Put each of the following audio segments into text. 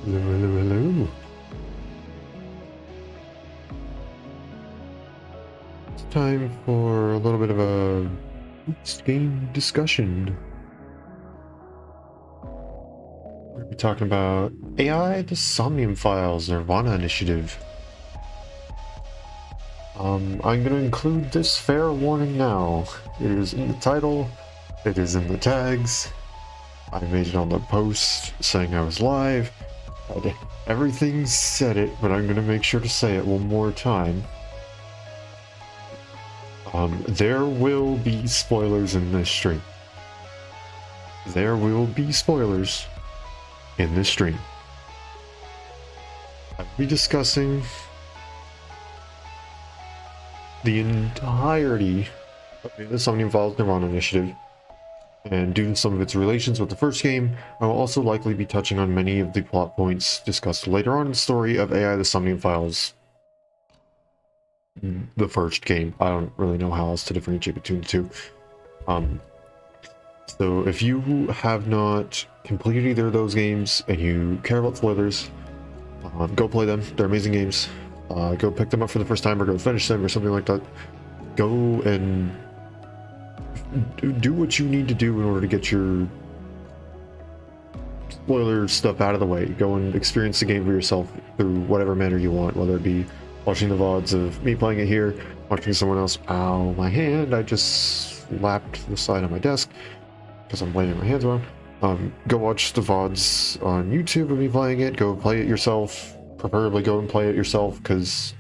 Hello, hello, hello. It's time for a little bit of a game discussion. We're going to be talking about AI, the Somnium files, NirvanA initiative. I'm going to include this fair warning now. It is in the title, it is in the tags. I made it on the post saying I was live. Everything said it, but I'm going to make sure to say it one more time. There will be spoilers in this stream. There will be spoilers in this stream. I'll be discussing the entirety of the Somnium Files NirvanA initiative, and due to some of its relations with the first game, I will also likely be touching on many of the plot points discussed later on in the story of AI the Somnium Files, the first game. I don't really know how else to differentiate between the two. So if you have not completed either of those games and you care about spoilers, go play them. They're amazing games. Go pick them up for the first time or go finish them or something like that. Go and do what you need to do in order to get your spoiler stuff out of the way. Go and experience the game for yourself through whatever manner you want, whether it be watching the VODs of me playing it here, watching someone else. Ow, my hand, I just slapped the side of my desk because I'm laying my hands around. Go watch the VODs on YouTube of me playing it. Go play it yourself. Preferably go and play it yourself because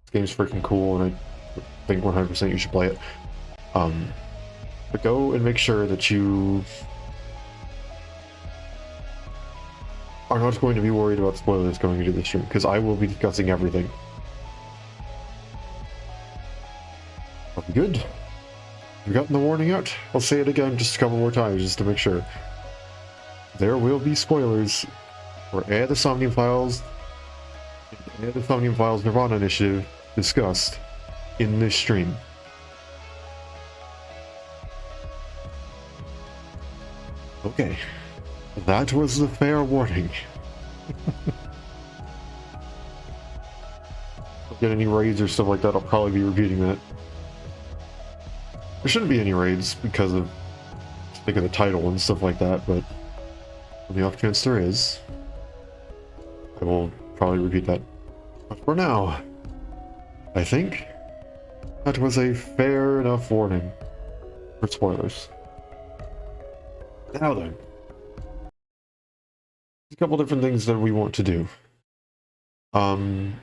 this game's freaking cool and I think 100% you should play it. But go and make sure that you are not going to be worried about spoilers going into this stream, because I will be discussing everything. I'll be good. You've gotten the warning out. I'll say it again just a couple more times just to make sure. There will be spoilers for AI the Somnium Files and the Somnium Files NirvanA initiative discussed in this stream. Okay, that was the fair warning. If I get any raids or stuff like that, I'll probably be repeating that. There shouldn't be any raids because of the title and stuff like that, but on the off chance there is, I will probably repeat that. But for now, I think that was a fair enough warning for spoilers. Now then, a couple different things that we want to do. Brain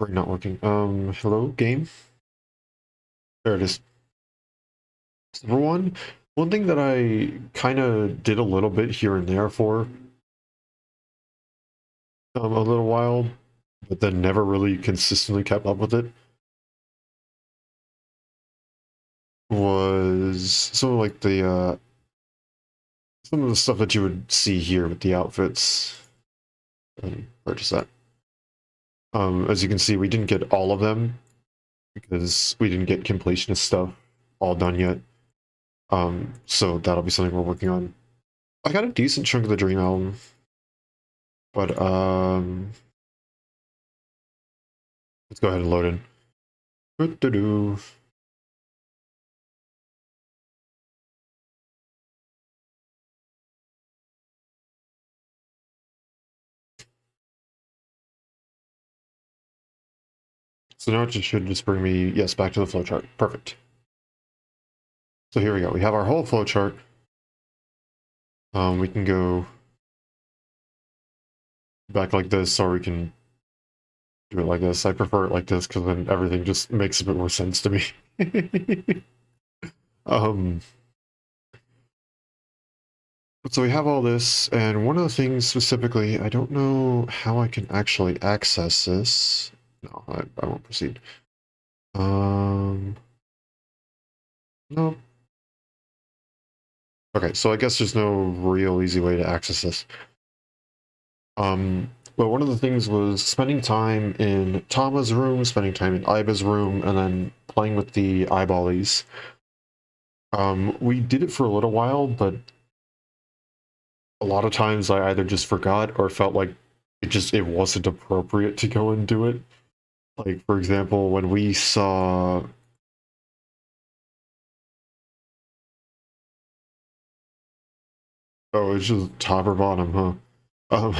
not working. Hello, game? There it is. Number one thing that I kind of did a little bit here and there for a little while, but then never really consistently kept up with it, was some of like the some of the stuff that you would see here with the outfits. Purchase that. As you can see, we didn't get all of them because we didn't get completionist stuff all done yet. So that'll be something we're working on. I got a decent chunk of the Dream album, but let's go ahead and load in. Doo-doo-doo. So now it should just bring me, yes, back to the flowchart. Perfect. So here we go. We have our whole flowchart. We can go back like this, or we can do it like this. I prefer it like this because then everything just makes a bit more sense to me. So we have all this, and one of the things specifically, I don't know how I can actually access this. No, I won't proceed. No. Okay, so I guess there's no real easy way to access this. But one of the things was spending time in Tama's room, spending time in Aiba's room, and then playing with the eyeballies. We did it for a little while, but a lot of times I either just forgot or felt like it wasn't appropriate to go and do it. Like, for example, when we saw... Oh, it's just top or bottom, huh? Um,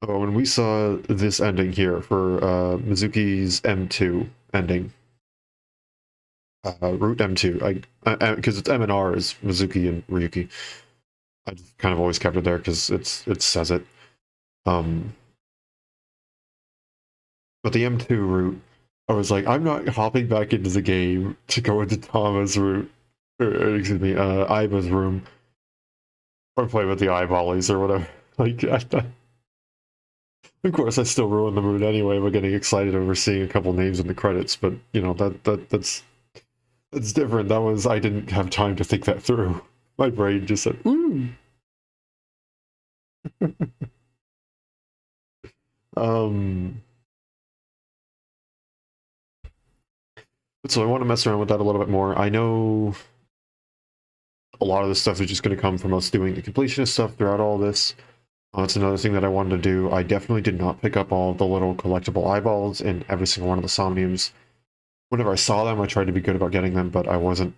oh, when we saw this ending here for Mizuki's M2 ending, Route M2, because it's M and R is Mizuki and Ryuki. I just kind of always kept it there because it says it. But the M2 route, I was like, I'm not hopping back into the game to go into Tama's route, or excuse me, Aiba's room, or play with the eyeballies or whatever. Like, of course, I still ruined the mood anyway by getting excited over seeing a couple names in the credits. But you know that's different. That was I didn't have time to think that through. My brain just said, "Ooh." um. So I want to mess around with that a little bit more. I know a lot of this stuff is just going to come from us doing the completionist stuff throughout all this. That's another thing that I wanted to do. I definitely did not pick up all of the little collectible eyeballs in every single one of the Somniums. Whenever I saw them, I tried to be good about getting them, but I wasn't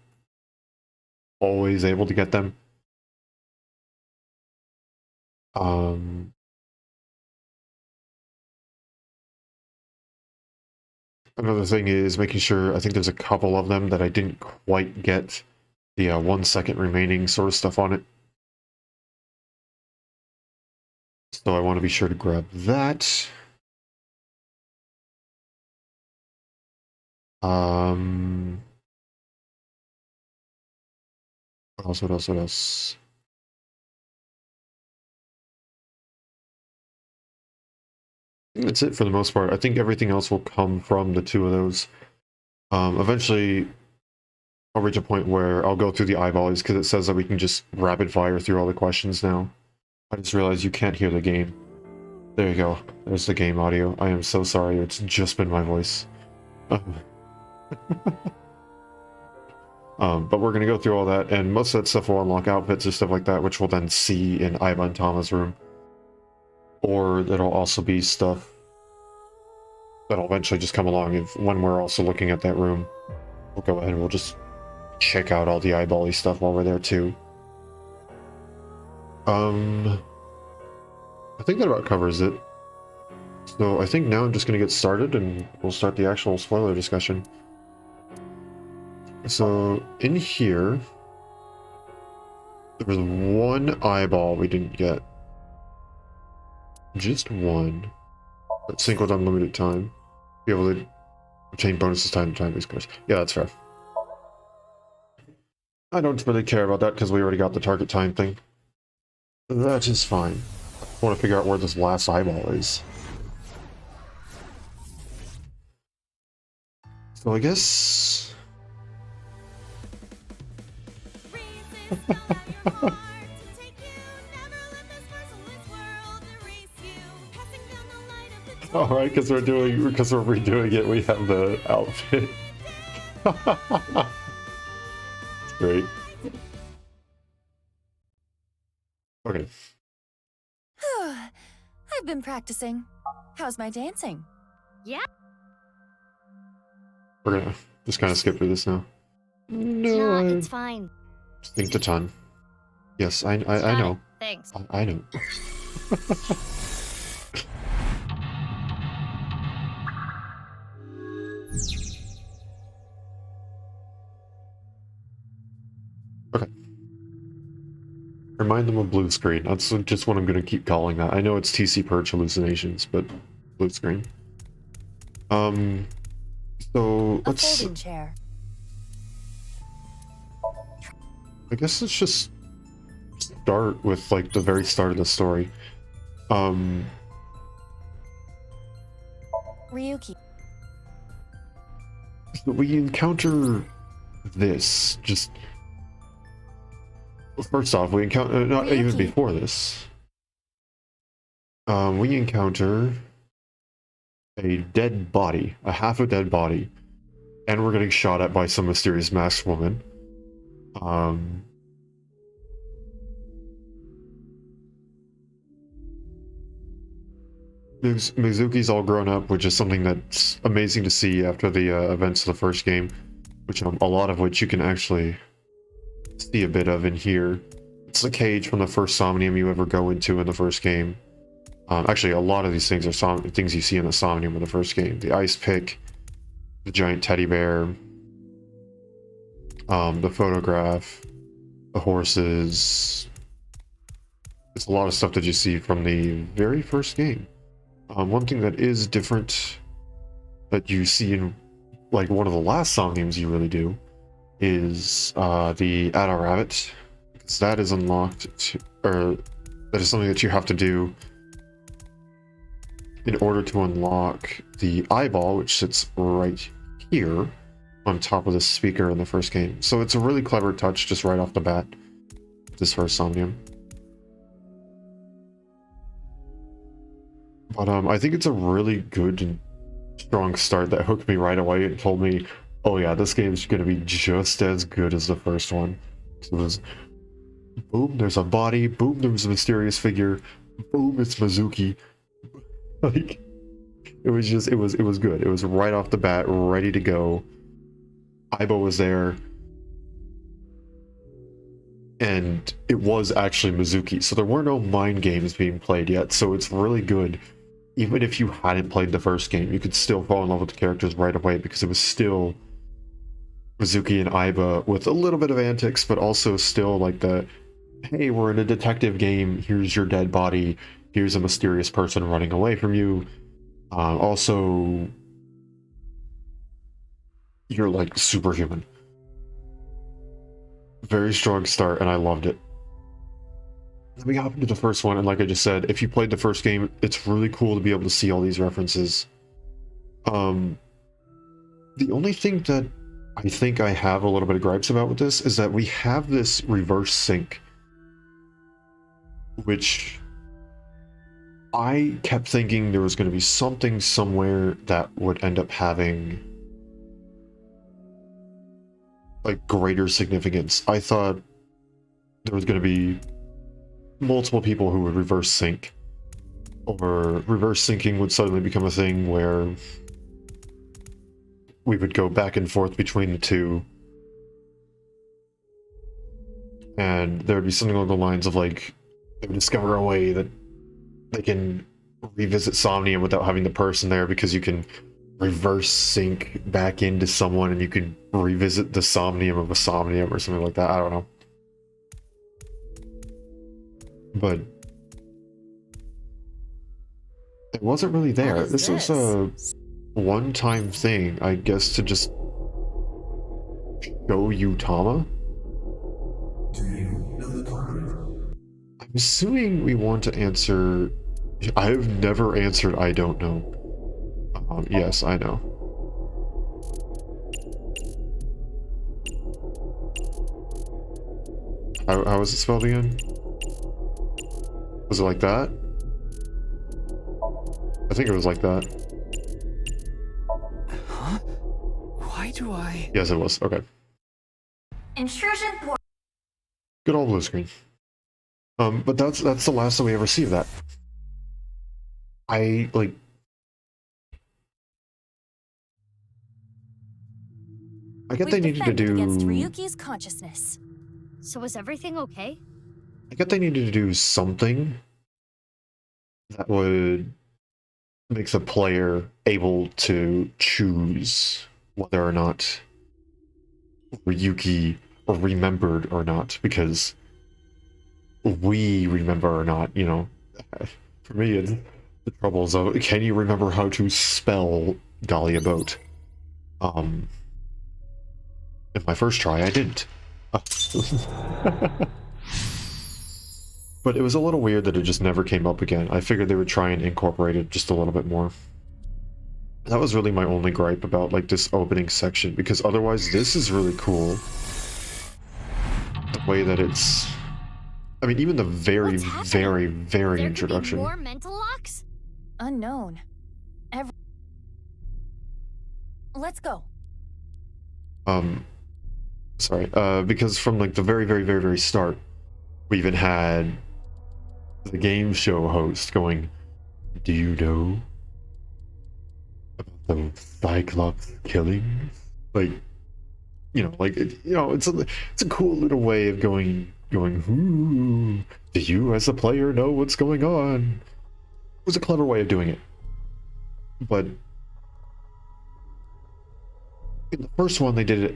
always able to get them. Another thing is making sure, I think there's a couple of them that I didn't quite get the 1 second remaining sort of stuff on it. So I want to be sure to grab that. What else? I think that's it for the most part. I think everything else will come from the two of those. Eventually, I'll reach a point where I'll go through the eyeballs because it says that we can just rapid fire through all the questions now. I just realized you can't hear the game. There you go. There's the game audio. I am so sorry. It's just been my voice. But we're going to go through all that, and most of that stuff will unlock outfits and stuff like that, which we'll then see in Aiba and Tama's room. Or that'll also be stuff that'll eventually just come along if, when we're also looking at that room. We'll go ahead and we'll just check out all the eyeball-y stuff while we're there too. I think that about covers it. So I think now I'm just going to get started and we'll start the actual spoiler discussion. So in here, there was one eyeball we didn't get. Just one. But sync with unlimited time. Be able to obtain bonuses time to time these scores. Yeah, that's fair. I don't really care about that because we already got the target time thing. That is fine. I want to figure out where this last eyeball is. So I guess... Alright, because we're redoing it, we have the outfit. It's great. Okay. I've been practicing. How's my dancing? Yeah. We're gonna just kind of skip through this now. No, it's fine. Think a ton. Yes, I know. Thanks. I know. Okay. Remind them of blue screen. That's just what I'm going to keep calling that. I know it's TC Purge hallucinations, but blue screen. So let's... A folding chair. I guess let's just start with, like, the very start of the story. Ryuki. We encounter this, just First off, we encounter, not even Ryuki. before this, we encounter a dead body, a half a dead body, and we're getting shot at by some mysterious masked woman. Mizuki's all grown up, which is something that's amazing to see after the events of the first game, which a lot of which you can actually see a bit of in here. It's the cage from the first Somnium you ever go into in the first game. Actually, a lot of these things are things you see in the Somnium in the first game. The ice pick, the giant teddy bear, the photograph, the horses. There's a lot of stuff that you see from the very first game. One thing that is different that you see in like one of the last Somniums you really do is the Ada Rabbit, because that is unlocked or that is something that you have to do in order to unlock the eyeball, which sits right here on top of the speaker in the first game. So it's a really clever touch just right off the bat, this first Somnium. But I think it's a really good and strong start that hooked me right away and told me, oh yeah, this game is going to be just as good as the first one. So it was, boom, there's a body, boom, there's a mysterious figure, boom, it's Mizuki. Like, it was just, it was good. It was right off the bat, ready to go. Aiba was there. And it was actually Mizuki. So there were no mind games being played yet. So it's really good. Even if you hadn't played the first game, you could still fall in love with the characters right away because it was still Mizuki and Aiba with a little bit of antics, but also still like the, hey, we're in a detective game, here's your dead body, here's a mysterious person running away from you. Also, you're like superhuman. Very strong start, and I loved it. Then we hop into the first one, and like I just said, if you played the first game, it's really cool to be able to see all these references. The only thing that I think I have a little bit of gripes about with this is that we have this reverse sync, which I kept thinking there was going to be something somewhere that would end up having like greater significance. I thought there was going to be multiple people who would reverse sync, or reverse syncing would suddenly become a thing where we would go back and forth between the two, and there would be something along the lines of like they would discover a way that they can revisit Somnium without having the person there, because you can reverse sync back into someone and you can revisit the Somnium of a Somnium or something like that. I don't know. But it wasn't really there. This was a one-time thing, I guess, to just show you Tama. Do you know the culprit? I'm assuming we want to answer... I have never answered I don't know. Yes, I know. How was it spelled again? Was it like that? I think it was like that. Huh? Why do I... Yes, it was. Okay. Intrusion port. Good old blue screen. But that's the last that we ever see of that. I get they needed to do against Ryuki's consciousness. So was everything okay? I get they needed to do something that would make the player able to choose whether or not Ryuki remembered or not, because we remember or not, you know. For me, it's the troubles of, can you remember how to spell Dahlia Boat? In my first try, I didn't. But it was a little weird that it just never came up again. I figured they would try and incorporate it just a little bit more. That was really my only gripe about like this opening section, because otherwise this is really cool. The way that it's I mean, even the very, What's happening? very, very There introduction. could be more mental locks? Unknown. Let's go. Sorry, because from like the very, very, very, very start, we even had the game show host going, "Do you know about the Cyclops killings?" Like, like it's a cool little way of going. Ooh, do you as a player know what's going on? It was a clever way of doing it, but in the first one they did it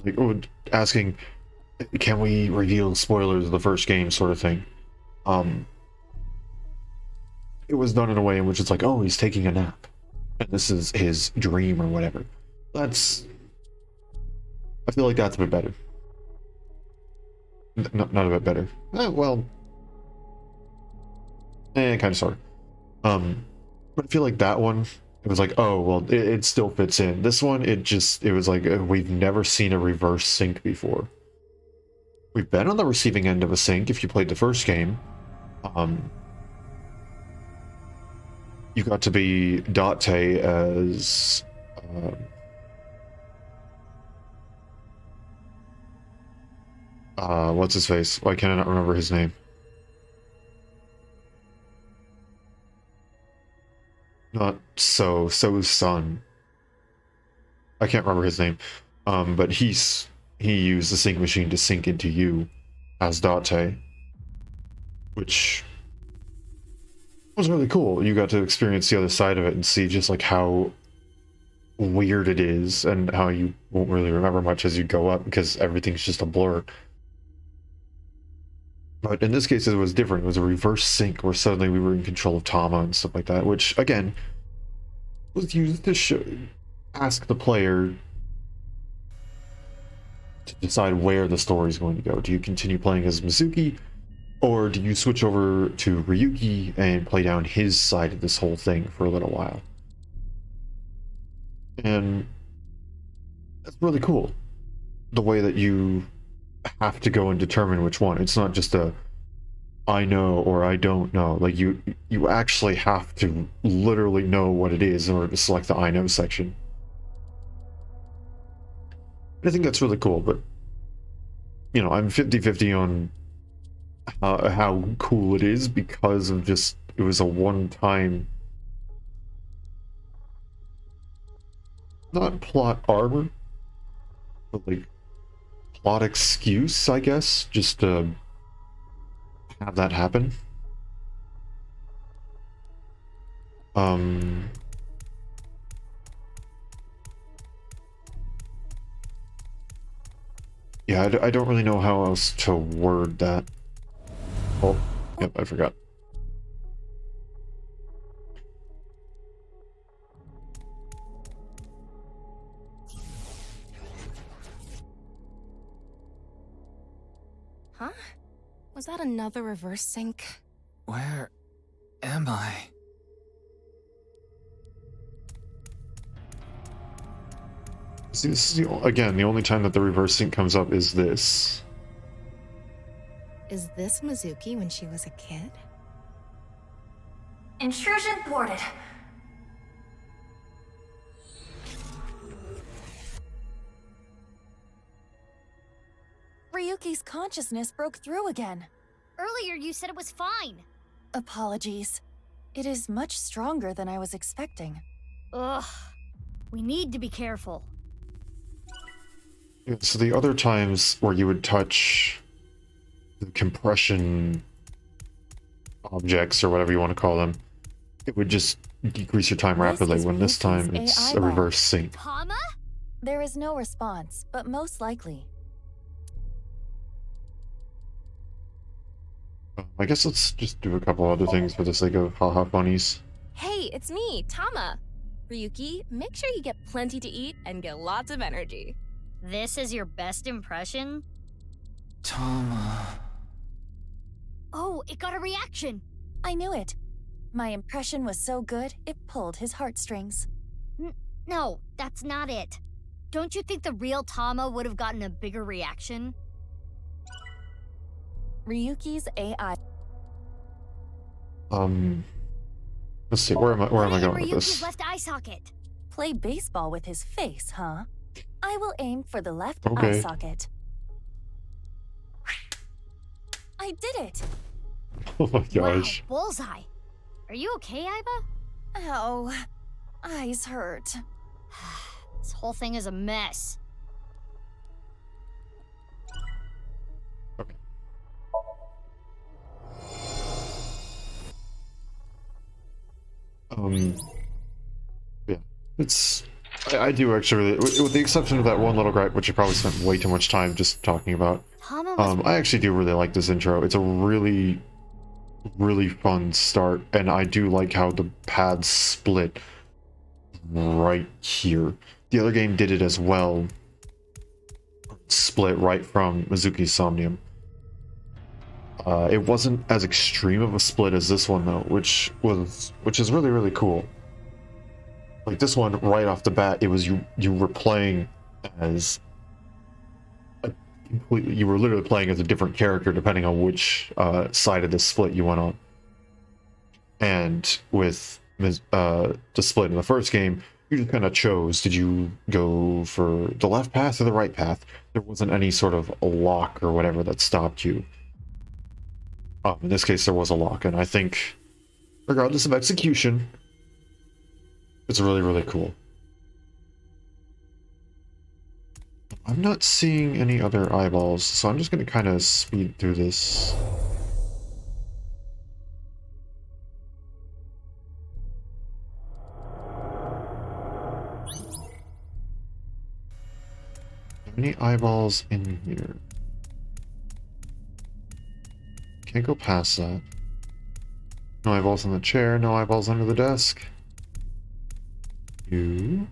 like asking, "Can we reveal spoilers of the first game?" sort of thing. It was done in a way in which it's like, oh, he's taking a nap, and this is his dream or whatever. I feel like that's a bit better. Not a bit better. Well, kind of sort of. But I feel like that one, it was like, oh, well, it still fits in. This one, it was like, we've never seen a reverse sync before. We've been on the receiving end of a sync if you played the first game. You got to be Date as what's his face? Why can I not remember his name? Not So's son. I can't remember his name. But he used the sync machine to sync into you as Date, which was really cool. You got to experience the other side of it and see just like how weird it is and how you won't really remember much as you go up because everything's just a blur. But in this case, it was different. It was a reverse sync where suddenly we were in control of Tama and stuff like that, which again was used to ask the player to decide where the story is going to go. Do you continue playing as Mizuki, or do you switch over to Ryuki and play down his side of this whole thing for a little while? And that's really cool. The way that you have to go and determine which one. It's not just a I know or I don't know. Like you actually have to literally know what it is in order to select the I know section. I think that's really cool, but I'm 50-50 on how cool it is because of just it was a one-time, not plot armor, but like plot excuse, I guess, just to have that happen. Yeah, I don't really know how else to word that. Oh, yep, I forgot. Huh? Was that another reverse sync? Where am I? See, this is again, the only time that the reverse sync comes up is this. Is this Mizuki when she was a kid? Intrusion thwarted. Ryuki's consciousness broke through again. Earlier you said it was fine. Apologies. It is much stronger than I was expecting. Ugh. We need to be careful. Yeah, so the other times where you would touch the compression objects or whatever you want to call them, it would just decrease your time rapidly. is When this time Ryuki's it's AI a ball. reverse sync. Tama? There is no response, but most likely. I guess let's just do a couple other things for the sake of haha funnies. Hey, it's me, Tama. Ryuki, make sure you get plenty to eat and get lots of energy. This is your best impression? Tama. Oh, it got a reaction. I knew it. My impression was so good, it pulled his heartstrings. No, that's not it. Don't you think the real Tama would have gotten a bigger reaction? Ryuki's AI. Let's see. Where am I Put it in going with Ryuki's this? left eye socket. Play baseball with his face, huh? I will aim for the left eye Okay. socket. I did it! Oh my gosh. Wow, bullseye. Are you okay, Iba? Ow. Eyes hurt. This whole thing is a mess. Okay. Yeah. It's. I do actually really, with the exception of that one little gripe, which I probably spent way too much time just talking about. Tama was I actually do really like this intro. It's a really, really fun start, and I do like how the paths split right here. The other game did it as well. Split right from Mizuki's Somnium. It wasn't as extreme of a split as this one though, which is really, really cool. Like this one, right off the bat, it was you were playing as a completely, you were literally playing as a different character depending on which side of the split you went on. And with the split in the first game, you just kind of chose, did you go for the left path or the right path? There wasn't any sort of a lock or whatever that stopped you. In this case, there was a lock, and I think, regardless of execution, it's really, really cool. I'm not seeing any other eyeballs, so I'm just going to kind of speed through this. Any eyeballs in here? Can't go past that. No eyeballs on the chair, no eyeballs under the desk. You.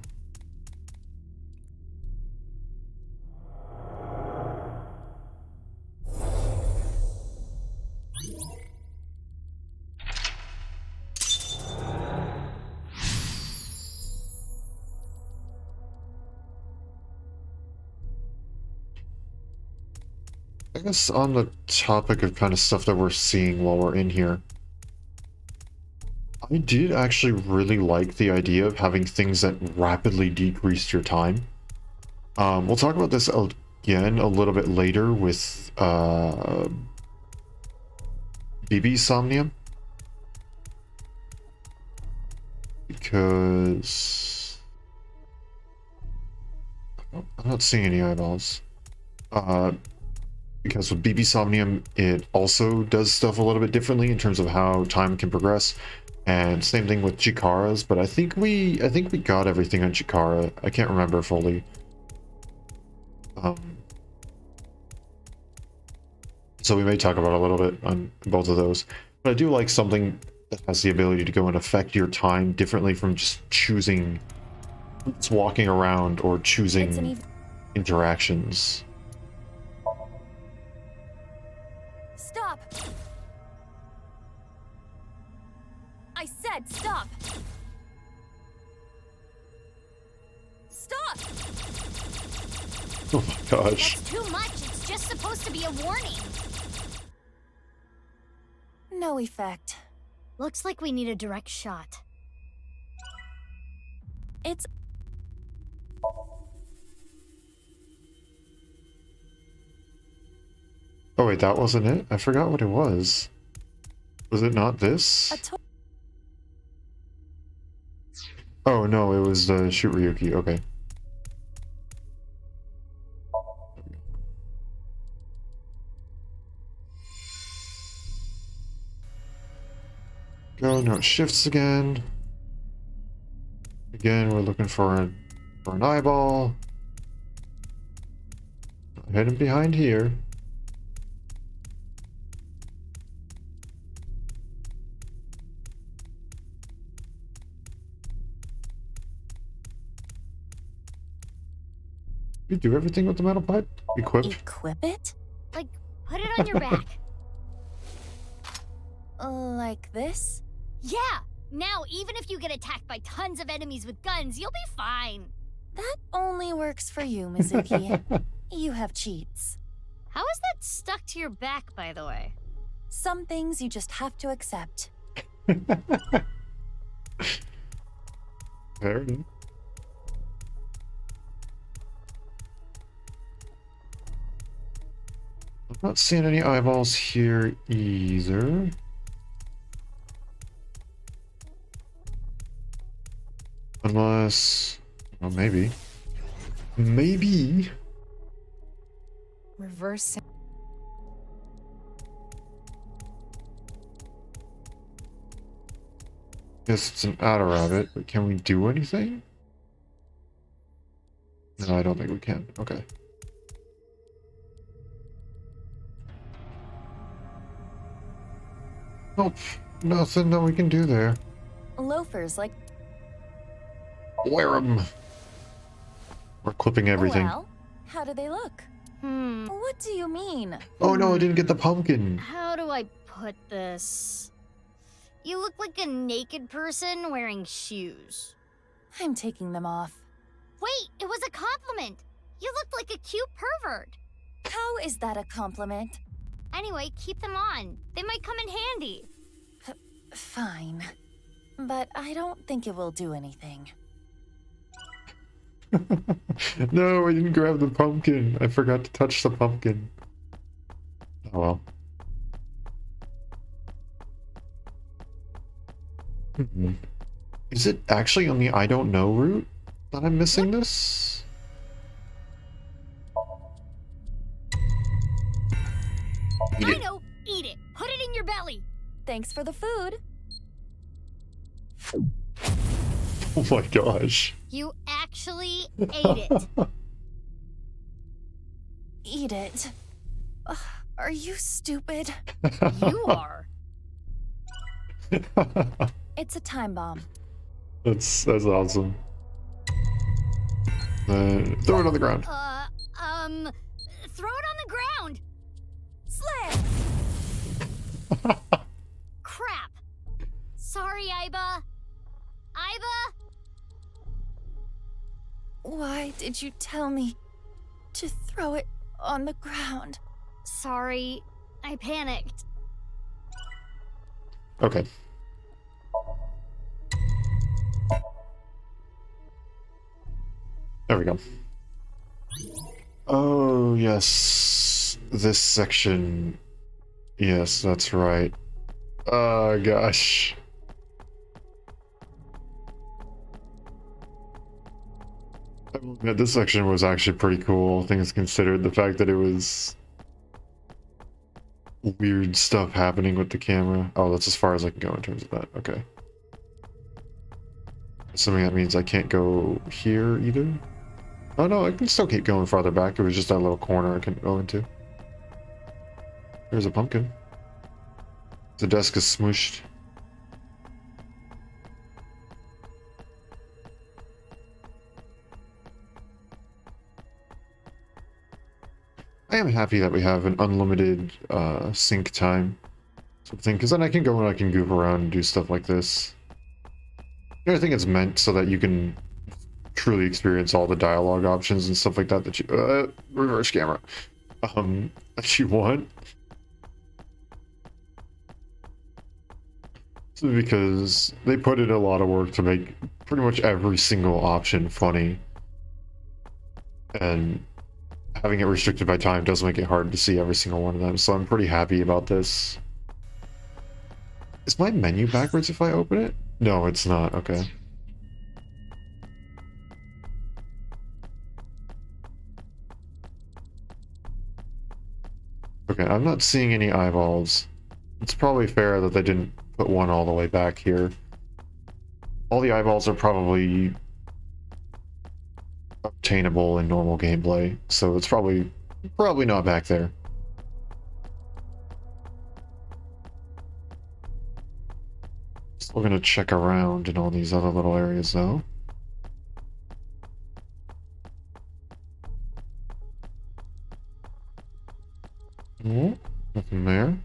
I guess on the topic of kind of stuff that we're seeing while we're in here, I did actually really like the idea of having things that rapidly decreased your time. We'll talk about this again a little bit later with BB's Somnium, because I'm not seeing any eyeballs. Because with BB Somnium, it also does stuff a little bit differently in terms of how time can progress, and same thing with Chikara's. But I think we got everything on Chikara. I can't remember fully. So we may talk about a little bit on both of those. But I do like something that has the ability to go and affect your time differently from just choosing, it's walking around or choosing interactions. Stop! I said stop! Stop! Oh my gosh. That's too much. It's just supposed to be a warning. No effect. Looks like we need a direct shot. It's... Oh wait, that wasn't it? I forgot what it was. Was it not this? Oh no, it was the shoot Ryuki. Okay. Go, no, it shifts again. Again, we're looking for an eyeball. Hidden behind here. You do everything with the metal pipe? Equip? Equip it? Like, put it on your back. Like this? Yeah! Now, even if you get attacked by tons of enemies with guns, you'll be fine. That only works for you, Mizuki. You have cheats. How is that stuck to your back, by the way? Some things you just have to accept. Fair enough. I'm not seeing any eyeballs here either. Unless... well, maybe. Maybe. Reverse. Guess it's an outer rabbit, but can we do anything? No, I don't think we can. Okay. Nope. Nothing that we can do there. Loafers like... Wear 'em. We're clipping everything. Well, how do they look? Hmm. What do you mean? Oh no, I didn't get the pumpkin. How do I put this? You look like a naked person wearing shoes. I'm taking them off. Wait, it was a compliment. You looked like a cute pervert. How is that a compliment? Anyway, keep them on. They might come in handy. Fine. But I don't think it will do anything. No, I didn't grab the pumpkin. I forgot to touch the pumpkin. Oh well. Is it actually on the I don't know route that I'm missing this? Eat I it. know. Eat it. Put it in your belly. Thanks for the food. Oh my gosh. You actually ate it. Eat it. Ugh, are you stupid? You are. It's a time bomb. That's awesome. Throw it on the ground. Throw it on the ground. Slam! Crap. Sorry, Iba. Iba? Why did you tell me to throw it on the ground? Sorry. I panicked. Okay. There we go. Oh, yes. This section. Yes, that's right. Oh, gosh. I will admit, this section was actually pretty cool, things considered. The fact that it was weird stuff happening with the camera. Oh, that's as far as I can go in terms of that. Okay. Assuming that means I can't go here either. Oh no, I can still keep going farther back. It was just that little corner I couldn't go into. There's a pumpkin. The desk is smooshed. I am happy that we have an unlimited sync time sort of thing, because then I can go and I can goof around and do stuff like this. I think it's meant so that you can truly experience all the dialogue options and stuff like that that you reverse camera that you want. So because they put in a lot of work to make pretty much every single option funny, and having it restricted by time does make it hard to see every single one of them, so I'm pretty happy about this. Is my menu backwards if I open it? No, it's not. Okay. Okay, I'm not seeing any eyeballs. It's probably fair that they didn't put one all the way back here. All the eyeballs are probably obtainable in normal gameplay, so it's probably not back there. Still gonna check around in all these other little areas though. Oh, nothing there.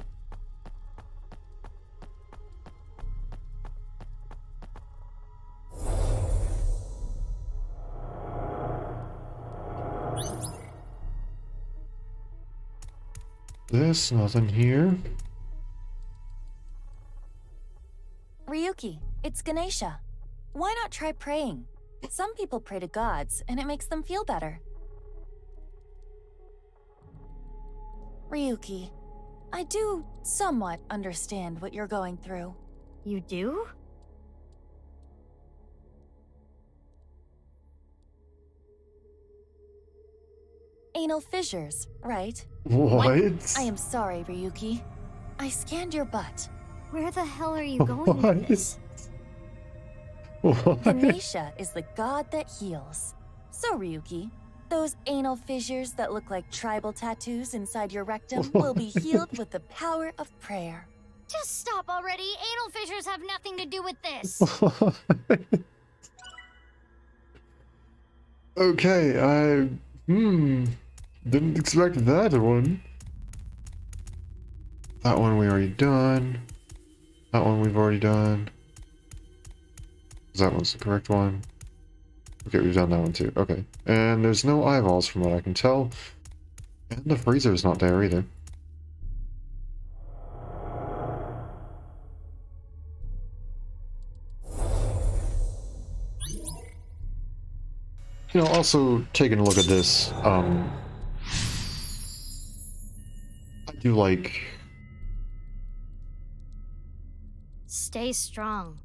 this. Nothing here. Ryuki, it's Ganesha. Why not try praying? Some people pray to gods, and it makes them feel better. Ryuki, I do somewhat understand what you're going through. You do? Anal fissures, right? What? I am sorry, Ryuki. I scanned your butt. Where the hell are you going What? with this? What? Ganesha is the god that heals. So, Ryuki, those anal fissures that look like tribal tattoos inside your rectum will be healed with the power of prayer. Just stop already. Anal fissures have nothing to do with this. Okay, I didn't expect that one. That one we already done. That one we've already done. That one's the correct one. Okay, we've done that one too. Okay. And there's no eyeballs from what I can tell. And the freezer is not there either. You know, also taking a look at this, I do like... Stay strong.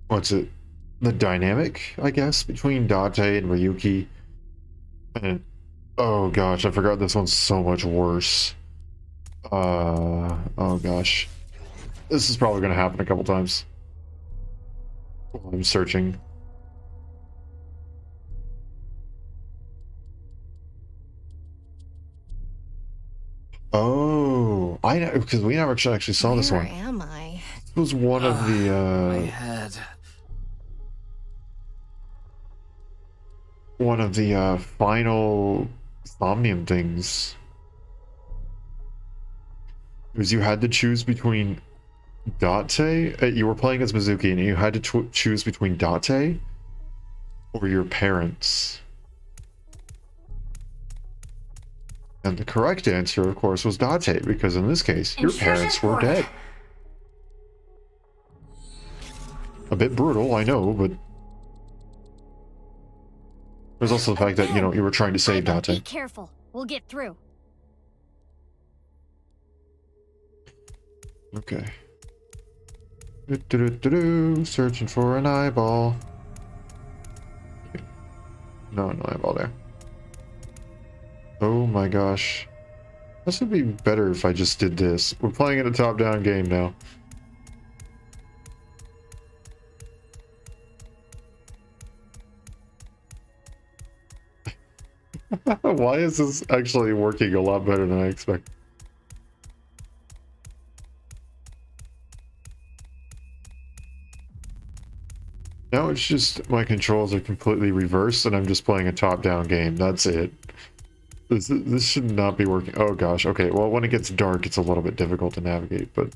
What's it? The dynamic, I guess, between Date and Ryuki. And oh gosh, I forgot this one's so much worse. Oh gosh. This is probably gonna happen a couple times while I'm searching. Oh, I know, because we never actually saw this Where one. am I? It was one of My the head. final Somnium things. It was you had to choose between Date. You were playing as Mizuki, and you had to choose between Date or your parents. And the correct answer, of course, was Date, because in this case, your parents were dead. A bit brutal, I know, but there's also the fact that, you know, you were trying to save Be Date. careful. We'll get through. Okay. Searching for an eyeball. No eyeball there. Oh my gosh. This would be better if I just did this. We're playing in a top-down game now. Why is this actually working a lot better than I expected? Now it's just my controls are completely reversed and I'm just playing a top-down game. That's it. This should not be working. Oh gosh, okay. Well, when it gets dark, it's a little bit difficult to navigate, but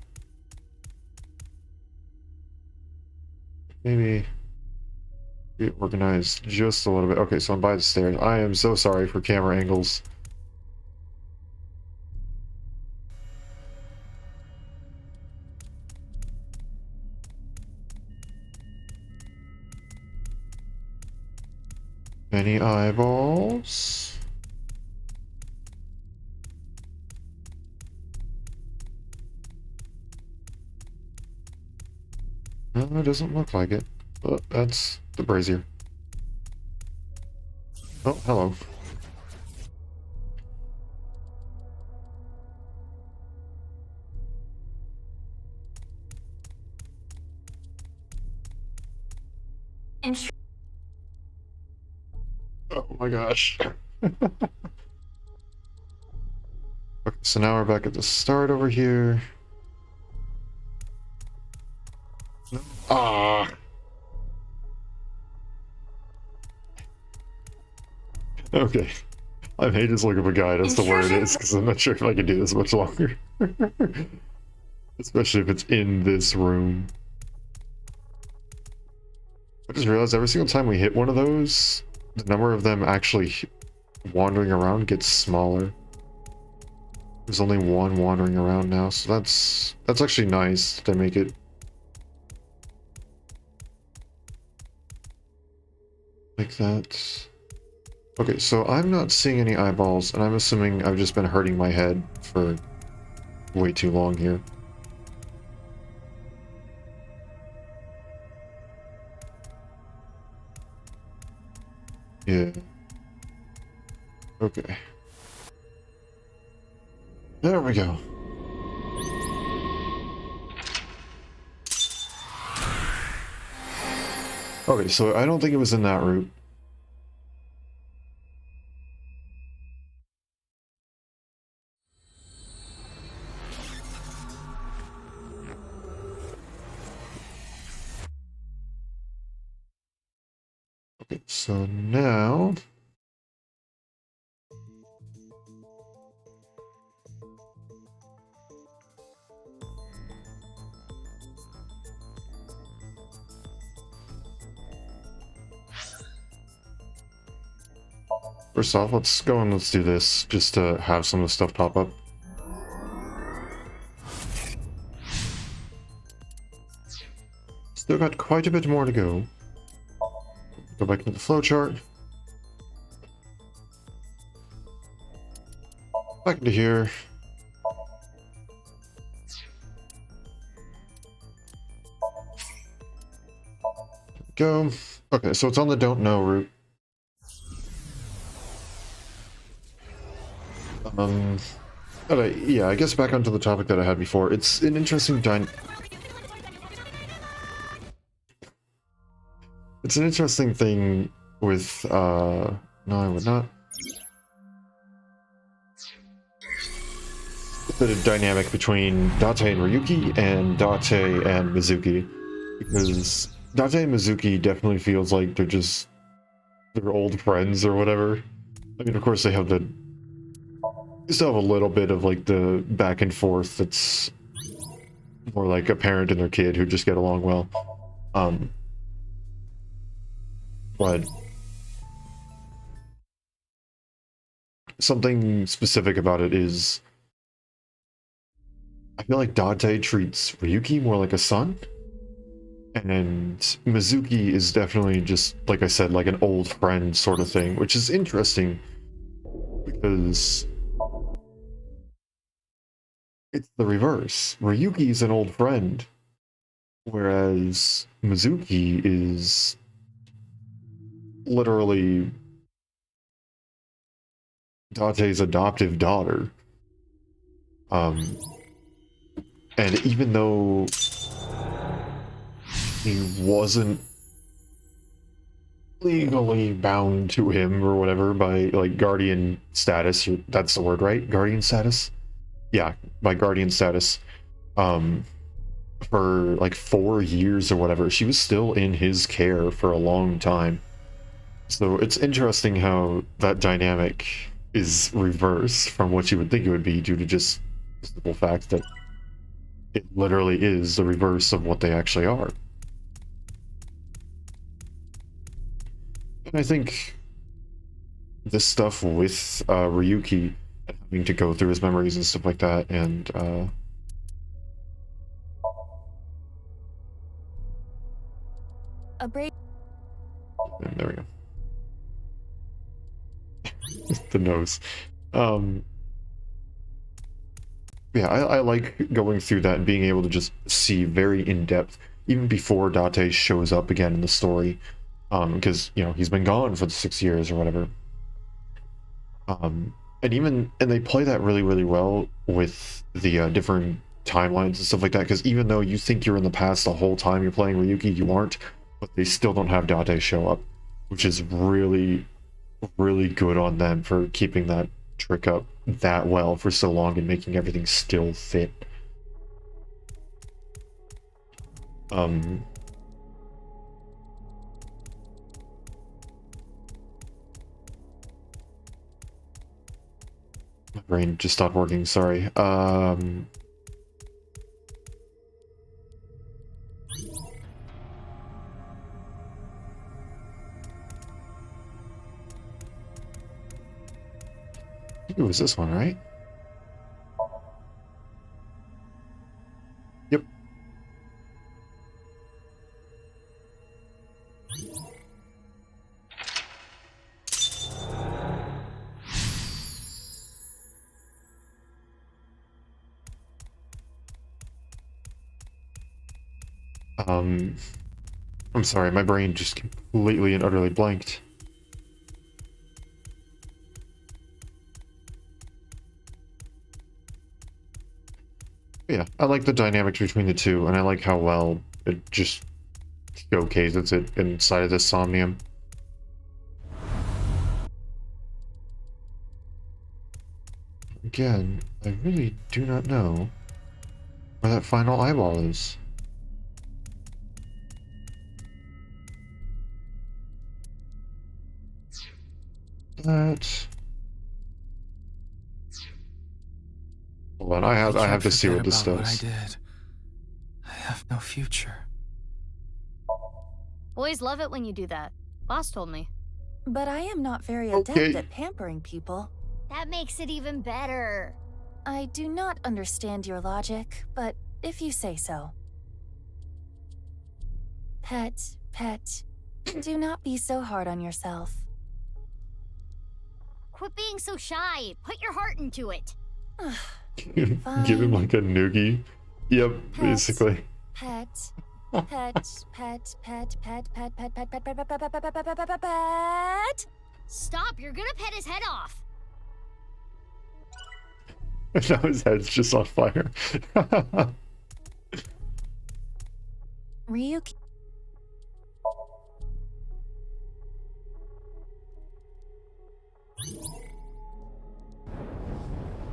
maybe get organized just a little bit. Okay, so I'm by the stairs. I am so sorry for camera angles. Any eyeballs? No, it doesn't look like it. But that's the brazier. Oh, hello. Oh my gosh. Okay, so now we're back at the start over here. Ah. Okay. I may just look up a guide as to where it is, because I'm not sure if I can do this much longer. Especially if it's in this room. I just realized every single time we hit one of those, the number of them actually wandering around gets smaller. There's only one wandering around now, so that's actually nice to make it like that. Okay, so I'm not seeing any eyeballs, and I'm assuming I've just been hurting my head for way too long here. Yeah. Okay. There we go. Okay, so I don't think it was in that route. Okay, so now... First off, let's go and let's do this, just to have some of the stuff pop up. Still got quite a bit more to go. Go back to the flowchart. Back into here. Go. Okay, so it's on the don't know route. Okay, yeah, I guess back onto the topic that I had before. It's an interesting It's an interesting thing with, no, I would not. The dynamic between Date and Ryuki and Date and Mizuki. Because Date and Mizuki definitely feels like they're old friends or whatever. I mean, of course they still have a little bit of like the back and forth that's more like a parent and their kid who just get along well. But something specific about it is I feel like Date treats Ryuki more like a son, and Mizuki is definitely just, like I said, like an old friend sort of thing, which is interesting because it's the reverse. Ryuki is an old friend, whereas Mizuki is literally Date's adoptive daughter. And even though he wasn't legally bound to him or whatever by like guardian status, that's the word, right? Guardian status? Yeah, by guardian status. For like 4 years or whatever, she was still in his care for a long time. So it's interesting how that dynamic is reversed from what you would think it would be due to just the simple fact that it literally is the reverse of what they actually are. And I think this stuff with Ryuki having to go through his memories and stuff like that, and there we go. The nose. Yeah, I like going through that and being able to just see very in-depth, even before Date shows up again in the story, because, you know, he's been gone for the 6 years or whatever. And they play that really, really well with the different timelines and stuff like that, because even though you think you're in the past the whole time you're playing Ryuki, you aren't, but they still don't have Date show up, which is really, really good on them for keeping that trick up that well for so long and making everything still fit. My brain just stopped working, sorry. It was this one, right? Um, I'm sorry, my brain just completely and utterly blanked. Yeah, I like the dynamics between the two, and I like how well it just showcases it inside of the Somnium. Again, I really do not know where that final eyeball is. That... Hold on, I have to see forget what this about what I does. did. I have no future. Boys love it when you do that. Boss told me. But I am not very Okay. adept at pampering people. That makes it even better. I do not understand your logic, but if you say so. Pet, do not be so hard on yourself. Quit being so shy. Put your heart into it. Give him Fine. like a noogie. Yep, Pet. basically. Pet, pet, pet, pet, pet, pet, pet, pet, pet, pet, pet, pet, pet, pet. Stop, you're gonna pet his head off. Now his head's just on fire. Ryuki.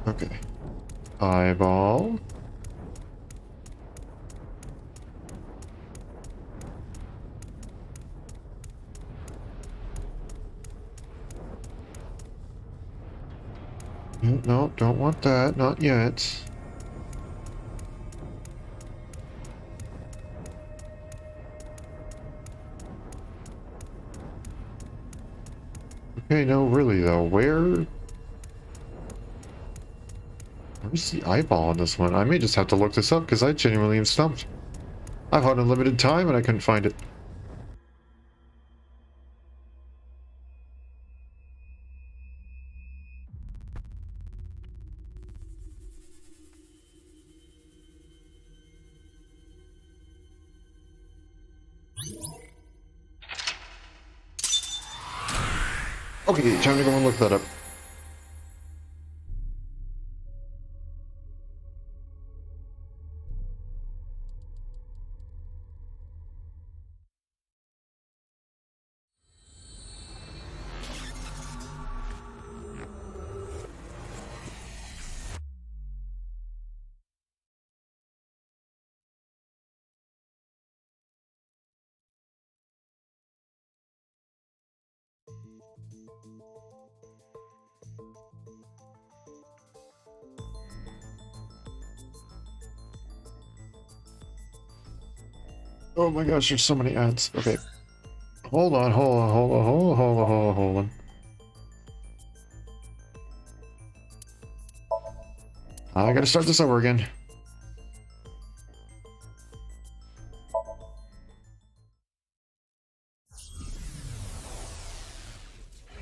Okay. Eyeball. No, don't want that. Not yet. Okay, no, really though. Where's the eyeball on this one? I may just have to look this up because I genuinely am stumped. I've had unlimited time and I couldn't find it. Okay, time to go and look that up. Oh my gosh, there's so many ads. Okay. Hold on. I gotta start this over again.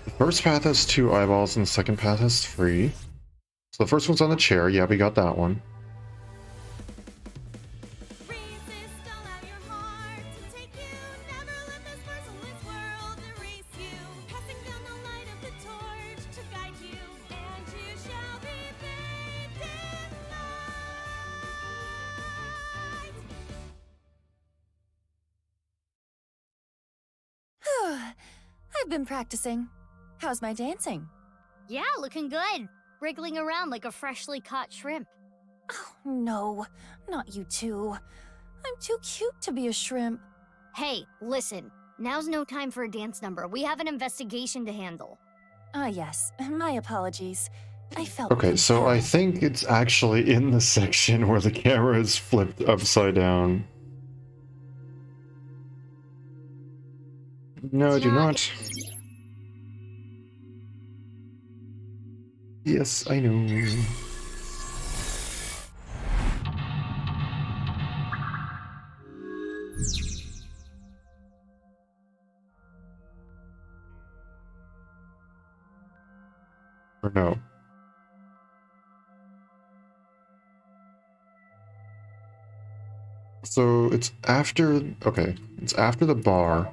The first path has 2 eyeballs and the second path has 3. So the first one's on the chair. Yeah, we got that one. Resist, allow your heart to take you. Never let this merciless world erase you. Passing down the light of the torch to guide you, and you shall be bathed in light. I've been practicing. How's my dancing? Yeah, looking good. Wriggling around like a freshly caught shrimp. Oh, no, not you two. I'm too cute to be a shrimp. Hey, listen. Now's no time for a dance number. We have an investigation to handle. Ah, yes, my apologies. I felt Okay, so I compelled. think it's actually in the section where the camera is flipped upside down. No, I do not. Yes, I know. Or no. So it's after. Okay, it's after the bar.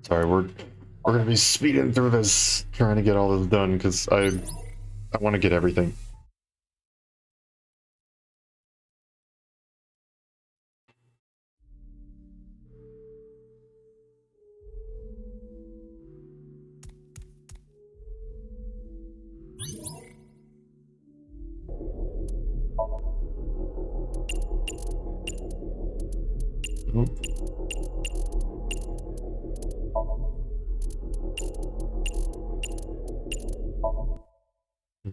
Sorry, we're gonna be speeding through this, trying to get all this done because I want to get everything. Oh.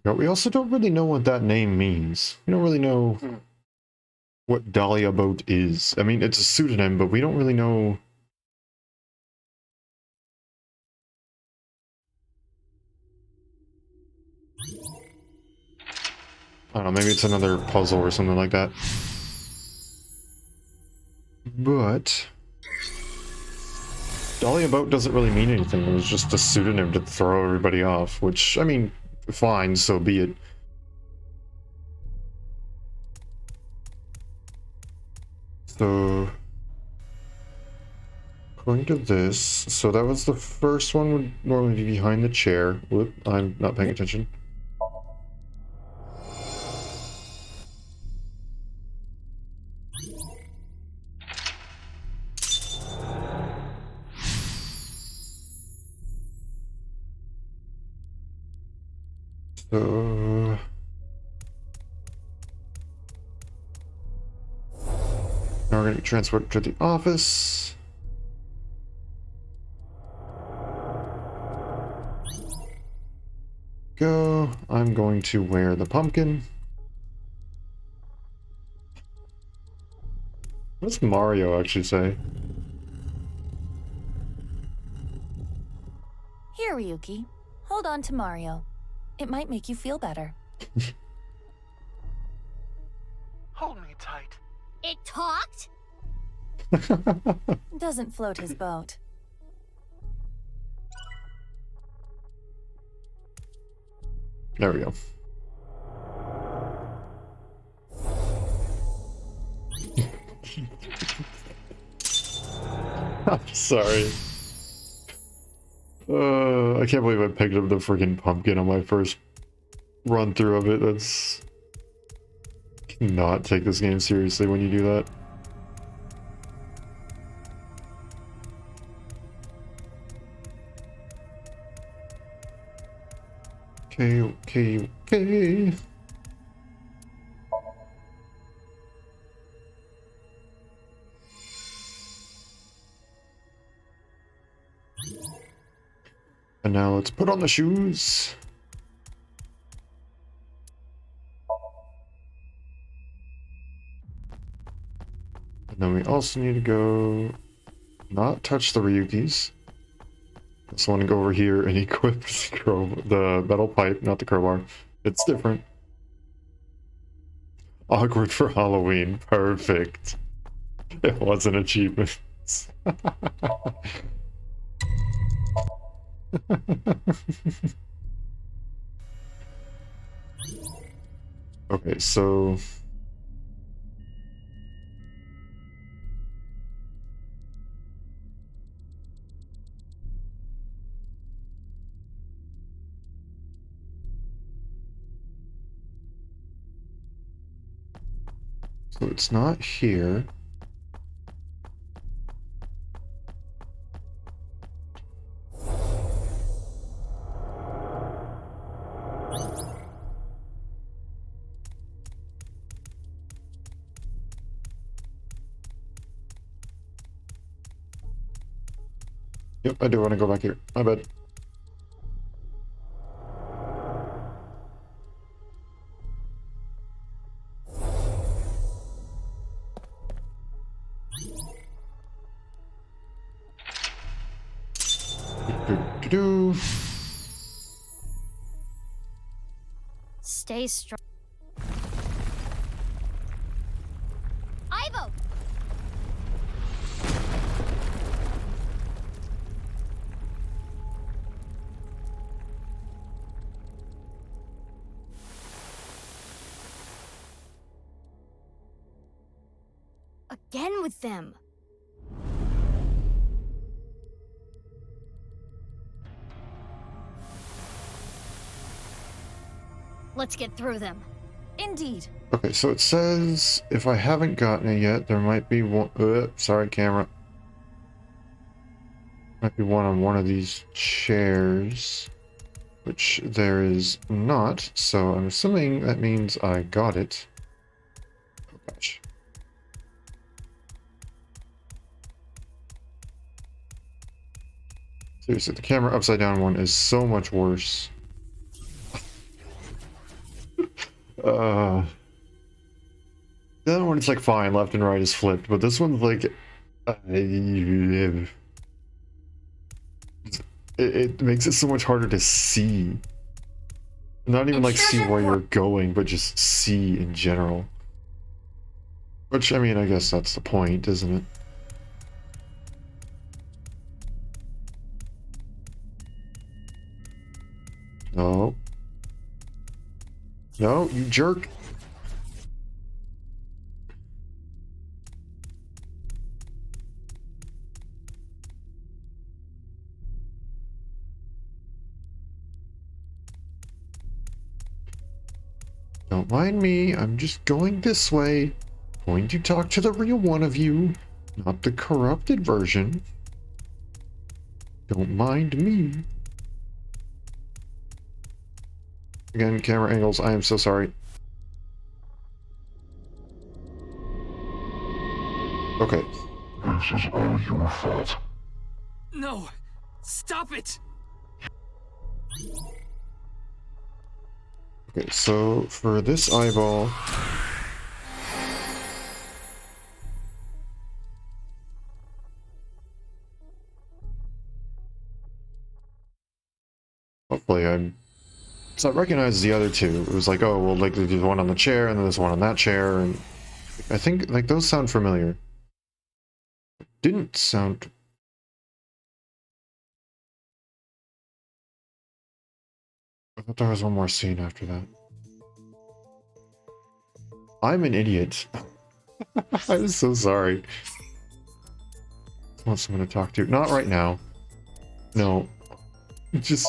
But we also don't really know what that name means. We don't really know what Dahlia Boat is. I mean, it's a pseudonym, but we don't really know. I don't know, maybe it's another puzzle or something like that. But Dahlia Boat doesn't really mean anything. It was just a pseudonym to throw everybody off, which, I mean, fine, so be it. So, according to this, so that was the first one, would normally be behind the chair. Whoop, I'm not paying attention. So, now we're going to be transported to the office. Go. I'm going to wear the pumpkin. What does Mario actually say? Here, Ryuki. Hold on to Mario. It might make you feel better. Hold me tight. It talked? Doesn't float his boat. There we go. I'm sorry. I can't believe I picked up the freaking pumpkin on my first run through of it. That's... Not take this game seriously when you do that. Okay. And now let's put on the shoes. And then we also need to go... Not touch the Ryukis. Just want to go over here and equip the metal pipe, not the crowbar. It's different. Awkward for Halloween. Perfect. It was an achievement. Okay, so... So it's not here. Yep, I do want to go back here. My bad. Do-do-do-do. Stay strong. Ivo! again with them. Let's get through them. Indeed. Okay, so it says if I haven't gotten it yet, there might be one. Sorry, camera. Might be one on one of these chairs, which there is not. So I'm assuming that means I got it. Oh gosh. Seriously, the camera upside down one is so much worse. The other one, it's like fine, left and right is flipped, but this one's like, it makes it so much harder to see. Not even like see where you're going, but just see in general. Which, I mean, I guess that's the point, isn't it? No. No, you jerk. Don't mind me, I'm just going this way. Going to talk to the real one of you, not the corrupted version. Don't mind me. Again, camera angles, I am so sorry. Okay. This is all your fault. No! Stop it! Okay, so for this eyeball... Hopefully I'm... So I recognize the other two. It was like, oh, well, like there's one on the chair, and then there's one on that chair, and... I think, like, those sound familiar. Didn't sound... I thought there was one more scene after that. I'm an idiot. I'm so sorry. Want someone to talk to? Not right now. No. Just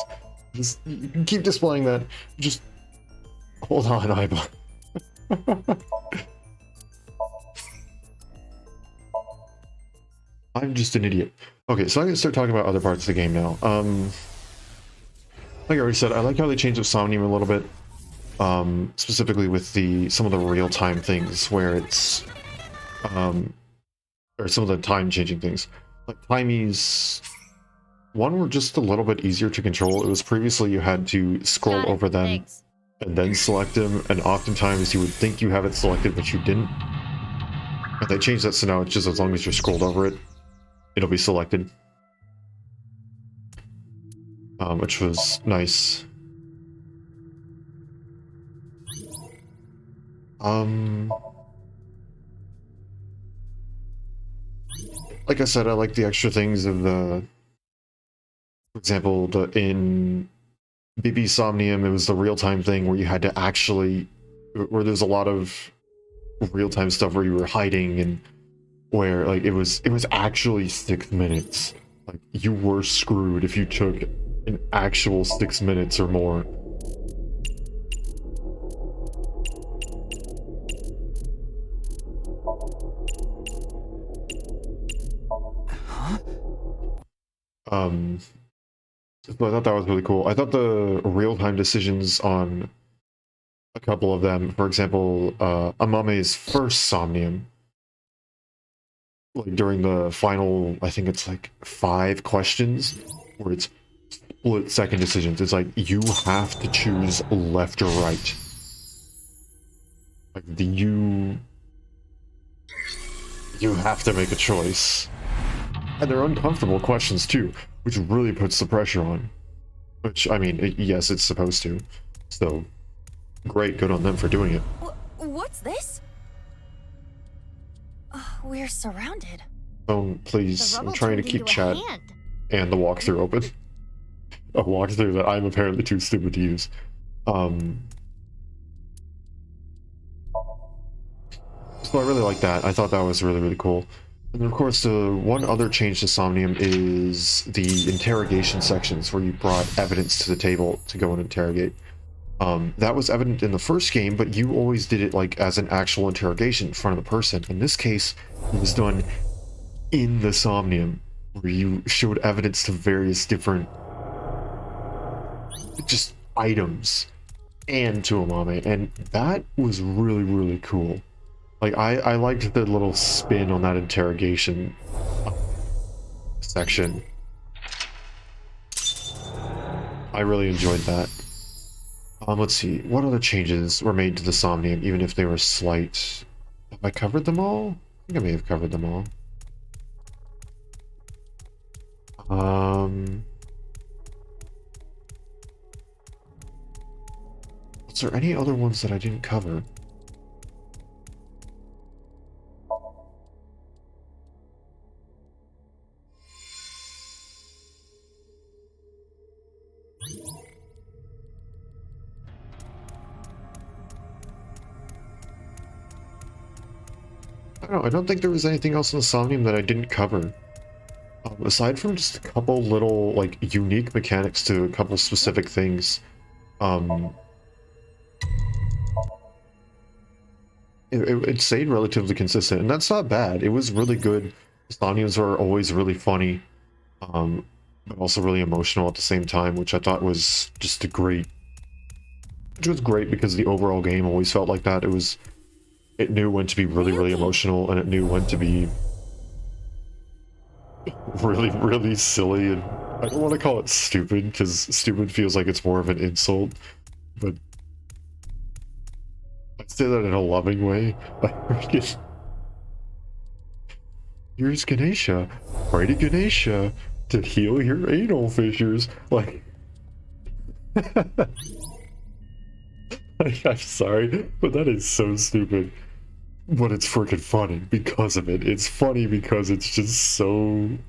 you can keep displaying that. Just hold on, eyeball. I'm just an idiot. Okay, so I'm gonna start talking about other parts of the game now. Like I already said, I like how they changed up Somnium a little bit. Specifically with some of the real-time things where it's or some of the time-changing things. Like Timies, one were just a little bit easier to control. It was previously you had to scroll Got it. over them Thanks. and then select them, and oftentimes you would think you have it selected, but you didn't. And they changed that, so now it's just as long as you're scrolled over it, it'll be selected. Which was nice. Like I said, I like the extra things of the... For example, in BB Somnium, it was the real-time thing where you had to actually... Where there's a lot of real-time stuff where you were hiding, and where, like, it was actually 6 minutes. Like, you were screwed if you took an actual 6 minutes or more. So I thought that was really cool. I thought the real-time decisions on a couple of them, for example, Amame's first Somnium, like during the final, I think it's like 5 questions, where it's split-second decisions. It's like, you have to choose left or right. Like, you have to make a choice. And they're uncomfortable questions too, which really puts the pressure on. Which, I mean, yes, it's supposed to. So, great, good on them for doing it. What's this? We're surrounded. Oh, The please, I'm rubble trying to turned keep into a chat hand. and the walkthrough open. A walkthrough that I'm apparently too stupid to use. So I really like that. I thought that was really, really cool. And then, of course, the one other change to Somnium is the interrogation sections where you brought evidence to the table to go and interrogate. That was evident in the first game, but you always did it like as an actual interrogation in front of the person. In this case, it was done in the Somnium, where you showed evidence to various different just items and to Amame, and that was really, really cool. Like, I liked the little spin on that interrogation section. I really enjoyed that. Let's see, what other changes were made to the Somnium, even if they were slight? Have I covered them all? I think I may have covered them all. Was there any other ones that I didn't cover? I don't know, I don't think there was anything else in the Somnium that I didn't cover. Aside from just a couple little, like, unique mechanics to a couple specific things, it stayed relatively consistent, and that's not bad. It was really good. The Somniums are always really funny, but also really emotional at the same time, which I thought was just a great... Which was great because the overall game always felt like that. It knew when to be really, really emotional, and it knew when to be really, really silly, and I don't want to call it stupid, because stupid feels like it's more of an insult, but I say that in a loving way. Here's Ganesha. Pray to Ganesha to heal your anal fissures. Like, I'm sorry, but that is so stupid. But it's freaking funny because of it. It's funny because it's just so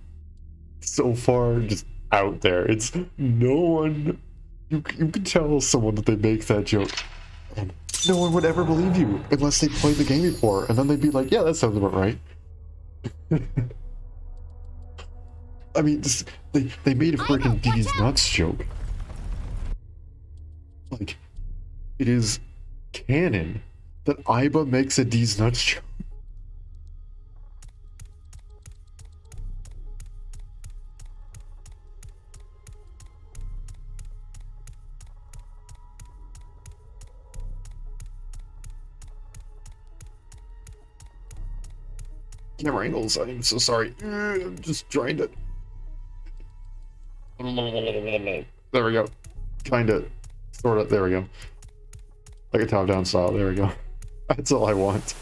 far just out there. It's no one... You can tell someone that they make that joke, and no one would ever believe you unless they played the game before, and then they'd be like, yeah, that sounds about right. I mean, they made a freaking D's nuts joke. Like, it is canon that Aiba makes a D's nuts joke. Camera angles, I'm so sorry. I'm just trying to... There we go. Kinda. Sorta. There we go. Like a top-down style. There we go. That's all I want.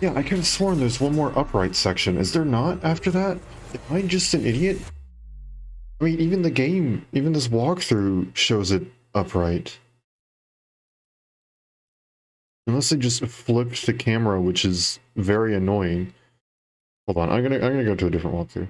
Yeah, I could have sworn there's one more upright section. Is there not after that? Am I just an idiot? I mean, even the game, even this walkthrough shows it upright. Unless they just flipped the camera, which is very annoying. Hold on, I'm gonna go to a different walkthrough.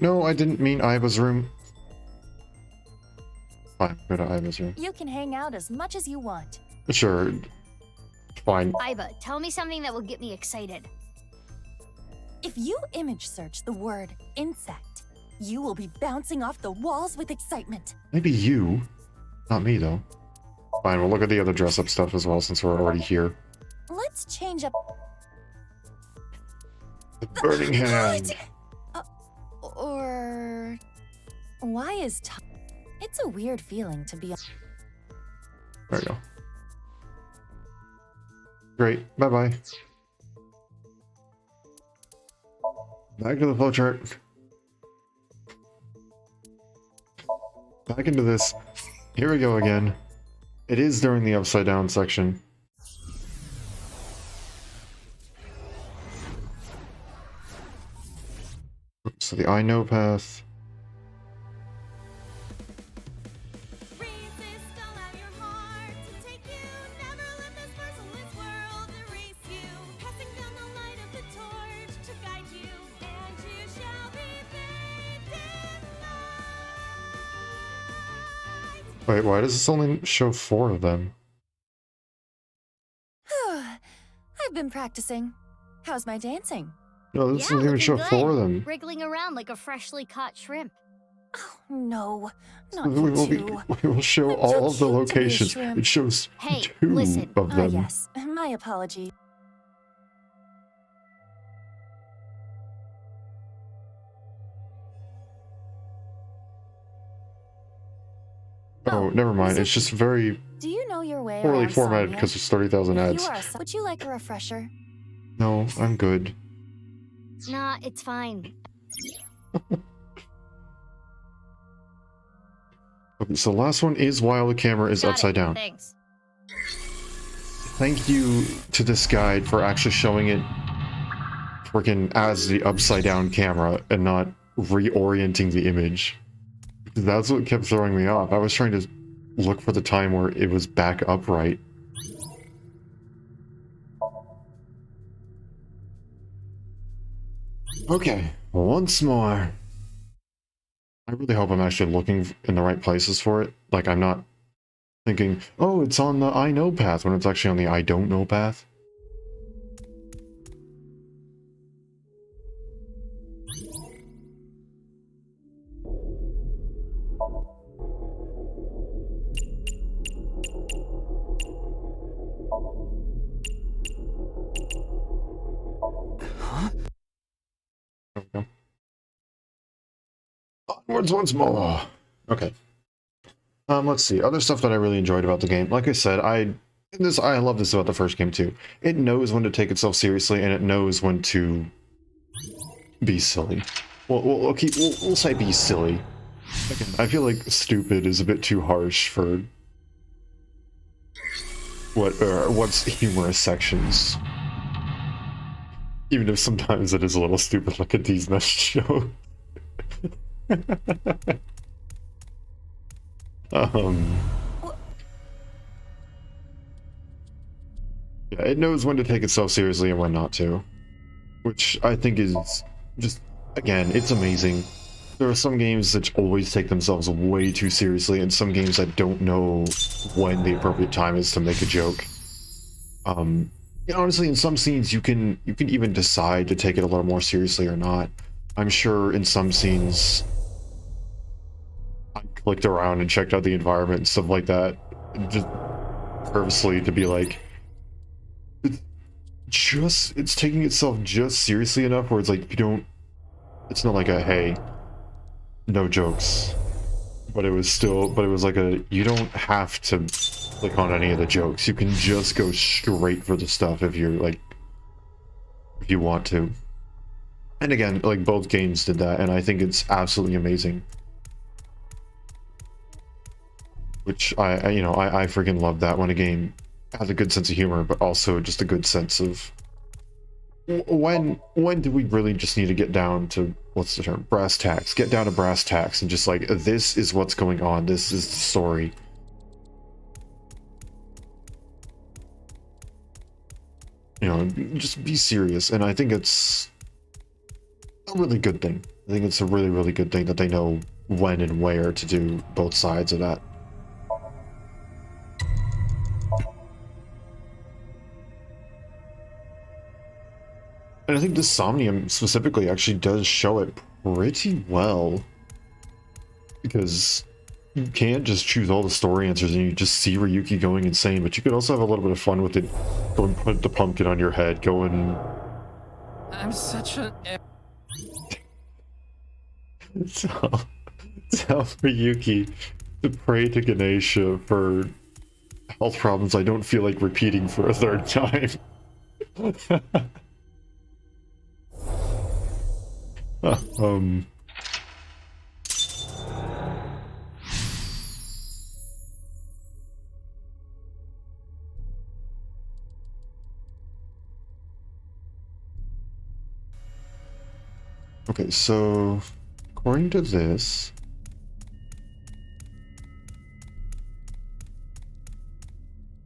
No, I didn't mean Aiba's room. Fine, go to Aiba's room. You can hang out as much as you want. Sure. Fine. Aiba, tell me something that will get me excited. If you image search the word insect, you will be bouncing off the walls with excitement. Maybe you. Not me, though. Fine, we'll look at the other dress-up stuff as well, since we're already here. Let's change up... The burning hand! Or... Why is Tom... It's a weird feeling to be... There we go. Great. Bye-bye. Back to the flowchart. Back into this. Here we go again. It is during the upside down section. So the I know path. Resist, allow your heart to take you. Never let this merciless world erase you. Passing down the light of the torch to guide you, and you shall be bathed in light. Wait, why does this only show 4 of them? I've been practicing. How's my dancing? No, this doesn't even looking show good. 4 of them. Wriggling around like a freshly caught shrimp. No, not We for will, two. we will show I'm all too of the cute to be a locations. shrimp. It shows Hey, 2 listen. of them. Yes, my apology. Oh, never mind. It's Suki, just very do you know your way poorly around formatted Somnium? because there's 30,000 If ads. you are would you like a refresher? No, I'm good. Nah, it's fine. Okay, so the last one is while the camera is Got upside it. down. Thanks. Thank you to this guide for actually showing it freaking as the upside down camera and not reorienting the image. That's what kept throwing me off. I was trying to look for the time where it was back upright. Okay, once more. I really hope I'm actually looking in the right places for it. Like, I'm not thinking, oh, it's on the I know path, when it's actually on the I don't know path. There we go. Onwards once more. Okay. Let's see. Other stuff that I really enjoyed about the game. Like I said, I love this about the first game too. It knows when to take itself seriously, and it knows when to be silly. We'll say be silly. Again, I feel like stupid is a bit too harsh for what's humorous sections. Even if sometimes it is a little stupid, like a D's Nest show. Yeah, it knows when to take itself seriously and when not to, which I think is just, again, it's amazing. There are some games that always take themselves way too seriously, and some games that don't know when the appropriate time is to make a joke. Honestly, in some scenes you can even decide to take it a little more seriously or not. I'm sure in some scenes I clicked around and checked out the environment and stuff like that, just purposely to be like, it's taking itself just seriously enough where it's like it's not like a hey, no jokes, but it was like a, you don't have to click on any of the jokes, you can just go straight for the stuff if you want to. And again, like, both games did that, and I think it's absolutely amazing. Which I freaking love that when a game has a good sense of humor, but also just a good sense of when do we really just need to get down to, what's the term, brass tacks, get down to brass tacks, and just like, this is what's going on, this is the story. Just be serious. And I think it's a really good thing. I think it's a really, really good thing that they know when and where to do both sides of that. And I think this Somnium specifically actually does show it pretty well. Because you can't just choose all the story answers and you just see Ryuki going insane, but you could also have a little bit of fun with it. Go and put the pumpkin on your head, go and... I'm such a... tell Ryuki to pray to Ganesha for health problems I don't feel like repeating for a third time. um... Okay, so according to this,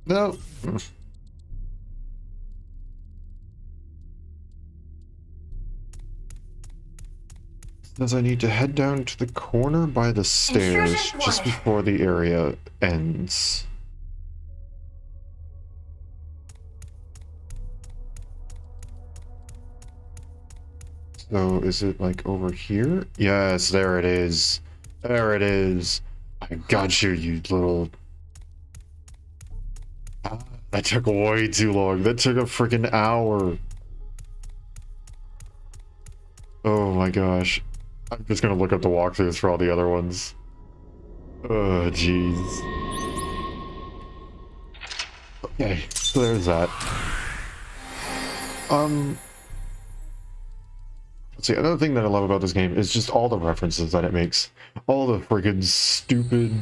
no. Says I need to head down to the corner by the stairs just before the area ends. So is it like over here? Yes, there it is. There it is. I got you, you little... Ah, that took way too long. That took a freaking hour. Oh my gosh. I'm just gonna look up the walkthroughs for all the other ones. Oh, jeez. Okay, so there's that. Let's see, another thing that I love about this game is just all the references that it makes. All the friggin' stupid,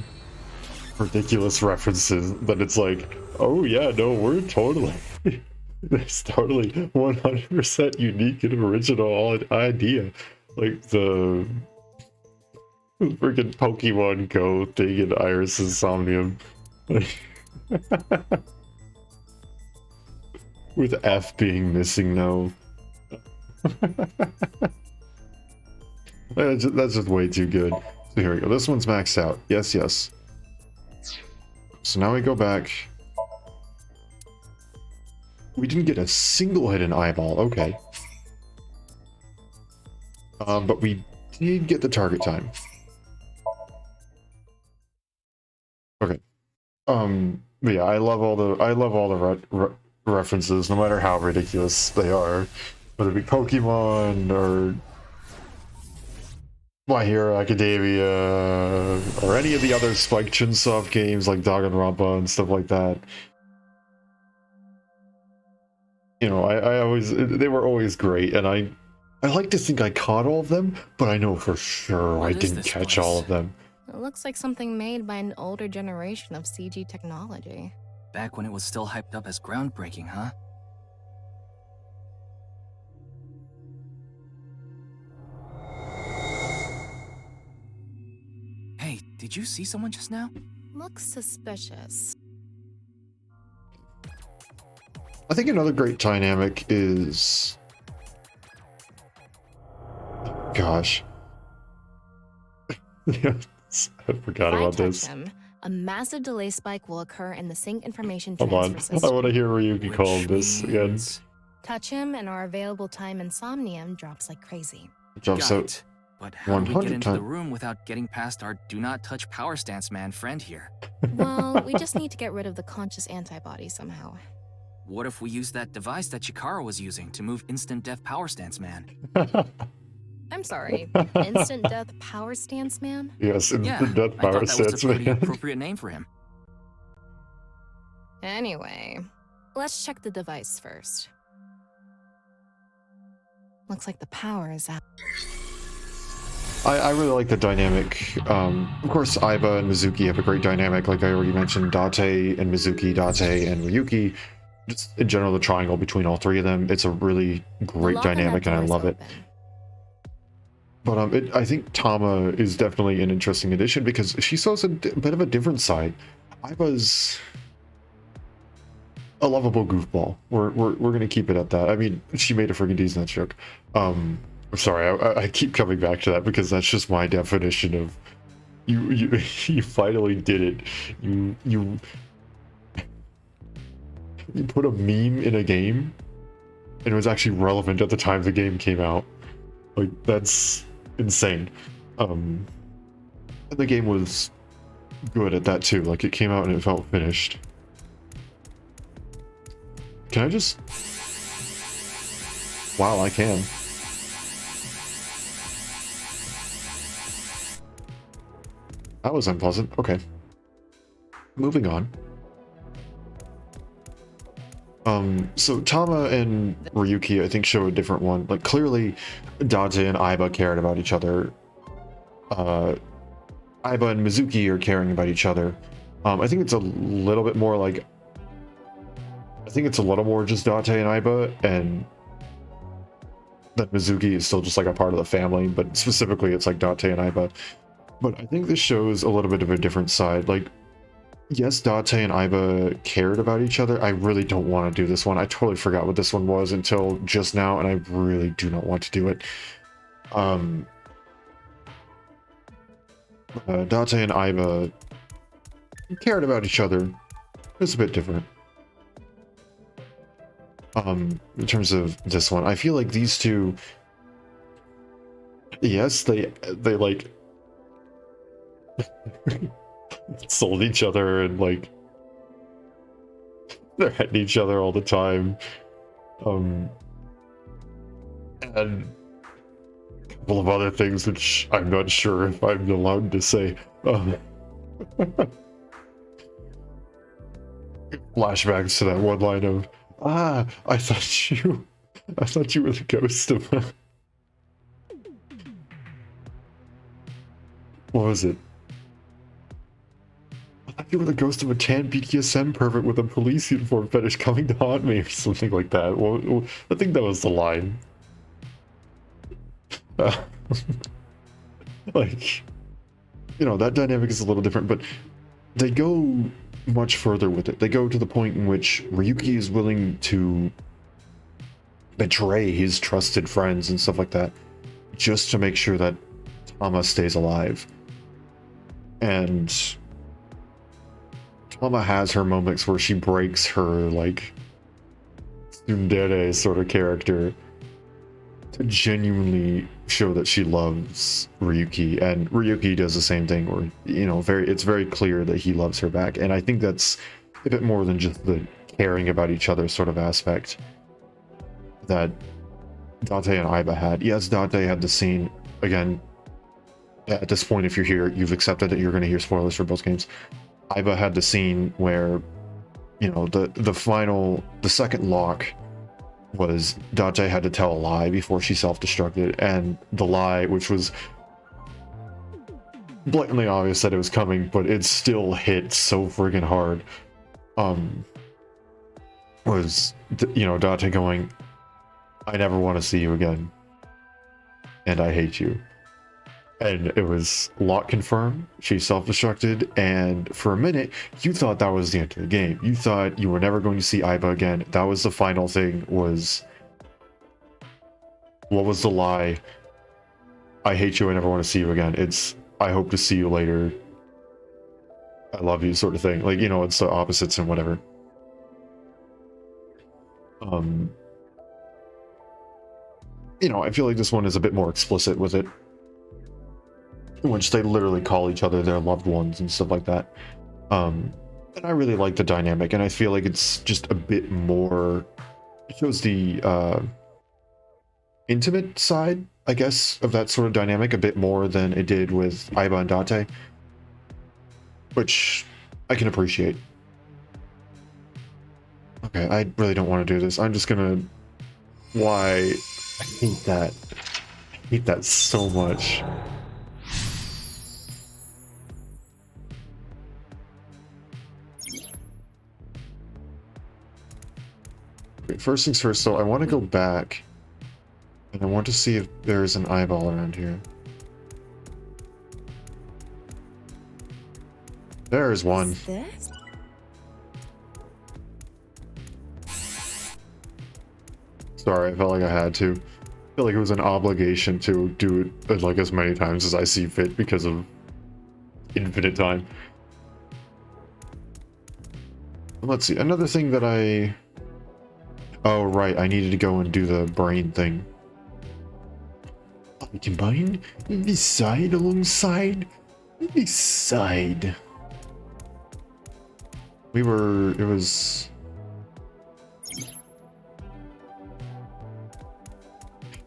ridiculous references that it's like, oh yeah, no, we're totally... It's totally 100% unique and original idea. Like the freaking Pokemon Go thing in Iris's Somnium. With F being missing though. That's just way too good. So here we go. This one's maxed out. Yes, yes. So now we go back. We didn't get a single hidden eyeball. Okay. But we did get the target time. Okay. But yeah, I love all the references, no matter how ridiculous they are, whether it be Pokemon or My Hero Academia or any of the other Spike Chunsoft games like Danganronpa and stuff like that. You know, I always, they were always great, and I like to think I caught all of them, but I know for sure I didn't catch all of them. It looks like something made by an older generation of CG technology. Back when it was still hyped up as groundbreaking, huh? Hey, did you see someone just now? Looks suspicious. I think another great dynamic is... Gosh. Yes, I forgot If I about touch this. him, a massive delay spike will occur in the sync information Hold transfer on, system. I want to hear Ryuki call this again. means- Touch him and our available time in Somnium drops like crazy. Jumps Got out. it. But how do we get 100 into the times. room without getting past our do not touch power stance man friend here? Well, we just need to get rid of the conscious antibody somehow. What if we use that device that Chikara was using to move instant death power stance man? I'm sorry, instant death power stance man? Yes, Yeah, instant death I power thought that was stance, a pretty man. appropriate name for him. Anyway, let's check the device first. Looks like the power is out. I really like the dynamic. Of course, Aiba and Mizuki have a great dynamic, like I already mentioned. Date and Mizuki, Date and Ryuki. Just in general, the triangle between all three of them, it's a really great Lock on that dynamic, and I door is love it. open. But I think Tama is definitely an interesting addition because she shows a bit of a different side. Aiba's a lovable goofball. We're gonna keep it at that. I mean, she made a friggin' decent joke. I'm sorry, I keep coming back to that because that's just my definition of you you finally did it. You put a meme in a game and it was actually relevant at the time the game came out. Like, that's insane. And the game was good at that too. Like, it came out and it felt finished. Can I just... Wow, I can. That was unpleasant. Okay. Moving on. So Tama and Ryuki, I think, show a different one. Like, clearly, Date and Aiba cared about each other. Aiba and Mizuki are caring about each other. I think it's a little bit more like... I think it's a little more just Date and Aiba, and that Mizuki is still just like a part of the family, but specifically it's like Date and Aiba. But I think this shows a little bit of a different side. Like, yes, Date and Aiba cared about each other. I really don't want to do this one. I totally forgot what this one was until just now, and I really do not want to do it. Date and Aiba cared about each other. It's a bit different. In terms of this one, I feel like these two, yes, they like sold each other, and like they're hitting each other all the time. And a couple of other things which I'm not sure if I'm allowed to say. Flashbacks to that one line of, I thought you were the ghost of what was it? I thought you were the ghost of a tan BDSM pervert with a police uniform fetish coming to haunt me, or something like that. Well, I think that was the line. Like, you know, that dynamic is a little different, but they go much further with it. They go to the point in which Ryuki is willing to betray his trusted friends and stuff like that, just to make sure that Tama stays alive. And Tama has her moments where she breaks her, like, tsundere sort of character to genuinely show that she loves Ryuki, and Ryuki does the same thing, where, you know, it's very clear that he loves her back. And I think that's a bit more than just the caring about each other sort of aspect that Date and Aiba had. Yes, Date had the scene, again, at this point, if you're here, you've accepted that you're going to hear spoilers for both games. Aiba had the scene where, you know, the second lock was Date had to tell a lie before she self-destructed, and the lie, which was blatantly obvious that it was coming, but it still hit so friggin' hard, was, you know, Date going, I never want to see you again, and I hate you. And it was lock confirmed, she self-destructed, and for a minute, you thought that was the end of the game. You thought you were never going to see Aiba again. That was the final thing, was... What was the lie? I hate you, I never want to see you again. It's, I hope to see you later. I love you, sort of thing. Like, you know, it's the opposites and whatever. You know, I feel like this one is a bit more explicit with it, in which they literally call each other their loved ones and stuff like that. And I really like the dynamic, and I feel like it's just a bit more... It shows the intimate side, I guess, of that sort of dynamic a bit more than it did with Aiba and Date, which I can appreciate. Okay, I really don't want to do this. I'm just gonna... Why? I hate that. I hate that so much. Okay, first things first, though, I want to go back, and I want to see if there's an eyeball around here. There's one. This? Sorry, I felt like I had to. I feel like it was an obligation to do it like as many times as I see fit because of infinite time. Let's see, another thing that I... Oh, right, I needed to go and do the brain thing. I combine this side alongside this side. It was...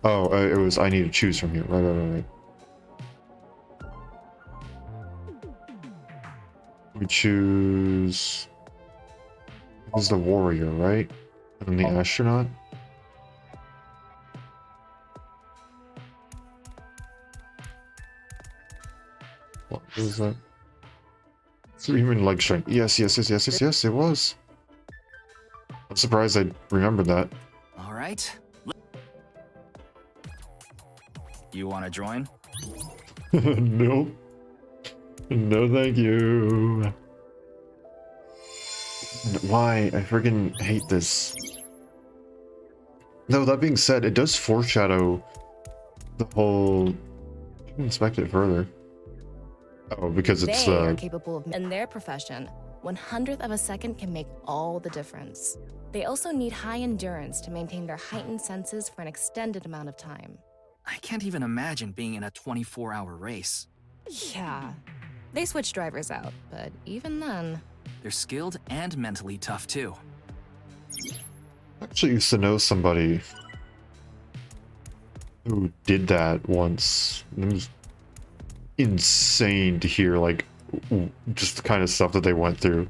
Oh, it was, I need to choose from here. Right. We choose... This is the warrior, right? And the astronaut. What was that? Human leg strength. Yes, yes, yes, yes, yes, yes, it was. I'm surprised I remembered that. All right. You want to join? Nope. No, thank you. Why? I friggin' hate this. No, that being said, it does foreshadow the whole... I can inspect it further. Oh, because it's They are capable of, in their profession, 1/100th of a second can make all the difference. They also need high endurance to maintain their heightened senses for an extended amount of time. I can't even imagine being in a 24-hour race. Yeah, they switch drivers out, but even then... They're skilled and mentally tough, too. I actually used to know somebody who did that once. It was insane to hear, like, just the kind of stuff that they went through.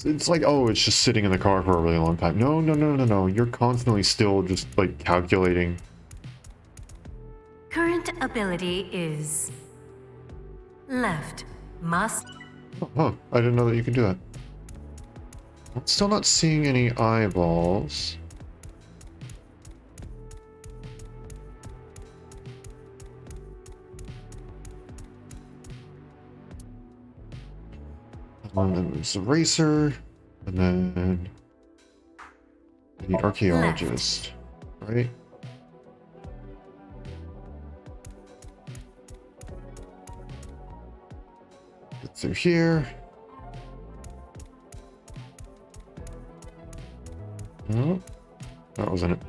It's like, oh, it's just sitting in the car for a really long time. No, no, no, no, no. You're constantly still just, like, calculating. Current ability is left. Must. Oh, I didn't know that you could do that. I'm still not seeing any eyeballs. And then there's the racer, and then the archaeologist, right? Get through here. No, that wasn't it.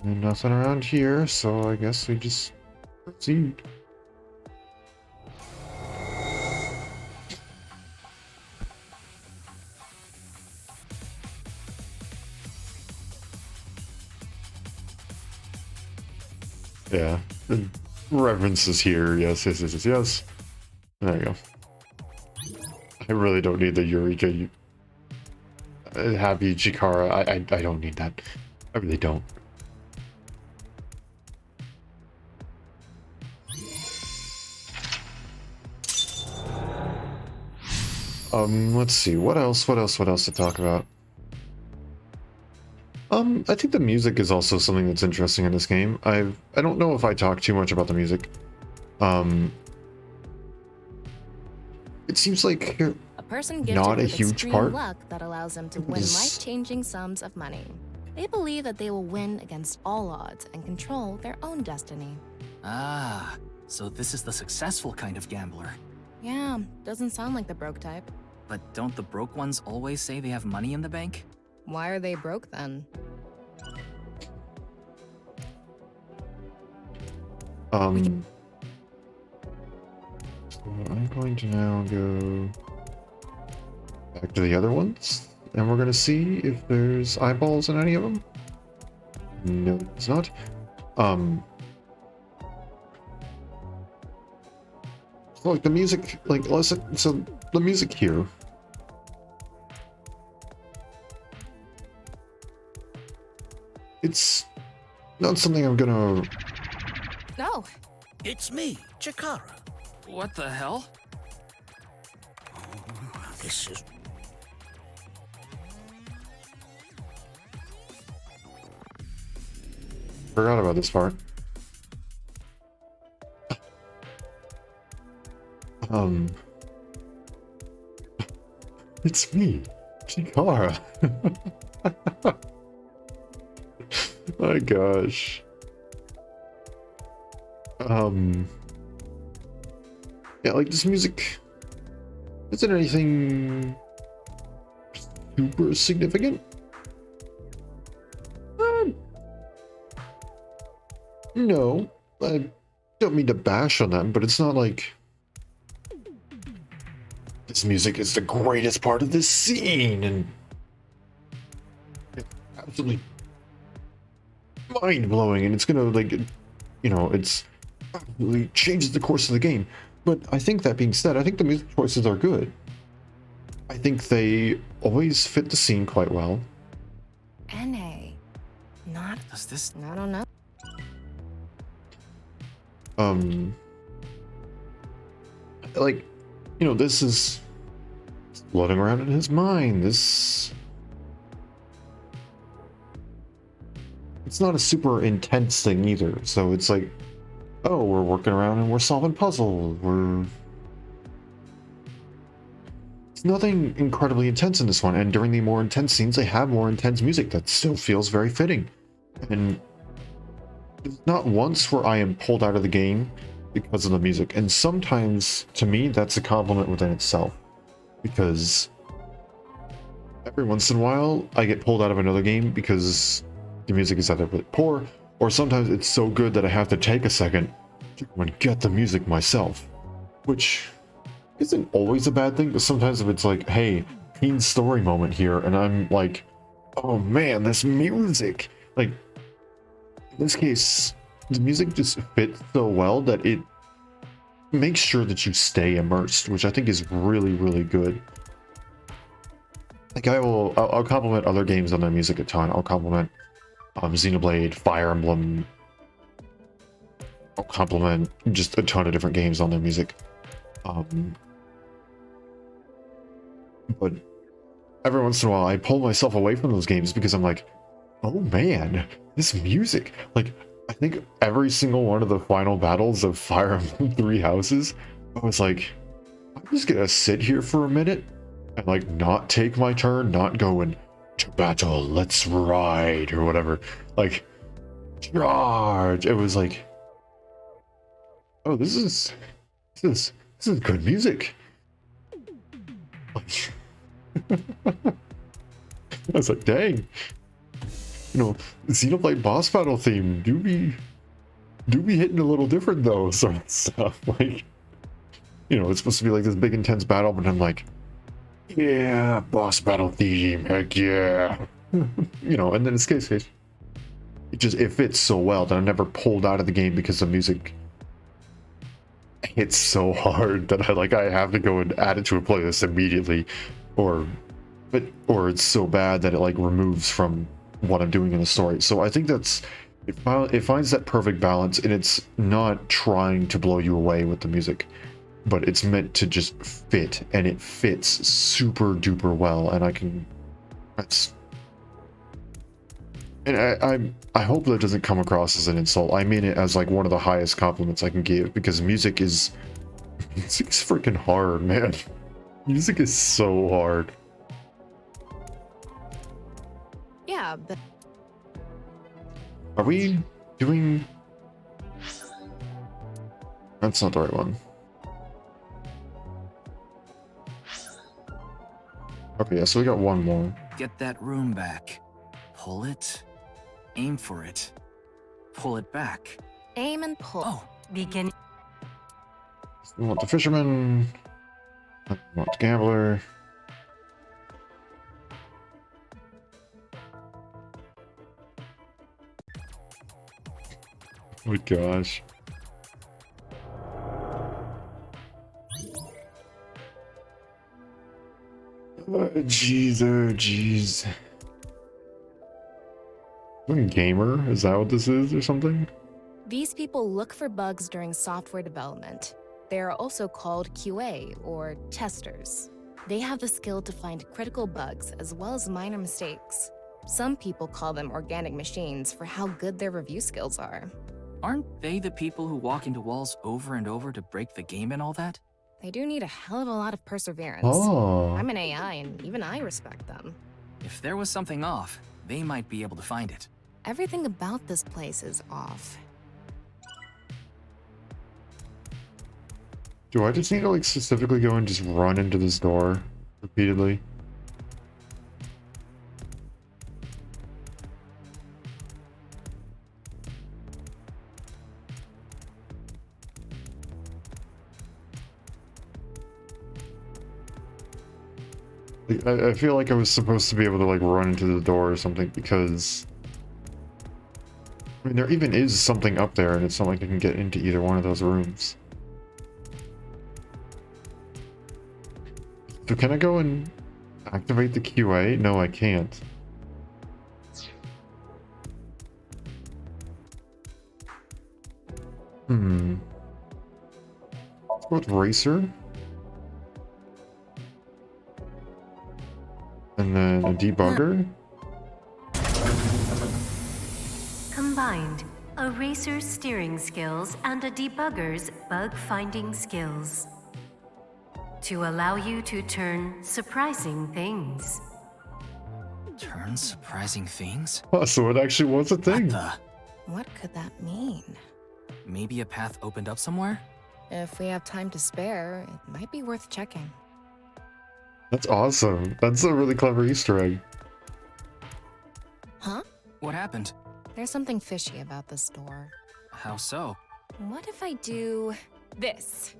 And nothing around here, so I guess we just proceed. Yeah, the references here. Yes, yes, yes, yes, yes. There you go. I really don't need the Eureka Happy Chikara. I don't need that. I really don't. Let's see, what else to talk about? I think the music is also something that's interesting in this game. I don't know if I talk too much about the music. It seems like A person gifted not a with huge extreme part. luck that allows them to win Is- life-changing sums of money. They believe that they will win against all odds and control their own destiny. Ah, so this is the successful kind of gambler. Yeah, doesn't sound like the broke type. But don't the broke ones always say they have money in the bank? Why are they broke then? So I'm going to now go back to the other ones, and we're gonna see if there's eyeballs in any of them. No, it's not. So like the music, like listen. So the music here. It's not something I'm gonna. No. It's me, Chikara. What the hell? This is... Forgot about this part. It's me, Chikara. My gosh. Yeah, like this music isn't anything super significant. No, I don't mean to bash on them, but it's not like this music is the greatest part of this scene and it's absolutely mind-blowing, and it's gonna, like, you know, it's absolutely changes the course of the game. But I think that being said, I think the music choices are good. I think they always fit the scene quite well. NA. Not. Does this? I don't know. Like, you know, this is floating around in his mind. It's not a super intense thing either. So it's like, oh, we're working around and we're solving puzzles. It's nothing incredibly intense in this one. And during the more intense scenes, they have more intense music that still feels very fitting. And there's not once where I am pulled out of the game because of the music. And sometimes, to me, that's a compliment within itself. Because every once in a while, I get pulled out of another game because the music is either really poor, or sometimes it's so good that I have to take a second to go and get the music myself. Which isn't always a bad thing, but sometimes if it's like, hey, teen story moment here, and I'm like, oh man, this music! Like, in this case, the music just fits so well that it makes sure that you stay immersed, which I think is really, really good. Like, I'll compliment other games on their music a ton. I'll compliment Xenoblade, Fire Emblem. I'll compliment just a ton of different games on their music. But every once in a while, I pull myself away from those games because I'm like, oh man, this music. Like, I think every single one of the final battles of Fire Emblem Three Houses, I was like, I'm just gonna sit here for a minute and like not take my turn, not go and to battle, let's ride or whatever. Like, charge. It was like, oh, this is good music. Like, I was like, dang. You know, Xenoblade boss battle theme do be hitting a little different though, sort of stuff. Like, you know, it's supposed to be like this big intense battle, but I'm like, yeah, boss battle theme, heck yeah. You know, and then in this case, it fits so well that I'm never pulled out of the game because the music hits so hard that I have to go and add it to a playlist immediately, or it's so bad that it like removes from what I'm doing in the story. So I think it finds that perfect balance, and it's not trying to blow you away with the music, but it's meant to just fit, and it fits super duper well. And I hope that doesn't come across as an insult. I mean it as like one of the highest compliments I can give, because music's freaking hard, man. Music is so hard. Yeah, but Are we doing... That's not the right one. Okay, yeah, so we got one more. Get that room back. Pull it. Aim for it. Pull it back. aim and pull. Oh, Begin. We want the fisherman. We want the gambler. Oh my gosh. Jeez, oh jeez. Gamer? Is that what this is or something? These people look for bugs during software development. They are also called QA, or testers. They have the skill to find critical bugs as well as minor mistakes. Some people call them organic machines for how good their review skills are. aren't they the people who walk into walls over and over to break the game and all that? They do need a hell of a lot of perseverance. Oh. I'm an AI, and even I respect them. If there was something off, they might be able to find it. Everything about this place is off. Do I just need to like specifically go and just run into this door repeatedly? I feel like I was supposed to be able to like run into the door or something, because I mean, there even is something up there, and it's not like I can get into either one of those rooms. So can I go and activate the QA? No, I can't. Let's go with Racer. And then a debugger. Combined, a racer's steering skills and a debugger's bug-finding skills. To allow you to turn surprising things. Turn surprising things? Oh, so it actually was a thing. What What could that mean? the? Maybe a path opened up somewhere? If we have time to spare, it might be worth checking. That's awesome. That's a really clever Easter egg. Huh? What happened? There's something fishy about this door. How so? What if I do this?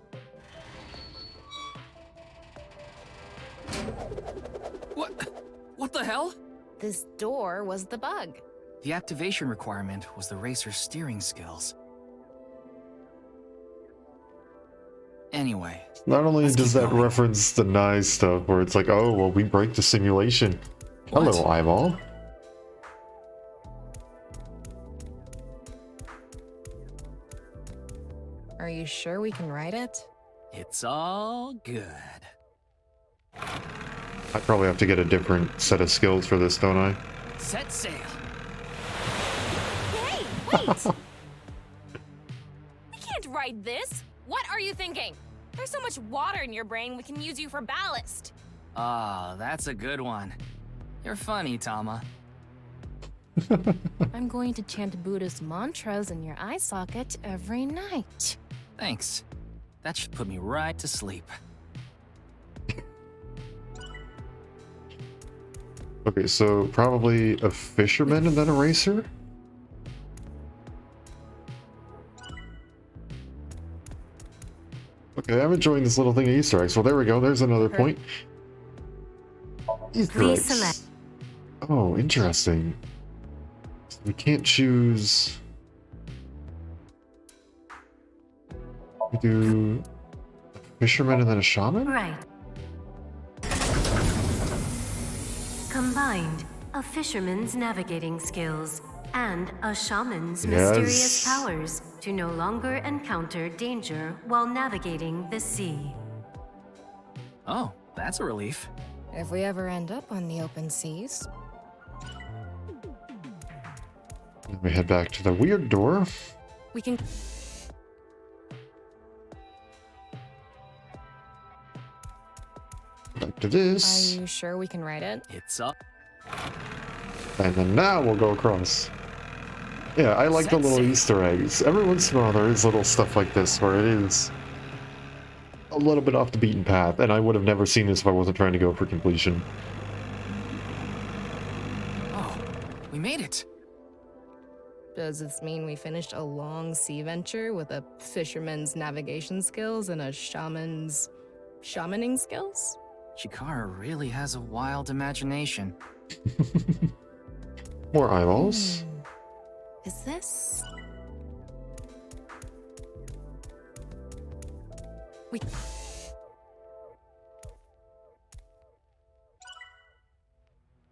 What the hell? This door was the bug. The activation requirement was the racer's steering skills. Anyway. Not only Let's does keep that going. reference the Nye stuff, where it's like, oh, well, we break the simulation. What? Hello, eyeball. Are you sure we can ride it? It's all good. I probably have to get a different set of skills for this, don't I? Set sail. Hey, wait! We can't ride this. What are you thinking? There's so much water in your brain, we can use you for ballast. Ah, that's a good one. You're funny, Tama. I'm going to chant Buddhist mantras in your eye socket every night. Thanks. That should put me right to sleep. Okay, so probably a fisherman and then a racer? Okay, I'm enjoying this little thing of Easter eggs. Well, there we go. There's another point. Easter Please eggs. select. Oh, interesting. So we can't choose... We do a fisherman and then a shaman? Right. Combined, a fisherman's navigating skills and a shaman's mysterious Yes. powers to no longer encounter danger while navigating the sea. Oh, that's a relief. If we ever end up on the open seas. Then we head back to the weird door. We can... Back to Are this. you sure we can ride it? It's up. And then now we'll go across. Yeah, I like the little Sexy. Easter eggs. Every once in a while there is little stuff like this where it is a little bit off the beaten path, and I would have never seen this if I wasn't trying to go for completion. Oh, we made it. Does this mean we finished a long sea venture with a fisherman's navigation skills and a shaman's shamaning skills? Chikara really has a wild imagination. More eyeballs. Is this... We...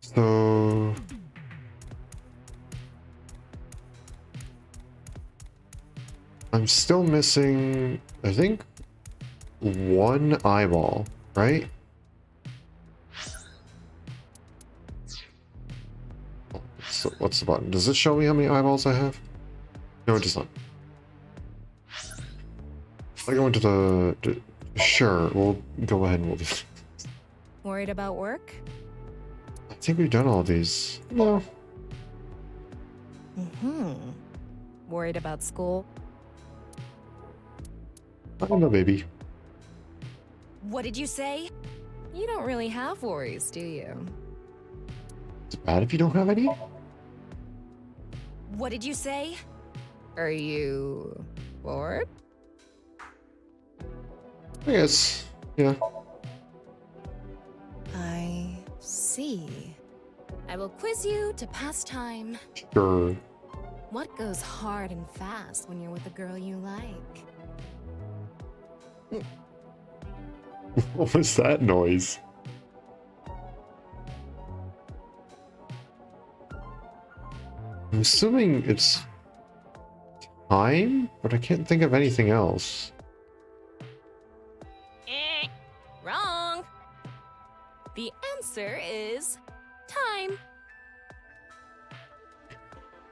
So... I'm still missing, I think, one eyeball, right? So what's the button? Does this show me how many eyeballs I have? No, it does not. I go into the... Sure, we'll go ahead and we'll just... Worried about work? I think we've done all these. No. Mm-hmm. Worried about school? I don't know, baby. What did you say? You don't really have worries, do you? Is it bad if you don't have any? What did you say? Are you... bored? I guess. Yeah. I see. I will quiz you to pass time. Sure. What goes hard and fast when you're with a girl you like? What was that noise? I'm assuming it's time, but I can't think of anything else. Wrong. The answer is time.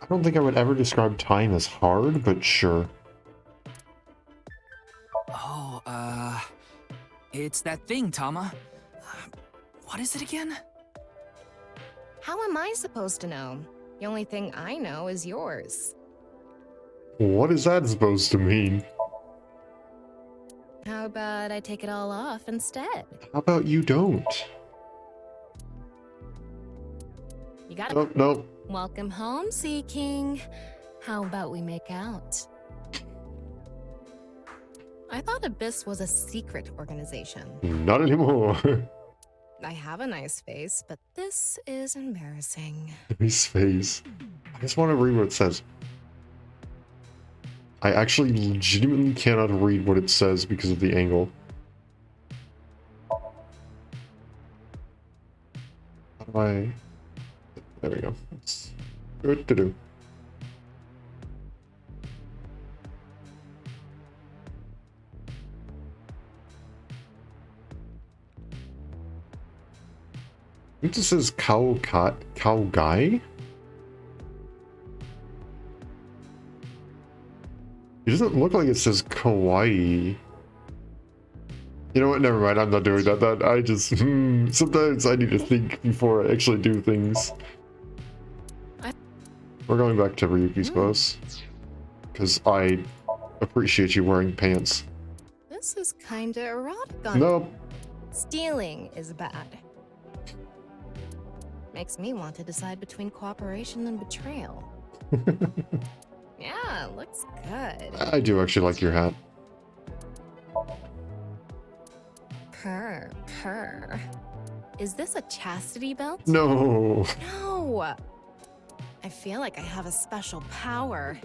I don't think I would ever describe time as hard, but sure. Oh, it's that thing, Tama. What is it again? How am I supposed to know? The only thing I know is yours. What is that supposed to mean? How about I take it all off instead? How about you don't? You got it. Nope, nope. Welcome home, Sea King. How about we make out? I thought Abyss was a secret organization. Not anymore. I have a nice face, but this is embarrassing. His face. I just want to read what it says. I actually legitimately cannot read what it says because of the angle. How do I... There we go. It's good to do. I think this says cow guy. It doesn't look like it says kawaii. You know what? Never mind. I'm not doing that. I just sometimes I need to think before I actually do things. We're going back to Ryuki's clothes because I appreciate you wearing pants. This is kinda erotic on Nope. Stealing is bad. Makes me want to decide between cooperation and betrayal. Yeah, looks good. I do actually like your hat. Purr, purr. Is this a chastity belt? No. No! I feel like I have a special power.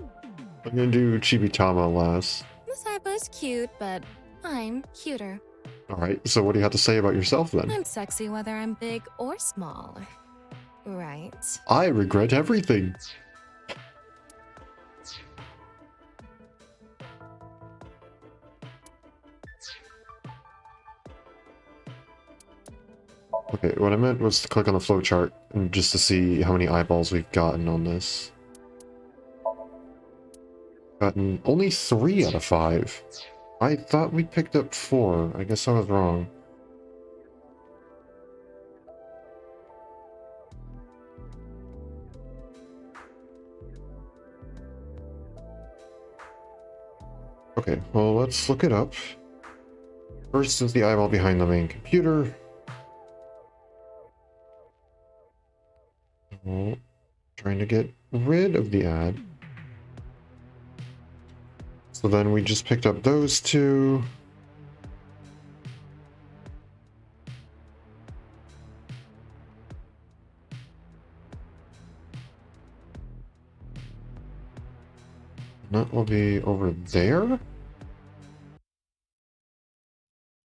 I'm gonna do Chibitama last. This is cute, but I'm cuter. Alright, so what do you have to say about yourself then? I'm sexy whether I'm big or small. Right. I regret everything. Okay, what I meant was to click on the flowchart and just to see how many eyeballs we've gotten on this. Gotten only 3 out of 5. I thought we picked up 4. I guess I was wrong. Okay, well, let's look it up. First is the eyeball behind the main computer. Oh, trying to get rid of the ad. So then we just picked up those 2. That will be over there.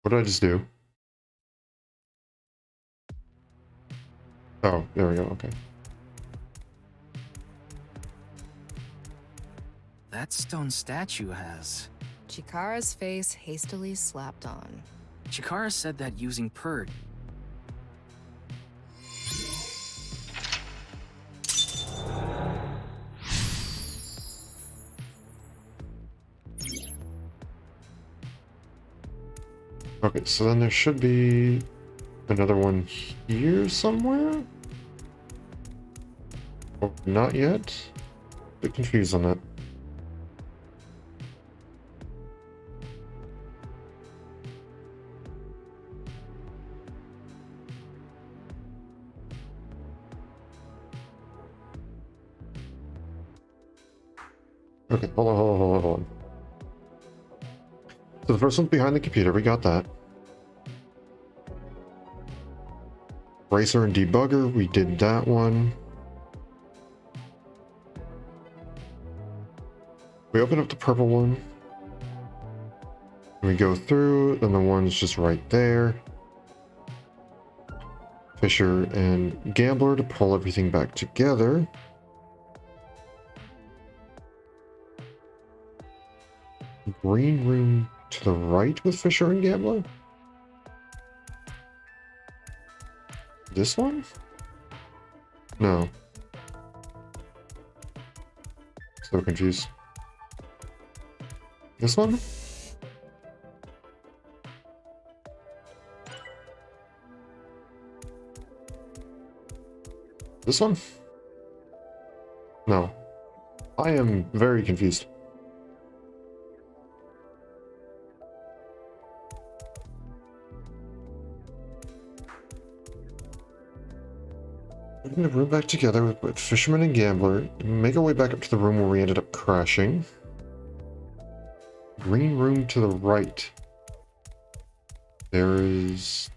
What did I just do? Oh, there we go, okay. That stone statue has... Chikara's face hastily slapped on. Chikara said that using Purd... Okay, so then there should be another one here somewhere? Oh, not yet? A bit confused on that. Okay, hold on. So the first one's behind the computer, we got that. Racer and debugger, we did that one. We open up the purple one. We go through, then the one's just right there. Fisher and Gambler to pull everything back together. Green room to the right with Fisher and Gambler? This one? No. So confused. This one? This one? No. I am very confused. Putting the room back together with Fisherman and Gambler. Make our way back up to the room where we ended up crashing. Green room to the right. There is...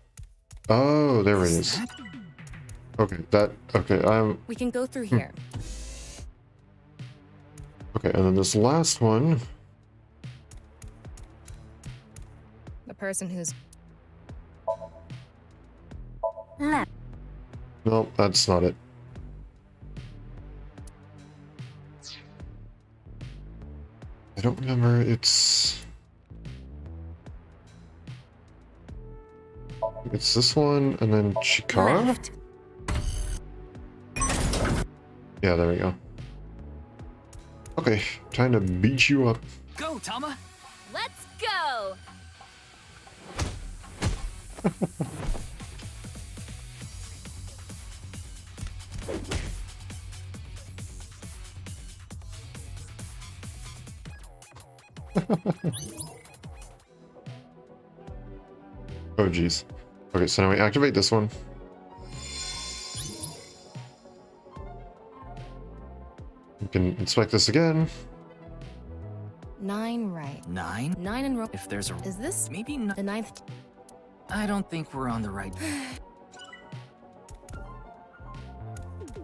Oh, there it is. Okay, okay, We can go through here. Okay, and then this last one... The person who's... Left. No, that's not it. I don't remember, it's this one, and then Chikara? Left. Yeah, there we go. Okay, time to beat you up. Go, Tama! Let's go! Oh, geez. Okay, so now we activate this one. We can inspect this again. 9 right. 9? 9 in row. If there's a... Is this Maybe not. the 9th? I don't think we're on the right...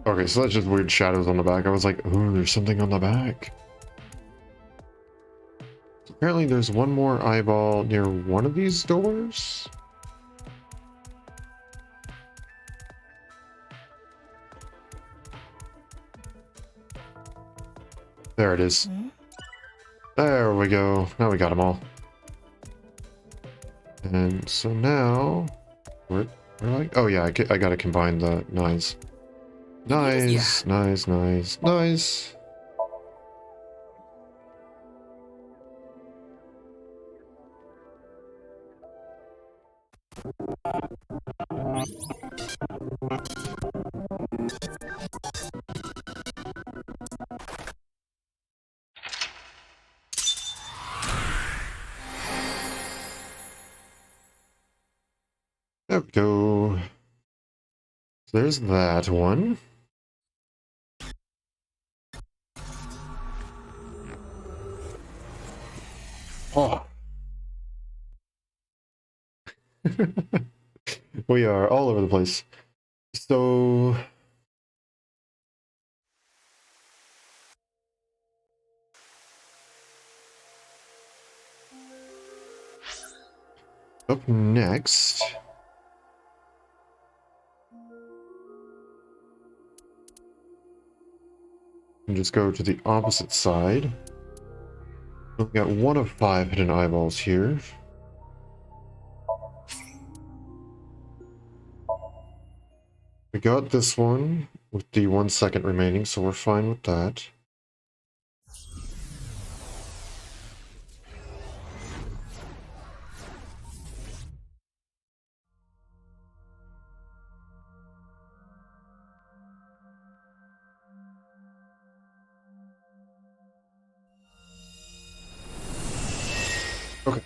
Okay, so that's just weird shadows on the back. I was like, ooh, there's something on the back. So apparently there's one more eyeball near one of these doors. There it is. There we go. Now we got them all. And so now... Where like? Oh yeah, I gotta combine the nines. Nice, Yeah. nice, nice, nice. There we go. So there's that one. Oh. We are all over the place. So... Up next... And just go to the opposite side. We got 1 of 5 hidden eyeballs here. We got this one with the 1 second remaining, so we're fine with that. Okay.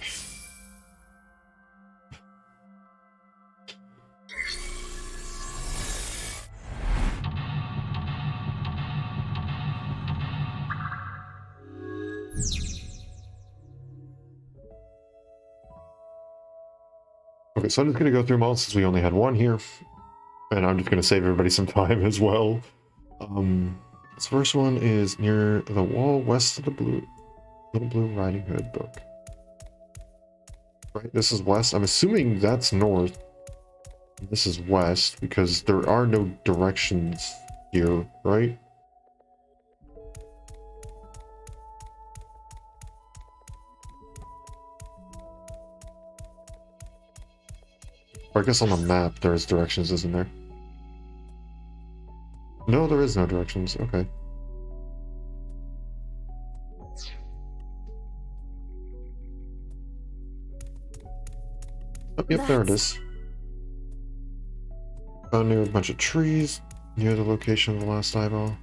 Okay, so I'm just going to go through them all since we only had 1 here. And I'm just going to save everybody some time as well. This first one is near the wall west of the blue. Little Blue Riding Hood book. Right, this is west. I'm assuming that's north. This is west because there are no directions here, right? Or I guess on the map there's directions, isn't there? No, there is no directions. Okay. Oh, yep, there it is. Found near a bunch of trees near the location of the last eyeball.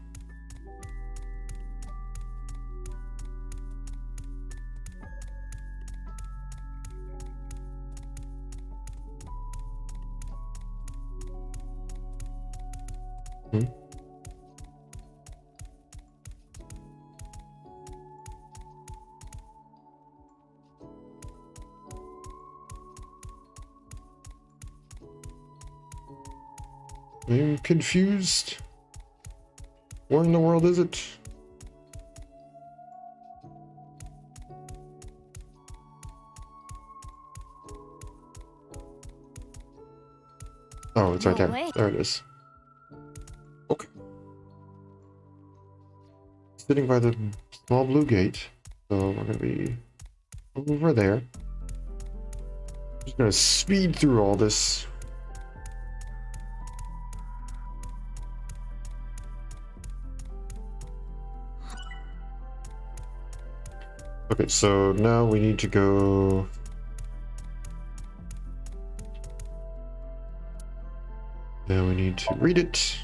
Hmm. I'm confused. Where in the world is it? Oh, it's right No there. way. There it is. Okay. Sitting by the small blue gate. So we're gonna be over there. Just gonna speed through all this. Okay, so now we need to go. Now we need to read it.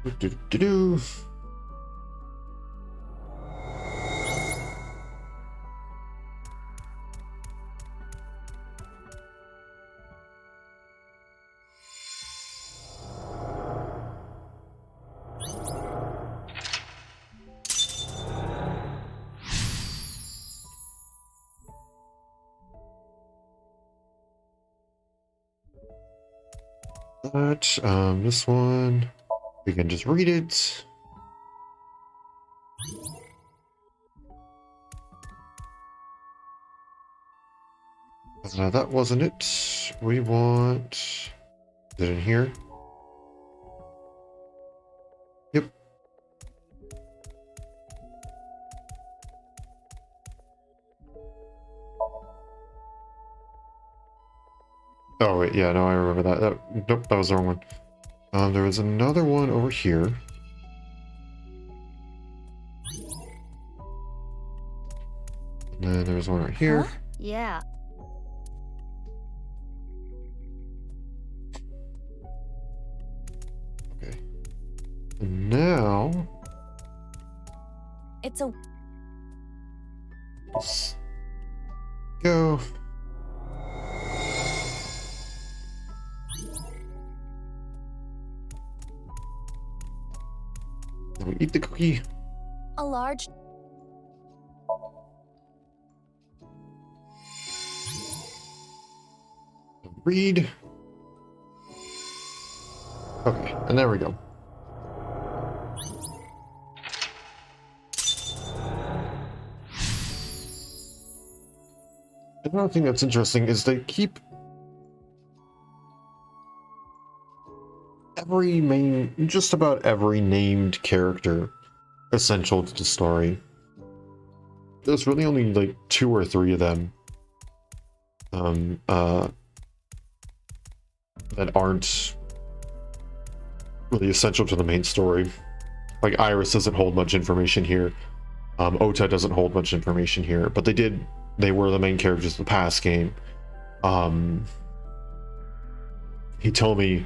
Do-do-do-do. That, this one, we can just read it. That wasn't it. We want, is it in here? Yep. Oh wait, yeah, no, I remember that. Nope, that was the wrong one. There was another one over here. And then there was one right here. Huh? Yeah. Okay. And now It's a let's go. Then we eat the cookie. large. Read. Okay, and there we go. Another thing that's interesting is they keep just about every named character essential to the story. There's really only like 2 or 3 of them that aren't really essential to the main story. Like Iris doesn't hold much information here. Ota doesn't hold much information here, but they were the main characters of the past game. He told me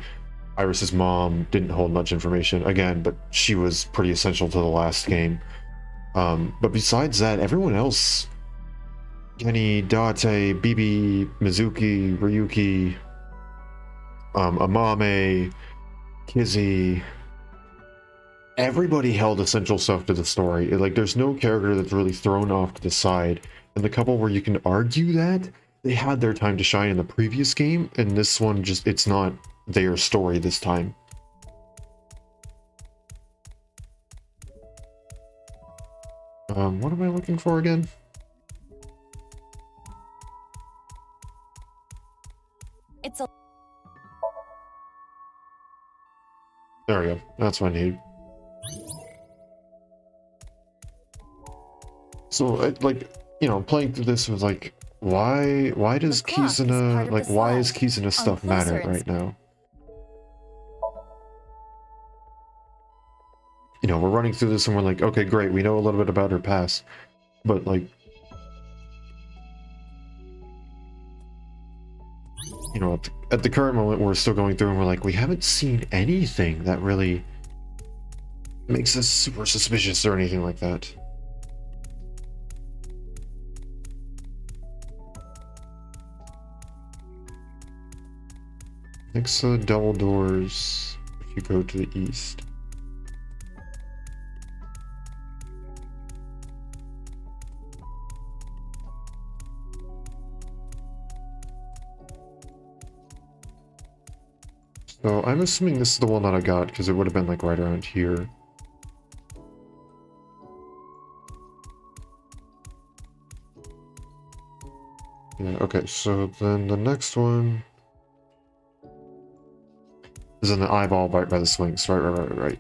Iris's mom didn't hold much information again, but she was pretty essential to the last game. But besides that, everyone else, Genny, Date, Bibi, Mizuki, Ryuki, Amame, Kizzy, everybody held essential stuff to the story. Like, there's no character that's really thrown off to the side. And the couple where you can argue that, they had their time to shine in the previous game, and this one just, it's not their story this time. What am I looking for again? It's a There we go. That's what I need. So, like, you know, playing through this was like, why does The clock is part Kizuna, of like, the why is slide. Kizuna On stuff closer matter right now? You know, we're running through this and we're like, okay, great, we know a little bit about her past, but like, you know, at the current moment we're still going through and we're like, we haven't seen anything that really makes us super suspicious or anything like that. Next to the double doors, if you go to the east. So I'm assuming this is the one that I got because it would have been like right around here. Yeah, okay, so then the next one is in the eyeball right by the swings. Right.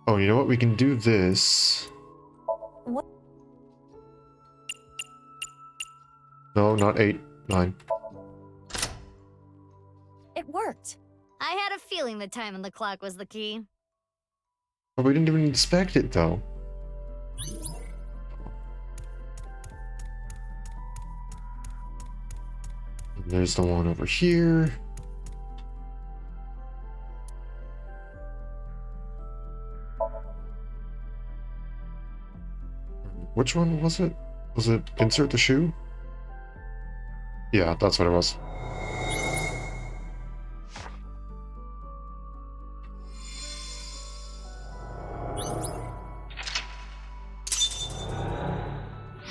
Oh, you know what? We can do this. What? No, not 8, 9. It worked. I had a feeling the time on the clock was the key. Oh, we didn't even inspect it though. And there's the one over here. Which one was it? Was it insert the shoe? Yeah, that's what it was.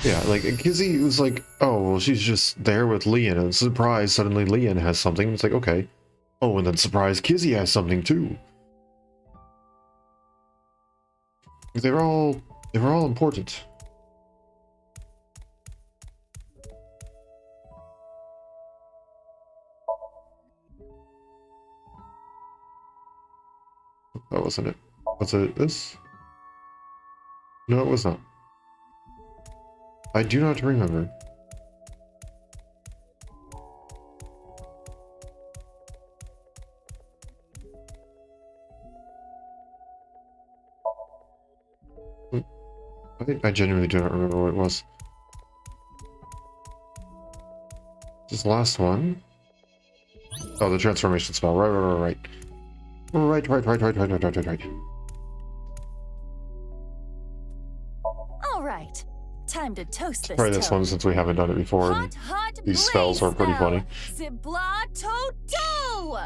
Yeah, like Kizzy was like, oh, well, she's just there with Leon, and surprise, suddenly Leon has something. It's like, okay. Oh, and then surprise, Kizzy has something too. They were all important. That wasn't it. Was it this? No, it was not. I do not remember. I genuinely do not remember what it was. This last one. Oh, the transformation spell. Right. Right. All right. Time to toast this Try this one since we haven't done it before. And Hot these spells are pretty funny. Zibla Toto!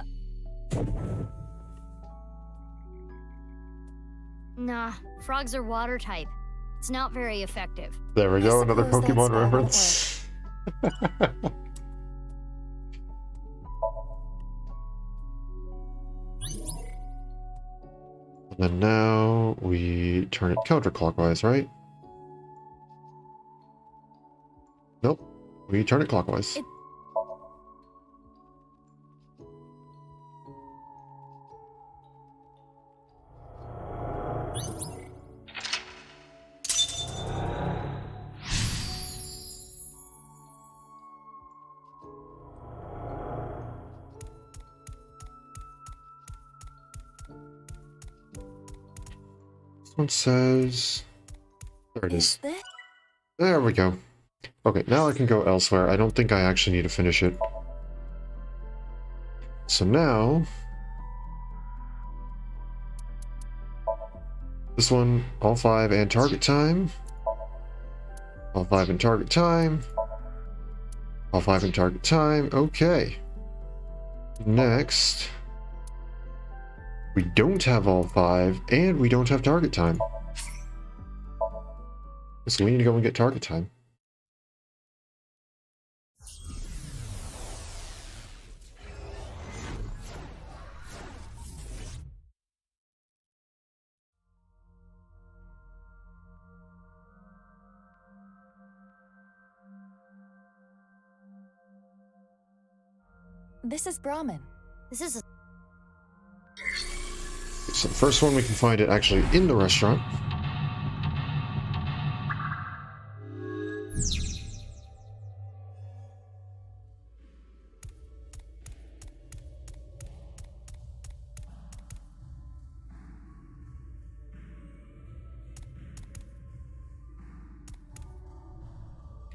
Nah, frogs are water type. It's not very effective. There we go, another suppose that Pokemon spell won't reference. And then now we turn it counterclockwise, right? Nope. We turn it clockwise. This one says... There it is. this? There we go. Okay, now I can go elsewhere. I don't think I actually need to finish it. So now... This one, all 5 and target time. All 5 and target time. All 5 and target time. Okay. Next... We don't have all 5, and we don't have target time. So we need to go and get target time. This is Brahmin. This is a So the first one we can find it actually in the restaurant.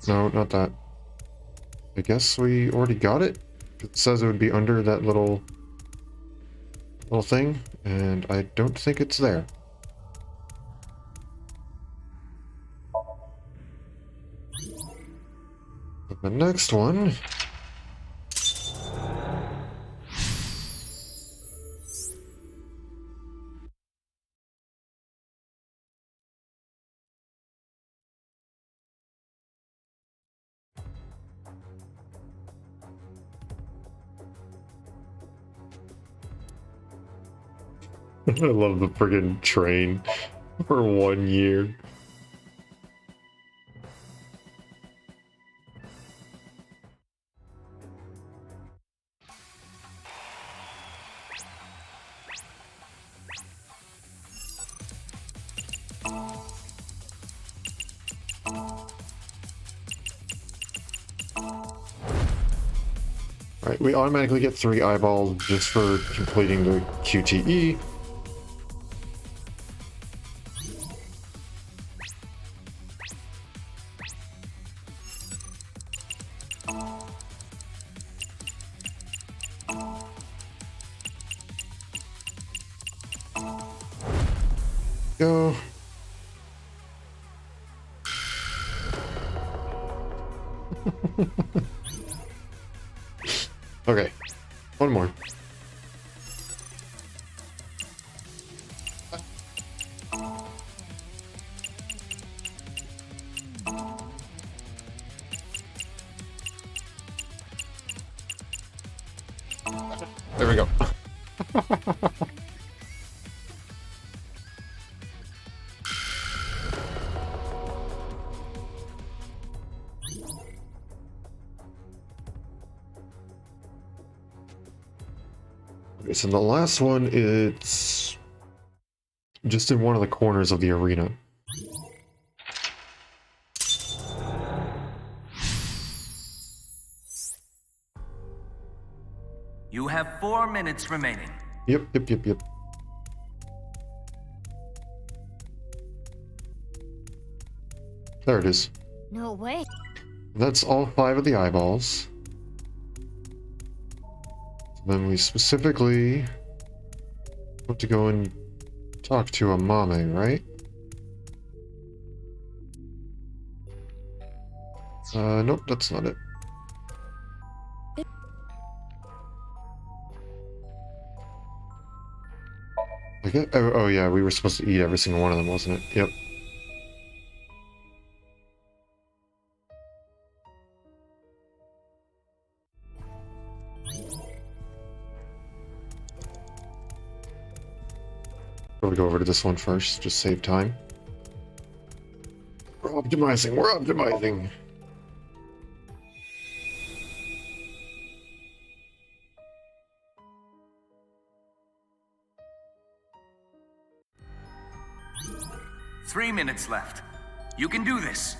No, not that. I guess we already got it. It says it would be under that little thing, and I don't think it's there. The next one. I love the friggin' train for 1 year. Alright, we automatically get 3 eyeballs just for completing the QTE. Go. Okay, one more. There we go. Okay, so the last one, it's just in one of the corners of the arena. You have 4 minutes remaining. Yep. There it is. no way. That's all 5 of the eyeballs. Then we specifically want to go and talk to a Mame, right? Nope, that's not it. Okay. Oh yeah, we were supposed to eat every single one of them, wasn't it? Yep. We'll go over to this one first, just save time. We're optimizing. Three minutes left. You can do this.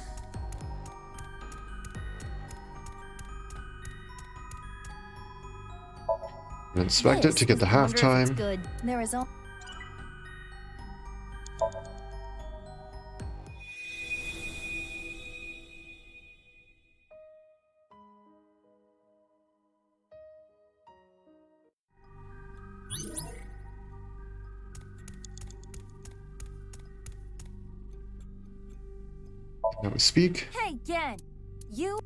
Inspect it to get the I wonder if it's halftime. good. There is all. Now we speak. Hey, again! Your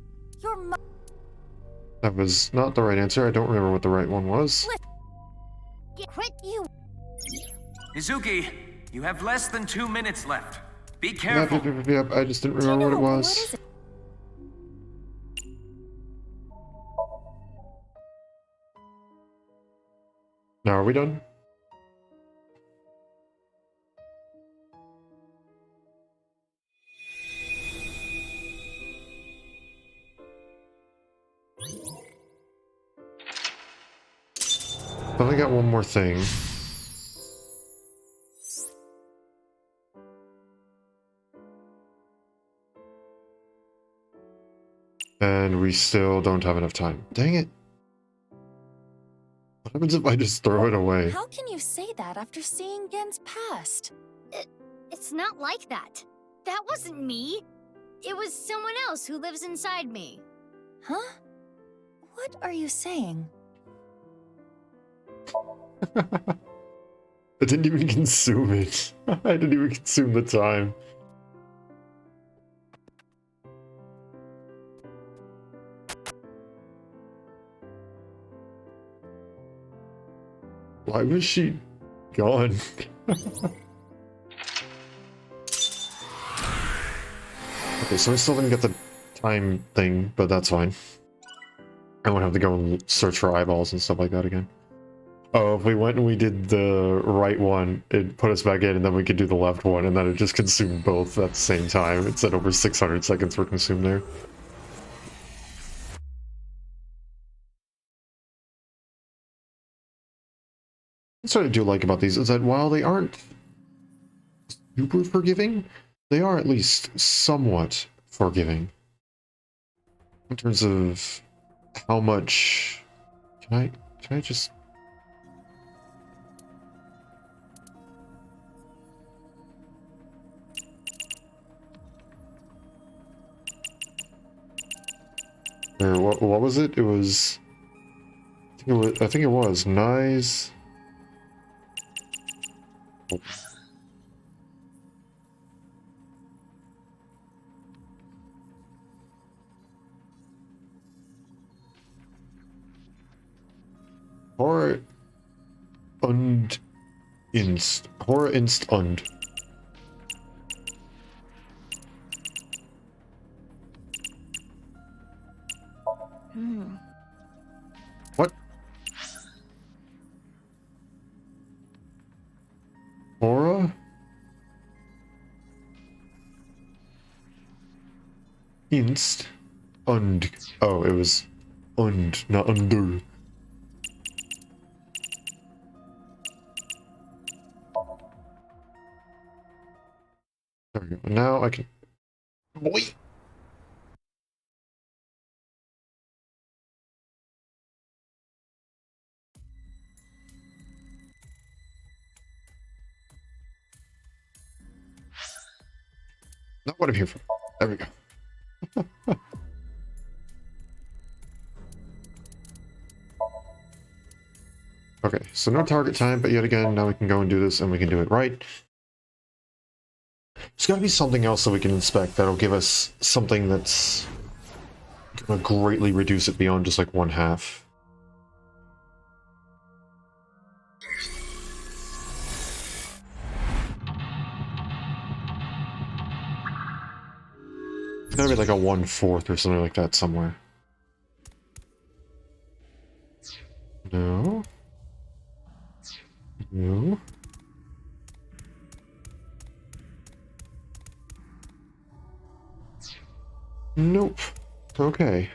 That was not the right answer. I don't remember what the right one was. Quit you. Izuki, you have less than 2 minutes left. Be Yep, careful. yep, I just didn't remember what it What was. is it? Now are we done? only got one more thing. And we still don't have enough time. Dang it. What happens if I just throw it away? How can you say that after seeing Gen's past? It's not like that. That wasn't me. It was someone else who lives inside me. Huh? What are you saying? I didn't even consume it. I didn't even consume the time. Why was she gone? Okay, so I still didn't get the time thing, but that's fine. I won't have to go and search for eyeballs and stuff like that again. Oh, if we went and we did the right one, it put us back in, and then we could do the left one, and then it just consumed both at the same time. It said over 600 seconds were consumed there. That's what I do like about these, is that while they aren't super forgiving, they are at least somewhat forgiving. In terms of how much... Can I just... Or what was it? It was... I think it was nice... Horror und inst. Horror inst und. What? Horror? Inst und. Oh, it was und, not under. There we go. Now I can... Boy! Not what I'm here for. There we go. Okay, so no target time, but yet again, now we can go and do this, and we can do it right. There's got to be something else that we can inspect that'll give us something that's gonna greatly reduce it beyond just like 1/2. It's gotta be like a 1/4 or something like that somewhere. No. No. Nope. Okay.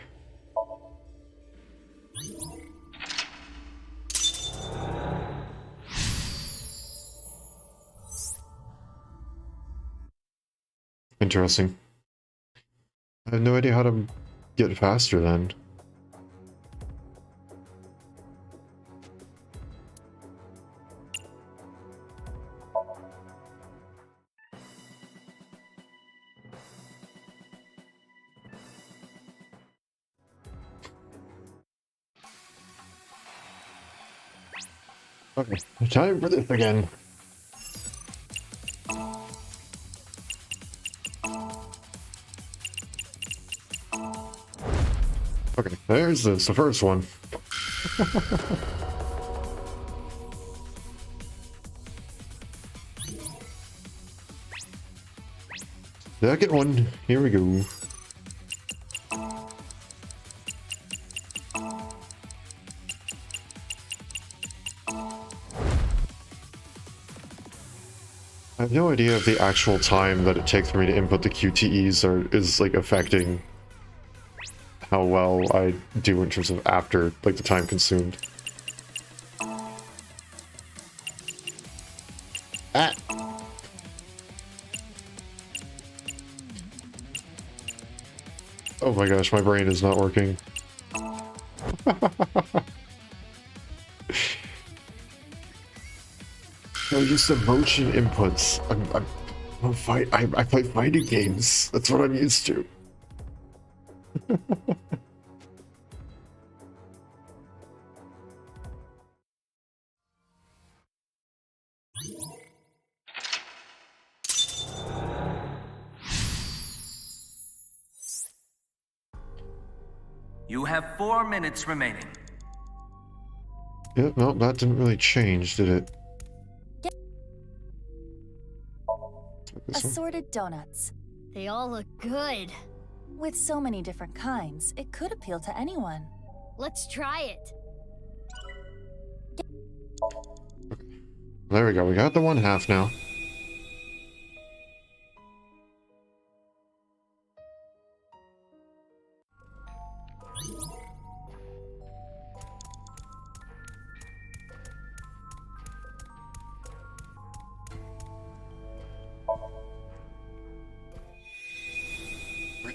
Interesting. I have no idea how to get faster then. Okay, time for this again. Okay, there's the first one. Second one, here we go. I have no idea if the actual time that it takes for me to input the QTEs is like affecting how well I do in terms of after, like, the time consumed. Ah! Oh my gosh, my brain is not working. They're just emotion inputs. I play fighting games. That's what I'm used to. You have 4 minutes remaining. Yeah, no, that didn't really change, did it? This one? Assorted donuts. They all look good. With so many different kinds, it could appeal to anyone. Let's try it. There we go. We got the 1/2 now.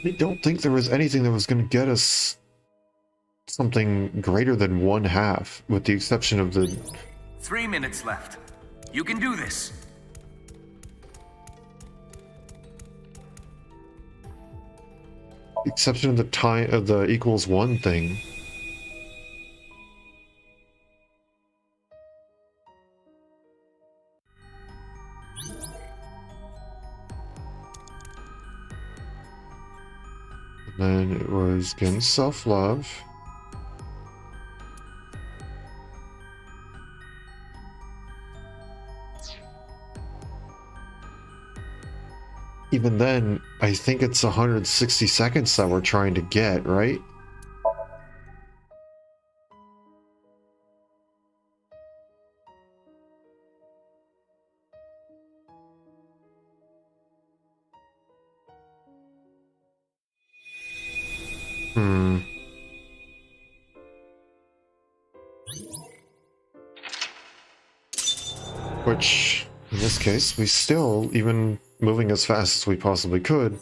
I don't think there was anything that was going to get us something greater than 1/2, with the exception of the... 3 minutes left. You can do this. exception of the time of the equals 1 thing. And then it was again self-love. Even then, I think it's 160 seconds that we're trying to get, right? Which, in this case, we still, even moving as fast as we possibly could,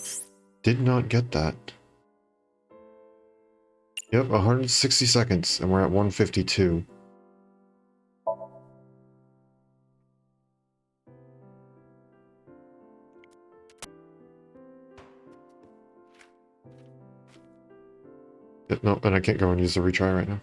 did not get that. Yep, 160 seconds, and we're at 152. Yep, no, and I can't go and use the retry right now.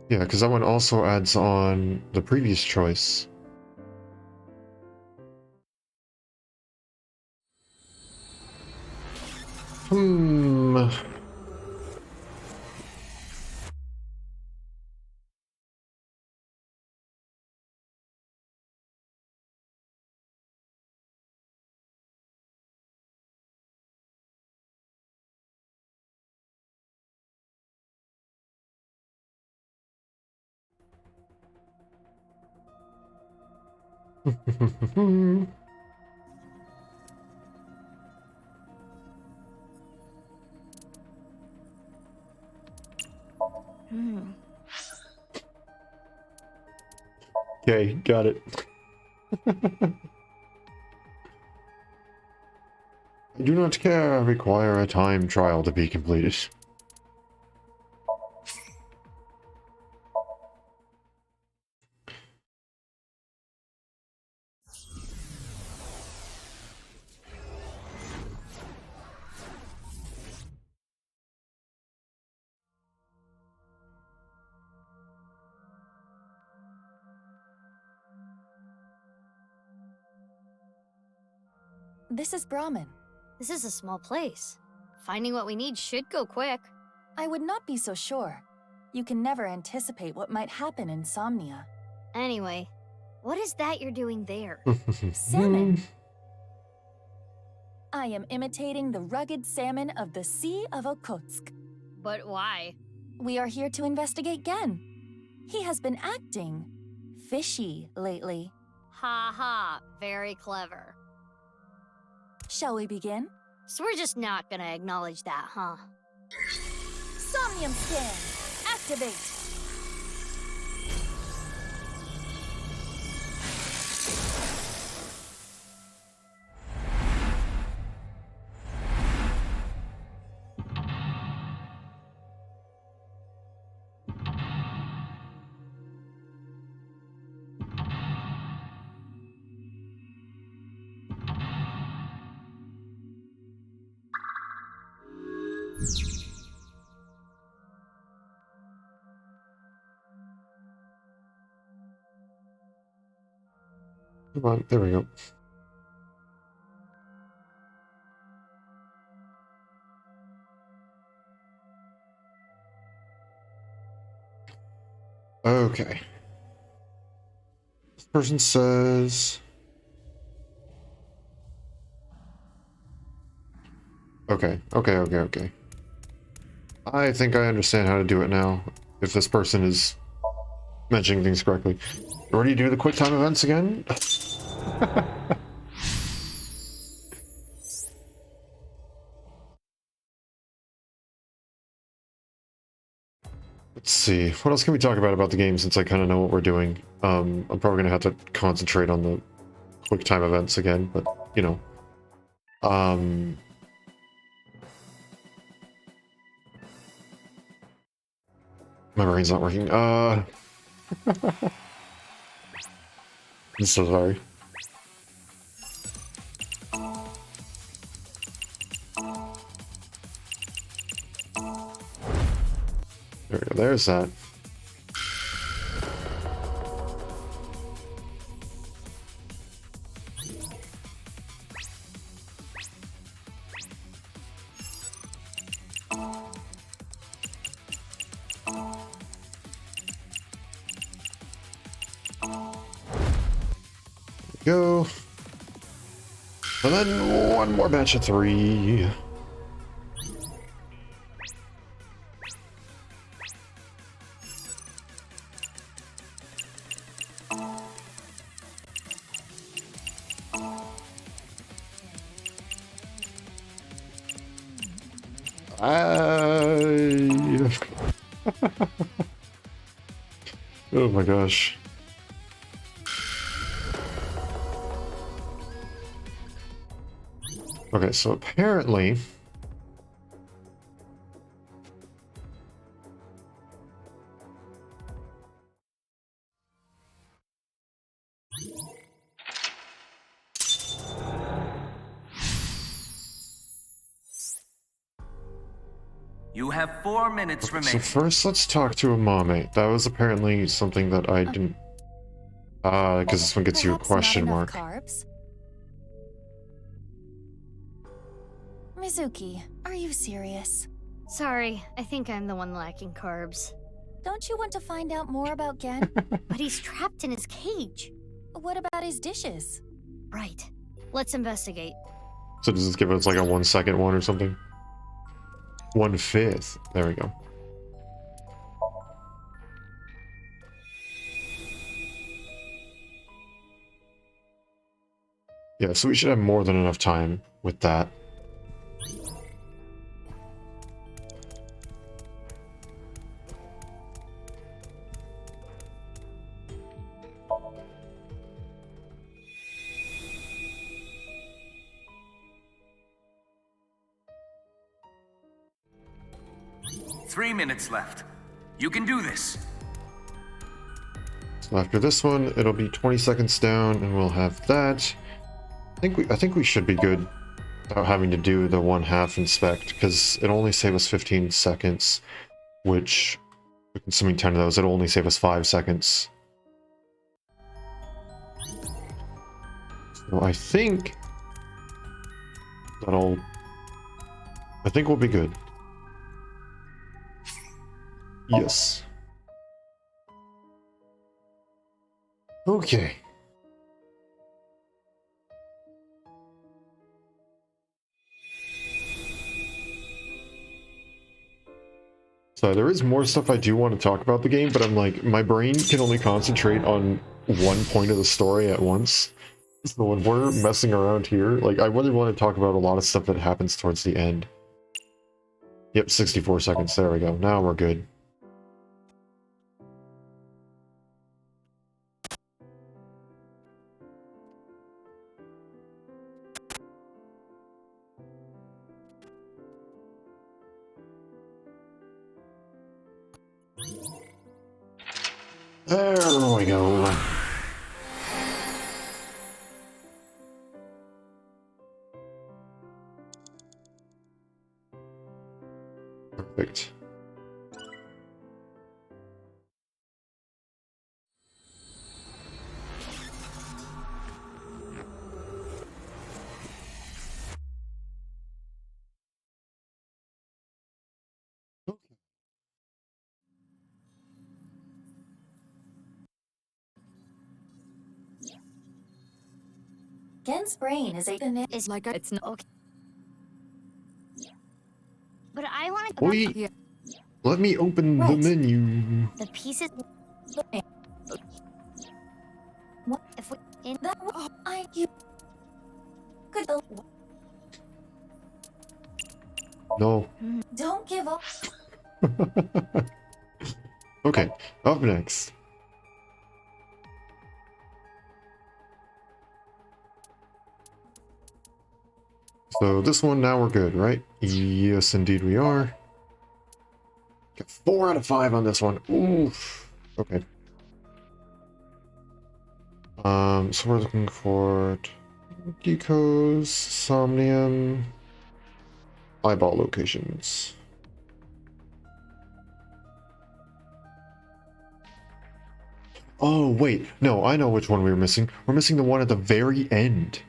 Yeah, because that one also adds on the previous choice. Okay, got it. I do not care. I require a time trial to be completed. This is Brahmin. This is a small place. Finding what we need should go quick. I would not be so sure. You can never anticipate what might happen in Somnia. Anyway, what is that you're doing there? Salmon. I am imitating the rugged salmon of the Sea of Okhotsk. But why? We are here to investigate Gen. He has been acting fishy lately. Ha ha, very clever. Shall we begin? So we're just not gonna acknowledge that, huh? Somnium scan! Activate! Come on, there we go. Okay. This person says... Okay. I think I understand how to do it now, if this person is mentioning things correctly. Already do the quick time events again? Let's see. What else can we talk about the game since I kind of know what we're doing? I'm probably going to have to concentrate on the quick time events again, but, you know. My brain's not working. I'm so sorry. There we go. There's that. Go. And then one more batch of 3. Oh my gosh. Okay, so apparently... You have 4 minutes So remaining. first, let's talk to a mommy. That was apparently something that I didn't... because this one gets you a Perhaps question not enough mark. Carbs? Mizuki, are you serious? Sorry, I think I'm the one lacking carbs. Don't you want to find out more about Gen? But he's trapped in his cage. What about his dishes? Right. Let's investigate. So does this give us like a 1-second one or something? 1/5. There we go. Yeah, so we should have more than enough time with that. Three minutes left. You can do this. So after this one, it'll be 20 seconds down, and we'll have that. I think we should be good without having to do the 1/2 inspect, because it'll only save us 15 seconds, which, consuming 10 of those, it'll only save us 5 seconds. So I think we'll be good. Yes. Okay. So there is more stuff I do want to talk about the game, but I'm like, my brain can only concentrate on one point of the story at once. So when we're messing around here, like, I really want to talk about a lot of stuff that happens towards the end. Yep, 64 seconds. There we go. Now we're good. There we go. Perfect. Gen's brain is It's like it's not okay. But I want to. Wait, let me open the Right. menu. The pieces. What? If we in that you could No. don't give up. Okay, up next. So this one, now we're good, right? Yes, indeed we are. Got 4 out of 5 on this one. Oof. Okay. So we're looking for decos, Somnium, eyeball locations. Oh, wait. No, I know which one we were missing. We're missing the one at the very end.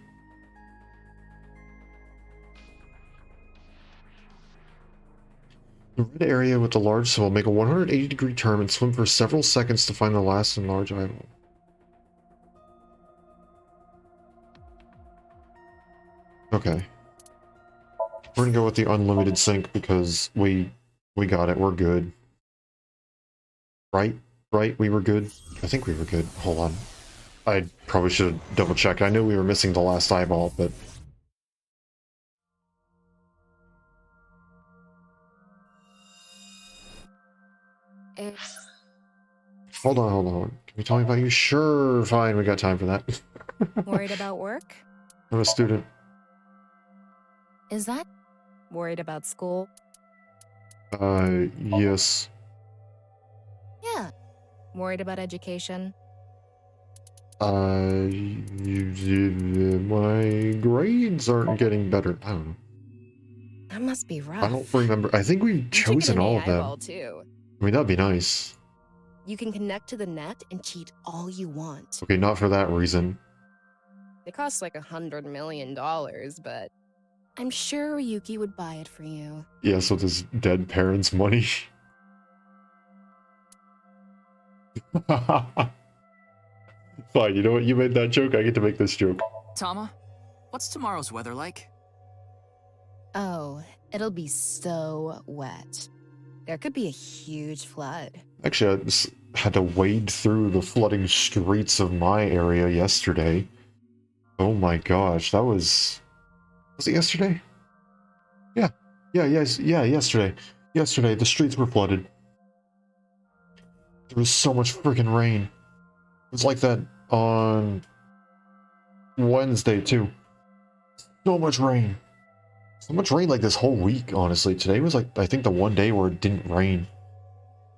The red area with the large symbol, make a 180-degree turn and swim for several seconds to find the last and large eyeball. Okay. We're gonna go with the unlimited sync because we got it. We're good. Right? Right? We were good? I think we were good. Hold on. I probably should have double checked. I knew we were missing the last eyeball, but... Hold on, hold on. Can you tell me about you? Sure, fine, we got time for that. Worried about work? I'm a student. Is that worried about school? Yes. Yeah. Worried about education? My grades aren't getting better. I don't know. That must be rough. I don't remember. I think we've chosen all of them. Too. I mean, that'd be nice. You can connect to the net and cheat all you want. Okay, not for that reason. It costs like $100 million, but I'm sure Ryuki would buy it for you. Yeah, so this dead parents' money. Fine, you know what? You made that joke. I get to make this joke. Tama, what's tomorrow's weather like? Oh, it'll be so wet. There could be a huge flood. Actually, I just had to wade through the flooding streets of my area yesterday. Oh my gosh, that was... Was it yesterday? Yeah. Yeah, yes, yeah, yesterday. Yesterday, the streets were flooded. There was so much freaking rain. It was like that on Wednesday, too. So much rain. So much rain like this whole week, honestly. Today was like, I think the one day where it didn't rain.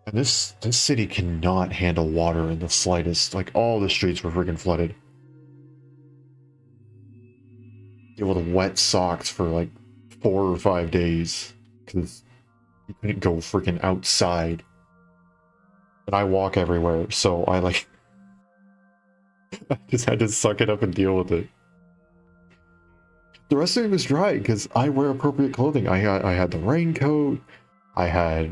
And this city cannot handle water in the slightest. Like, all the streets were freaking flooded. Deal with wet socks for like 4 or 5 days. Because you couldn't go freaking outside. And I walk everywhere, so I like... I just had to suck it up and deal with it. The rest of it was dry, because I wear appropriate clothing. I had the raincoat, I had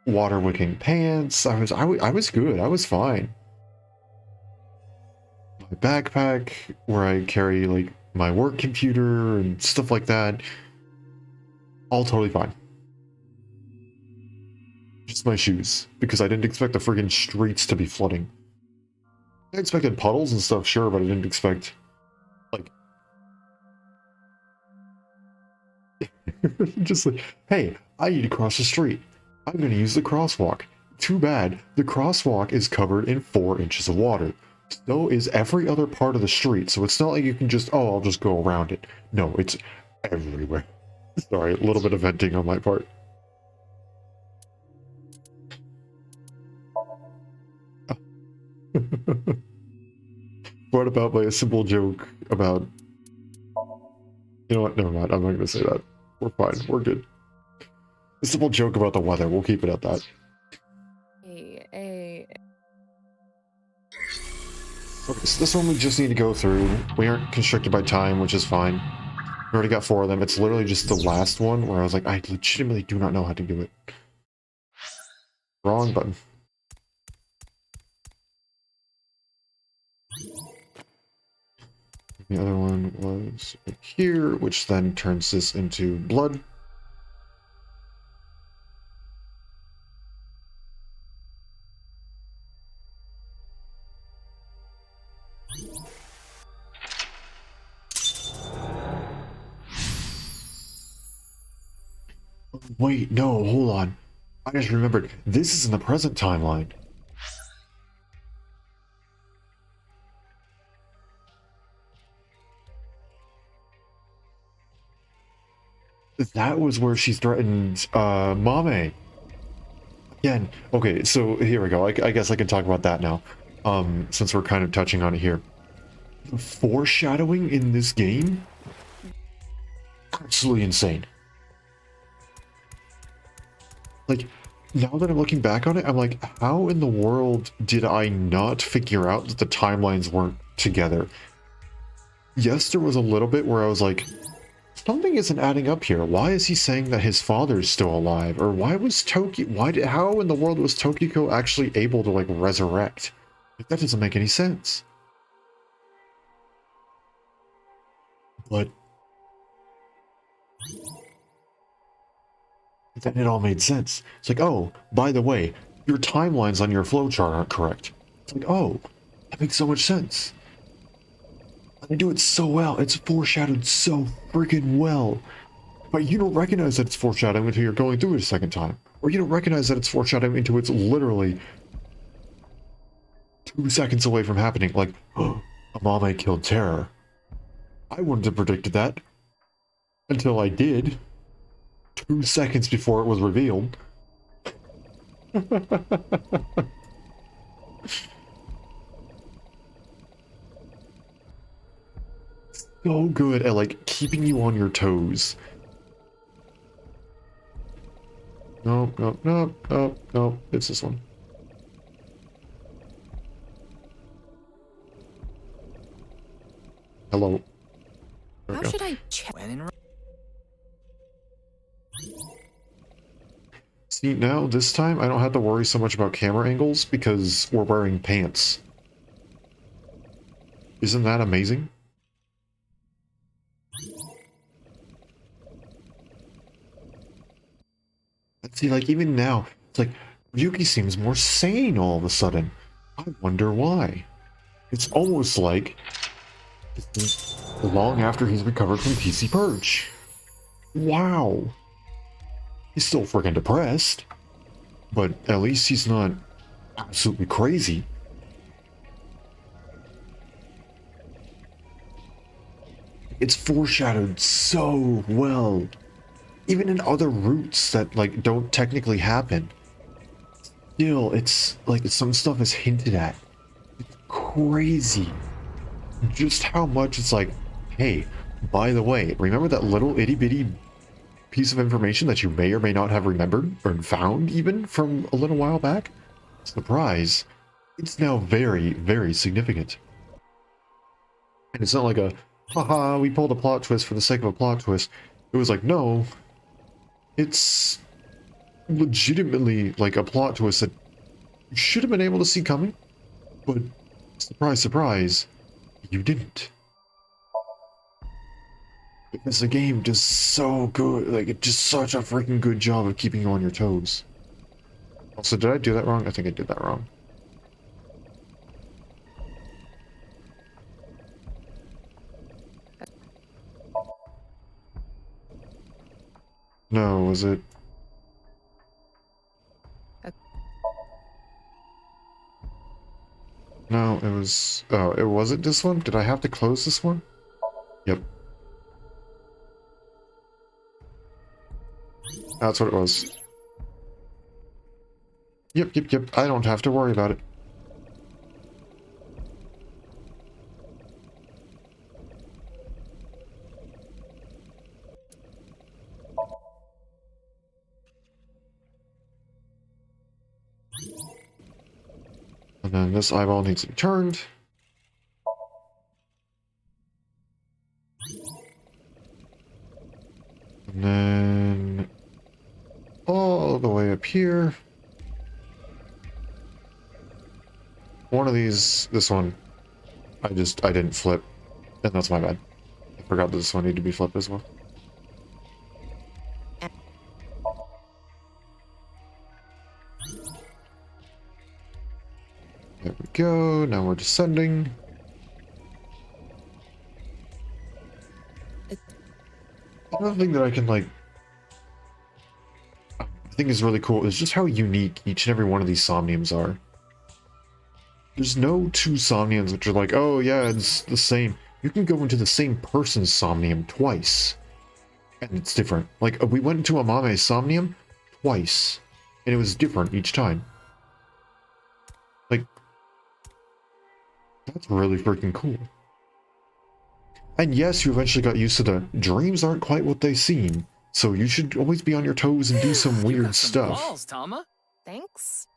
water-wicking pants, I was good, I was fine. My backpack, where I carry, like, my work computer and stuff like that, all totally fine. Just my shoes, because I didn't expect the friggin' streets to be flooding. I expected puddles and stuff, sure, but I didn't expect, like, just like, hey, I need to cross the street. I'm going to use the crosswalk. Too bad, the crosswalk is covered in 4 inches of water. So is every other part of the street, so it's not like you can just, oh, I'll just go around it. No, it's everywhere. Sorry, a little bit of venting on my part. Brought about by a simple joke about... You know what? Never mind. I'm not going to say that. We're fine. We're good. A simple joke about the weather. We'll keep it at that. Okay, so this one we just need to go through. We aren't constricted by time, which is fine. We already got 4 of them. It's literally just the last one where I was like, I legitimately do not know how to do it. Wrong button. The other one was right here, which then turns this into blood. Wait, no, hold on. I just remembered. This is in the present timeline. That was where she threatened, Mame. Again, okay, so here we go. I guess I can talk about that now, since we're kind of touching on it here. The foreshadowing in this game? Absolutely insane. Like, now that I'm looking back on it, I'm like, how in the world did I not figure out that the timelines weren't together? Yes, there was a little bit where I was like, something isn't adding up here. Why is he saying that his father's still alive? Or why was how in the world was Tokiko actually able to, like, resurrect? Like, that doesn't make any sense. But then it all made sense. It's like, oh, by the way, your timelines on your flowchart aren't correct. It's like, oh, that makes so much sense. And they do it so well. It's foreshadowed so freaking well. But you don't recognize that it's foreshadowing until you're going through it a second time. Or you don't recognize that it's foreshadowing until it's literally 2 seconds away from happening. Like, oh, Amame killed Terror. I wouldn't have predicted that. Until I did. 2 seconds before it was revealed. So good at, like, keeping you on your toes. No, no, no, no, no. It's this one. Hello. There we How go. should I check? When in See, now, this time, I don't have to worry so much about camera angles because we're wearing pants. Isn't that amazing? See, like, even now, it's like, Ryuki seems more sane all of a sudden. I wonder why. It's almost like it's long after he's recovered from PC Purge. Wow. He's still freaking depressed, but at least he's not absolutely crazy. It's foreshadowed so well. Even in other routes that, like, don't technically happen. Still, it's like some stuff is hinted at. It's crazy. Just how much it's like, hey, by the way, remember that little itty bitty piece of information that you may or may not have remembered or found even from a little while back? Surprise. It's now very, very significant. And it's not like a, haha, we pulled a plot twist for the sake of a plot twist. It was like, no, it's legitimately like a plot twist that you should have been able to see coming, but surprise, surprise, you didn't. Because the game does so good, like, it does such a freaking good job of keeping you on your toes. Also, did I do that wrong? I think I did that wrong. No, was it? No, it was... Oh, it wasn't this one? Did I have to close this one? Yep. That's what it was. Yep. I don't have to worry about it. And then this eyeball needs to be turned. And then all the way up here. One of these, this one, I didn't flip. And that's my bad. I forgot that this one needed to be flipped as well. There we go. Now we're descending. Another thing that I can, like, I think is really cool is just how unique each and every one of these Somniums are. There's no two Somniums which are like, oh yeah, it's the same. You can go into the same person's Somnium twice, and it's different. Like, we went into Amame's Somnium twice, and it was different each time. Like, that's really freaking cool. And yes, you eventually got used to the dreams aren't quite what they seem, so you should always be on your toes and do some You weird got some stuff. balls, Tama. Thanks.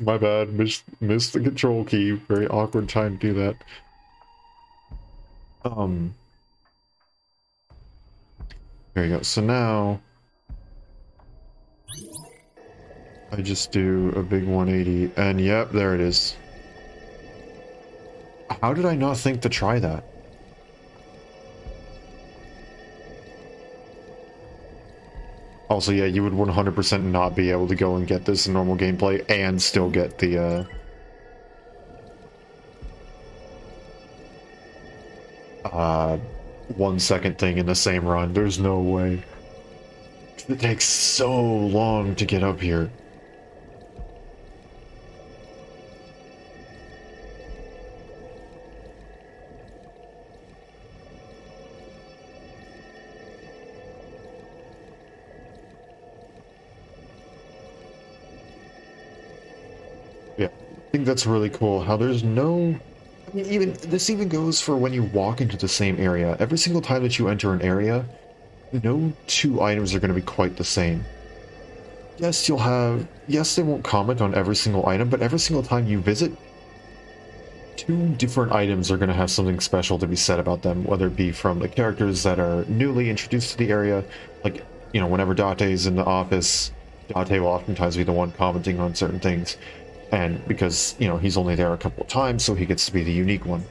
My bad, missed the control key. Very awkward time to do that. There you go. So now I just do a big 180, and yep, there it is. How did I not think to try that? Also, yeah, you would 100% not be able to go and get this in normal gameplay and still get the, 1 second thing in the same run. There's no way. It takes so long to get up here. Yeah, I think that's really cool how there's no... I mean, even this even goes for when you walk into the same area. Every single time that you enter an area, no two items are going to be quite the same. Yes, you'll have... Yes, they won't comment on every single item, but every single time you visit, two different items are going to have something special to be said about them, whether it be from the characters that are newly introduced to the area. Like, you know, whenever Date's in the office, Date will oftentimes be the one commenting on certain things. And because, you know, he's only there a couple of times, so he gets to be the unique one.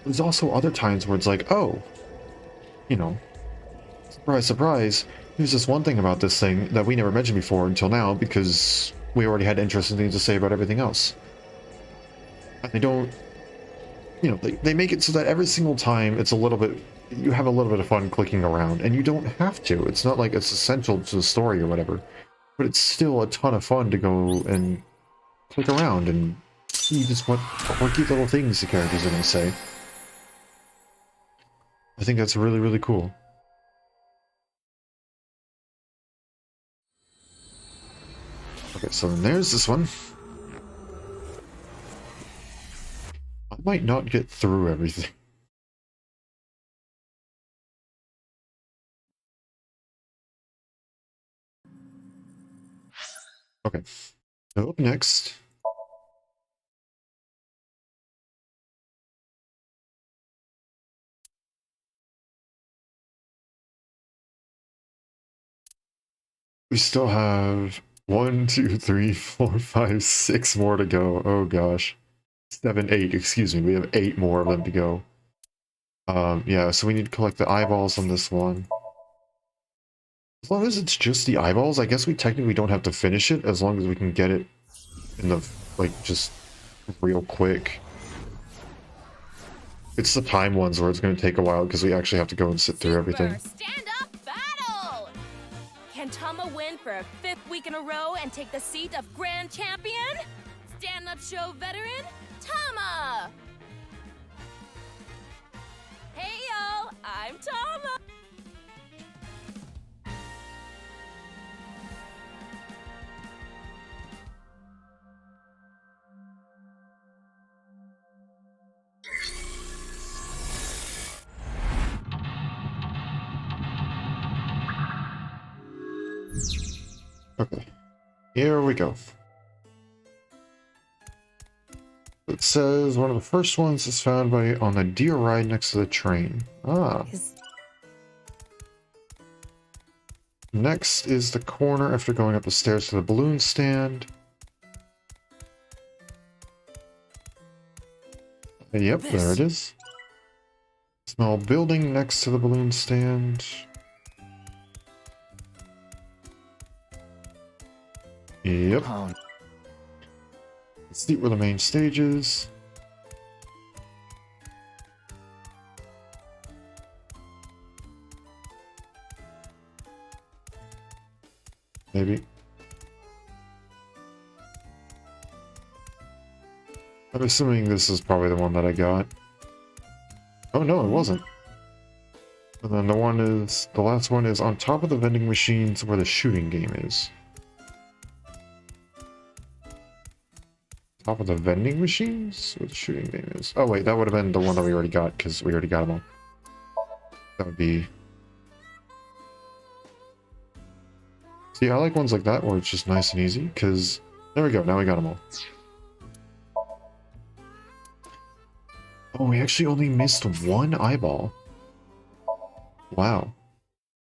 There's also other times where it's like, oh, you know, surprise, surprise, there's this one thing about this thing that we never mentioned before until now, because we already had interesting things to say about everything else. And they don't, you know, they make it so that every single time it's a little bit, you have a little bit of fun clicking around, and you don't have to. It's not like it's essential to the story or whatever, but it's still a ton of fun to go and click around and see just what quirky little things the characters are going to say. I think that's really, really cool. Okay, so then there's this one. I might not get through everything. Okay, so up next... we still have 1, 2, 3, 4, 5, 6 more to go. Oh gosh. 7, 8, excuse me. We have 8 more of them to go. Yeah, so we need to collect the eyeballs on this one. As long as it's just the eyeballs, I guess we technically don't have to finish it, as long as we can get it in the, like, just real quick. It's the time ones where it's going to take a while because we actually have to go and sit through everything. Stand up battle! Can Tama win for a 5th week in a row and take the seat of Grand Champion? Stand up show veteran, Tama! Hey y'all, I'm Tama! Okay, here we go. It says one of the first ones is found on the deer ride next to the train. Ah. Next is the corner after going up the stairs to the balloon stand. Yep, there it is. Small building next to the balloon stand. Yep. Oh, Let's see where the main stage is. Maybe. I'm assuming this is probably the one that I got. Oh no, it wasn't. And then the last one is on top of the vending machines where the shooting game is. Top of the vending machines where the shooting game is. Oh wait, that would have been the one that we already got because we already got them all. That would be... See, I like ones like that where it's just nice and easy because... There we go, now we got them all. Oh, we actually only missed one eyeball. Wow.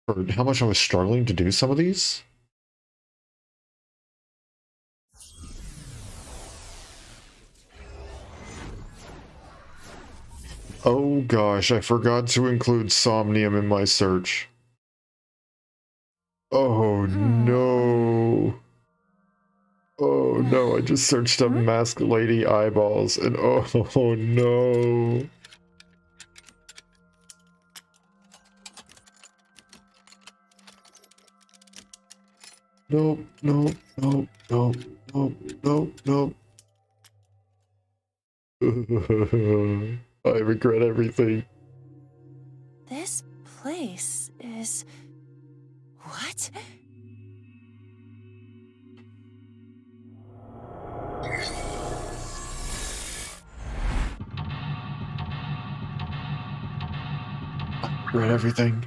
For how much I was struggling to do some of these? Oh gosh, I forgot to include Somnium in my search. Oh no. Oh no, I just searched up Masked Lady eyeballs and oh no. Nope, nope, nope, nope, nope, nope, nope. I regret everything. This place is... What? I regret everything.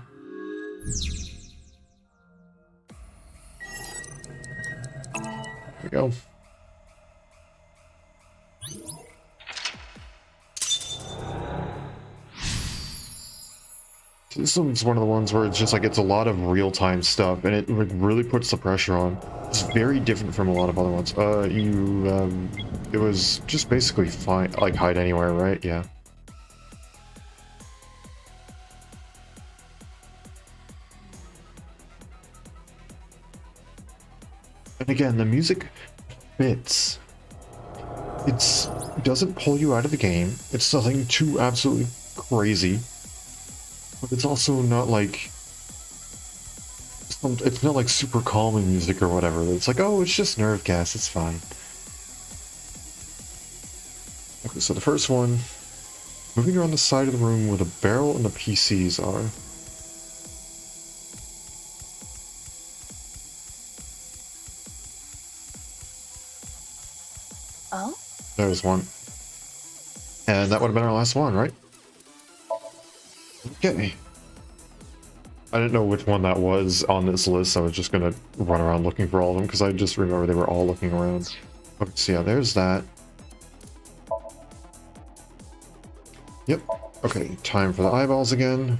There we go. This one's one of the ones where it's just like it's a lot of real-time stuff and it like really puts the pressure on. It's very different from a lot of other ones. It was just basically fine, like hide anywhere, right? Yeah. And again, the music fits. It doesn't pull you out of the game. It's nothing too absolutely crazy. But it's also not like... It's not like super calming music or whatever. It's like, oh, it's just nerve gas, it's fine. Okay, so the first one... Moving around the side of the room where the barrel and the PCs are. Oh? There's one. And that would have been our last one, right? Okay. I didn't know which one that was on this list, so I was just gonna run around looking for all of them, because I just remember they were all looking around. Okay, so yeah, there's that. Yep. Okay, time for the eyeballs again.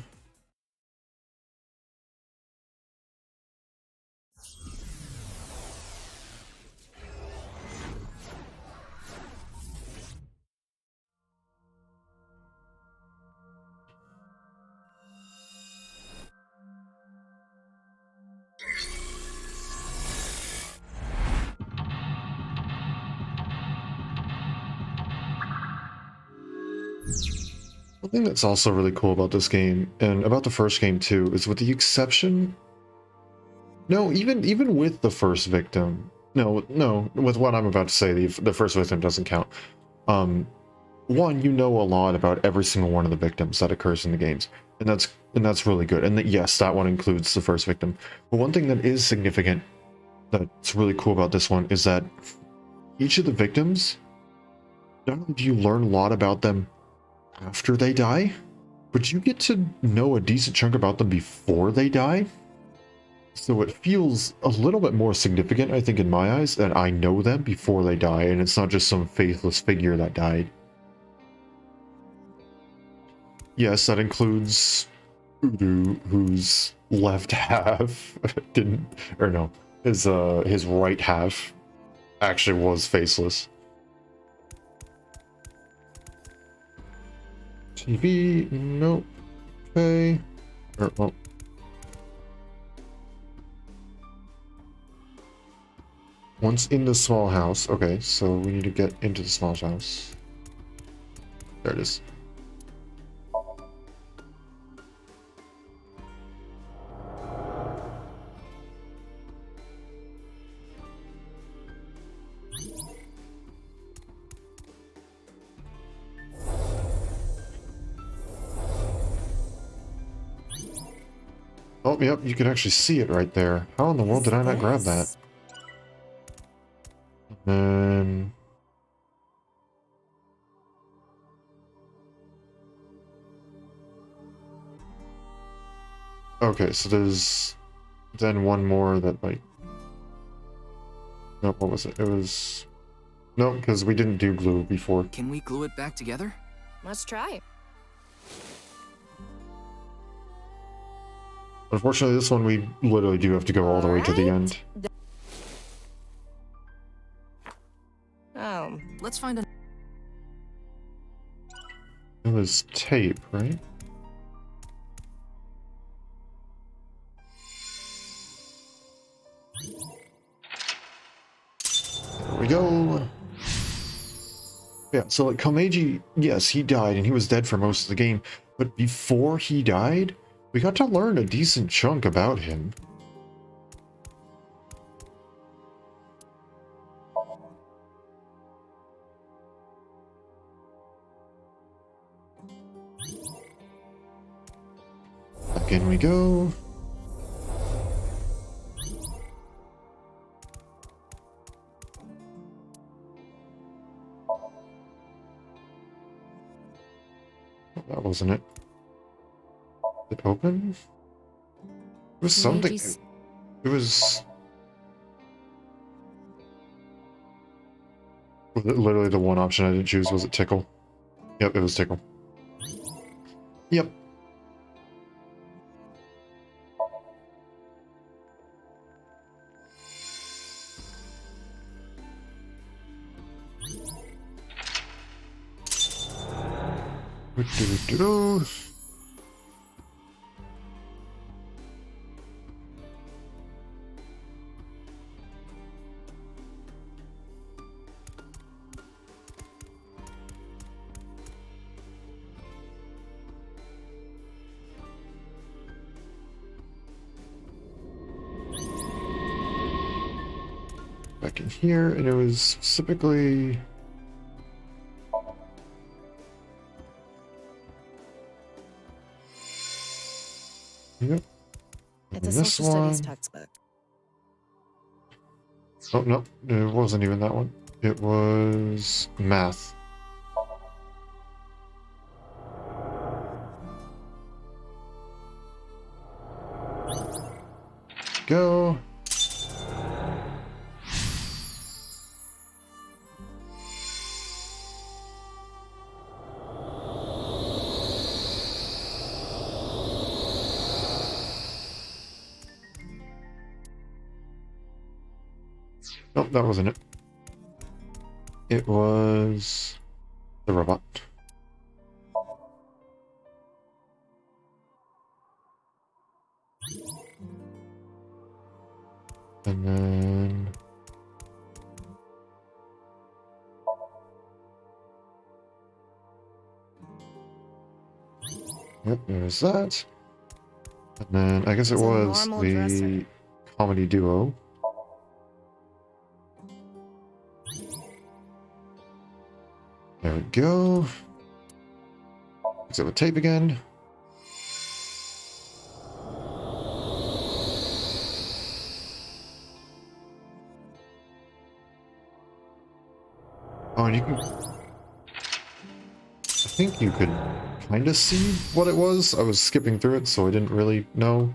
One thing that's also really cool about this game, and about the first game too, is with the exception... No, even with the first victim... No, with what I'm about to say, the first victim doesn't count. One, you know a lot about every single one of the victims that occurs in the games, and that's really good. And yes, that one includes the first victim. But one thing that is significant, that's really cool about this one, is that each of the victims, not only do you learn a lot about them after they die, but you get to know a decent chunk about them before they die. So it feels a little bit more significant, I think, in my eyes, that I know them before they die, and it's not just some faithless figure that died. Yes, that includes Udo, whose left half didn't, or no, his right half actually was faceless. TV, nope. Okay. Well. Once in the small house. Okay, so we need to get into the small house. There it is. Oh, yep, you can actually see it right there. How in the world did I not grab that? Okay, so there's then one more that like... Nope, what was it? It was... Nope, because we didn't do glue before. Can we glue it back together? Let's try. Unfortunately, this one we literally do have to go all the way to the end. Oh. Let's find a... It was tape, right? There we go. Yeah, so like Komeiji, yes, he died and he was dead for most of the game, but before he died, we got to learn a decent chunk about him. Back in we go. That wasn't it. Did it open? It was something. It was literally the one option I didn't choose. Was it tickle? Yep, it was tickle. Yep. Back in here, and it was specifically... Yep. It's a And this social studies one... textbook. Oh, no, it wasn't even that one. It was math. Go. Nope, that wasn't it. It was the robot. And then... Yep, there's that. And then I guess it It's a was normal the dresser. comedy duo. There we go. Exit the tape again. Oh, and you can... I think you could kind of see what it was. I was skipping through it, so I didn't really know.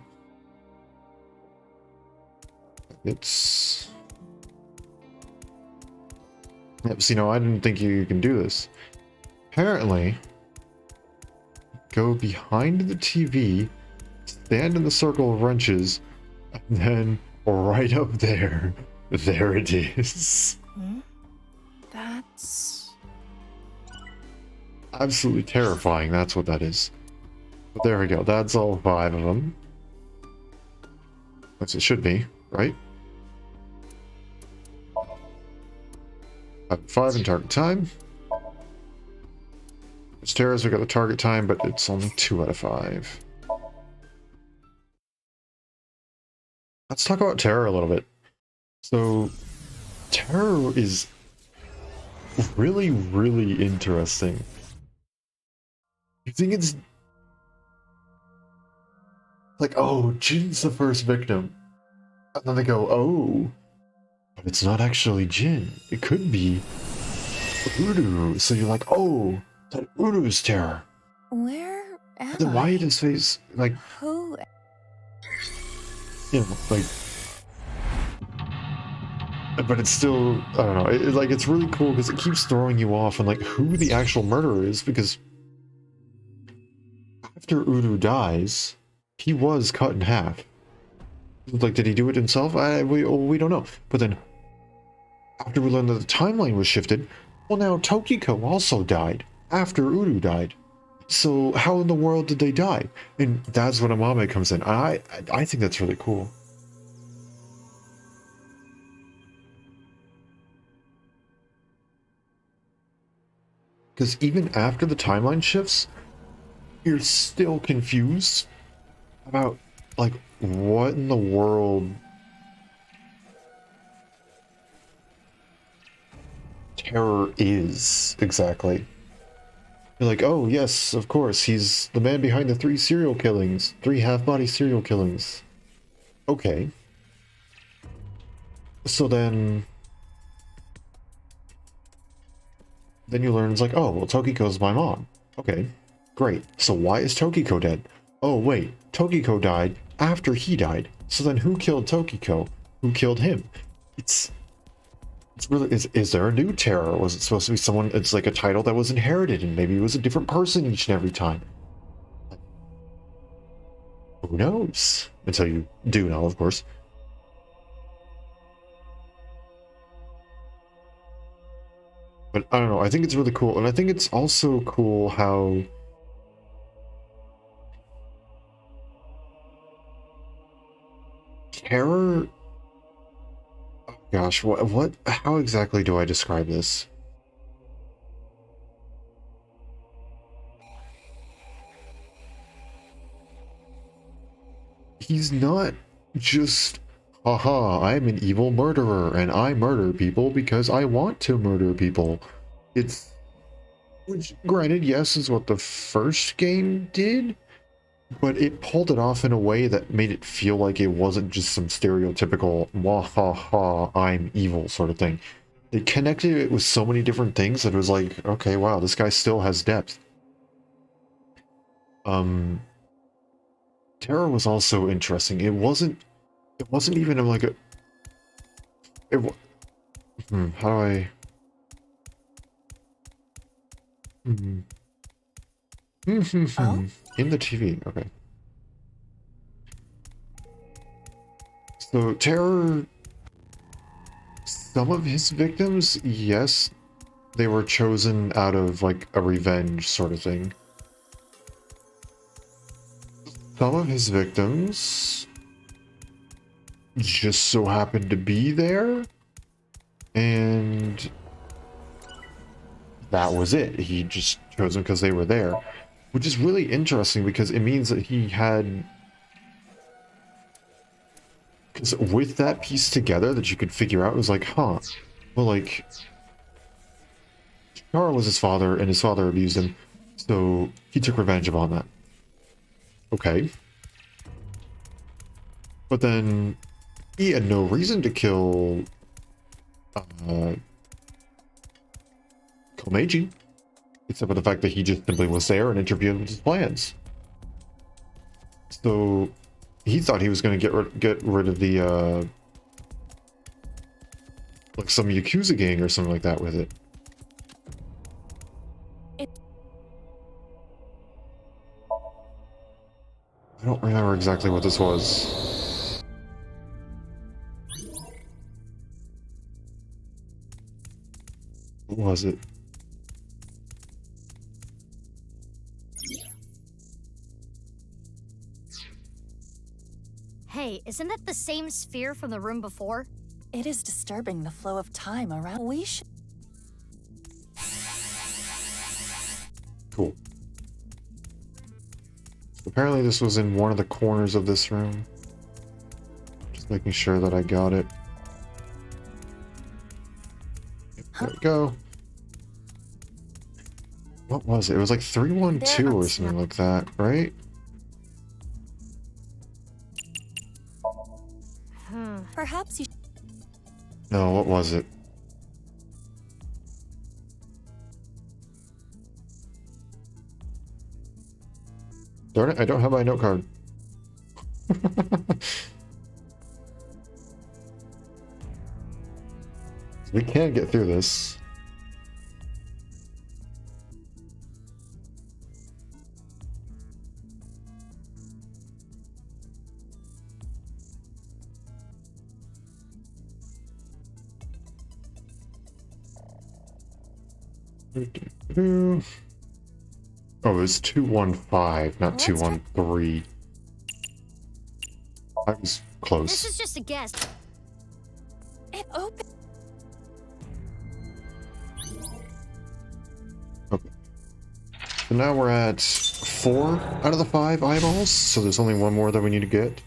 It's... Yep, see, no, I didn't think you can do this. Apparently, go behind the TV, stand in the circle of wrenches, and then right up there, there it is. That's... Absolutely terrifying, that's what that is. But there we go, that's all 5 of them. As it should be, right? 5 in target time. It's Terra's, we got the target time, but it's only 2 out of 5. Let's talk about Terror a little bit. So, Terror is really, really interesting. You think it's like, oh, Jin's the first victim. And then they go, oh, but it's not actually Jin. It could be Udo. So you're like, oh, that Udo's Terror. Where am Then why I? did his face, like, Who? you know, like, but it's still, I don't know, like, it's really cool because it keeps throwing you off on, like, who the actual murderer is, because after Udo dies, he was cut in half. Like, did he do it himself? We don't know. But then, after we learned that the timeline was shifted, well, now Tokiko also died after Udo died. So how in the world did they die? And that's when Amame comes in. I think that's really cool. Because even after the timeline shifts, you're still confused about, like, what in the world Terror is exactly. You're like, oh yes, of course, he's the man behind the 3 serial killings, 3 half-body serial killings. Okay. So then you learn it's like, oh, well, Tokiko's my mom. Okay, great. So why is Tokiko dead? Oh wait, Tokiko died after he died. So then who killed Tokiko? Who killed him? It's really, is there a new Terror? Was it supposed to be someone, it's like a title that was inherited and maybe it was a different person each and every time? Who knows? Until you do know, of course. But I don't know, I think it's really cool. And I think it's also cool how Terror... Oh gosh, how exactly do I describe this? He's not just, haha, I'm an evil murderer and I murder people because I want to murder people. It's, which granted, yes, is what the first game did, but it pulled it off in a way that made it feel like it wasn't just some stereotypical, wahaha, I'm evil sort of thing. It connected it with so many different things that it was like, okay, wow, this guy still has depth. Terror was also interesting. It wasn't even like a... how do I... Oh? In the TV, okay. So, Terror... Some of his victims, yes, they were chosen out of, like, a revenge sort of thing. Some of his victims just so happened to be there, and that was it. He just chose them because they were there. Which is really interesting because it means that he had... Because with that piece together that you could figure out, it was like, huh, well, like, Chikara was his father, and his father abused him, so he took revenge upon that. Okay. But then, he had no reason to kill, Komeiji, except for the fact that he just simply was there and interviewed his plans. So, he thought he was going to get rid of the, like some Yakuza gang or something like that with it. I don't remember exactly what this was. What was it? Hey, isn't that the same sphere from the room before? It is disturbing the flow of time around. We should. Cool. Apparently this was in one of the corners of this room. Just making sure that I got it. There we go. What was it? It was like 312 or something like that, right? Perhaps you. No, what was it? Darn it, I don't have my note card. We can get through this. Oh, it was 215, not 213. I was close. This is just a guess. It opened. Okay. So now we're at 4 out of the 5 eyeballs, so there's only one more that we need to get.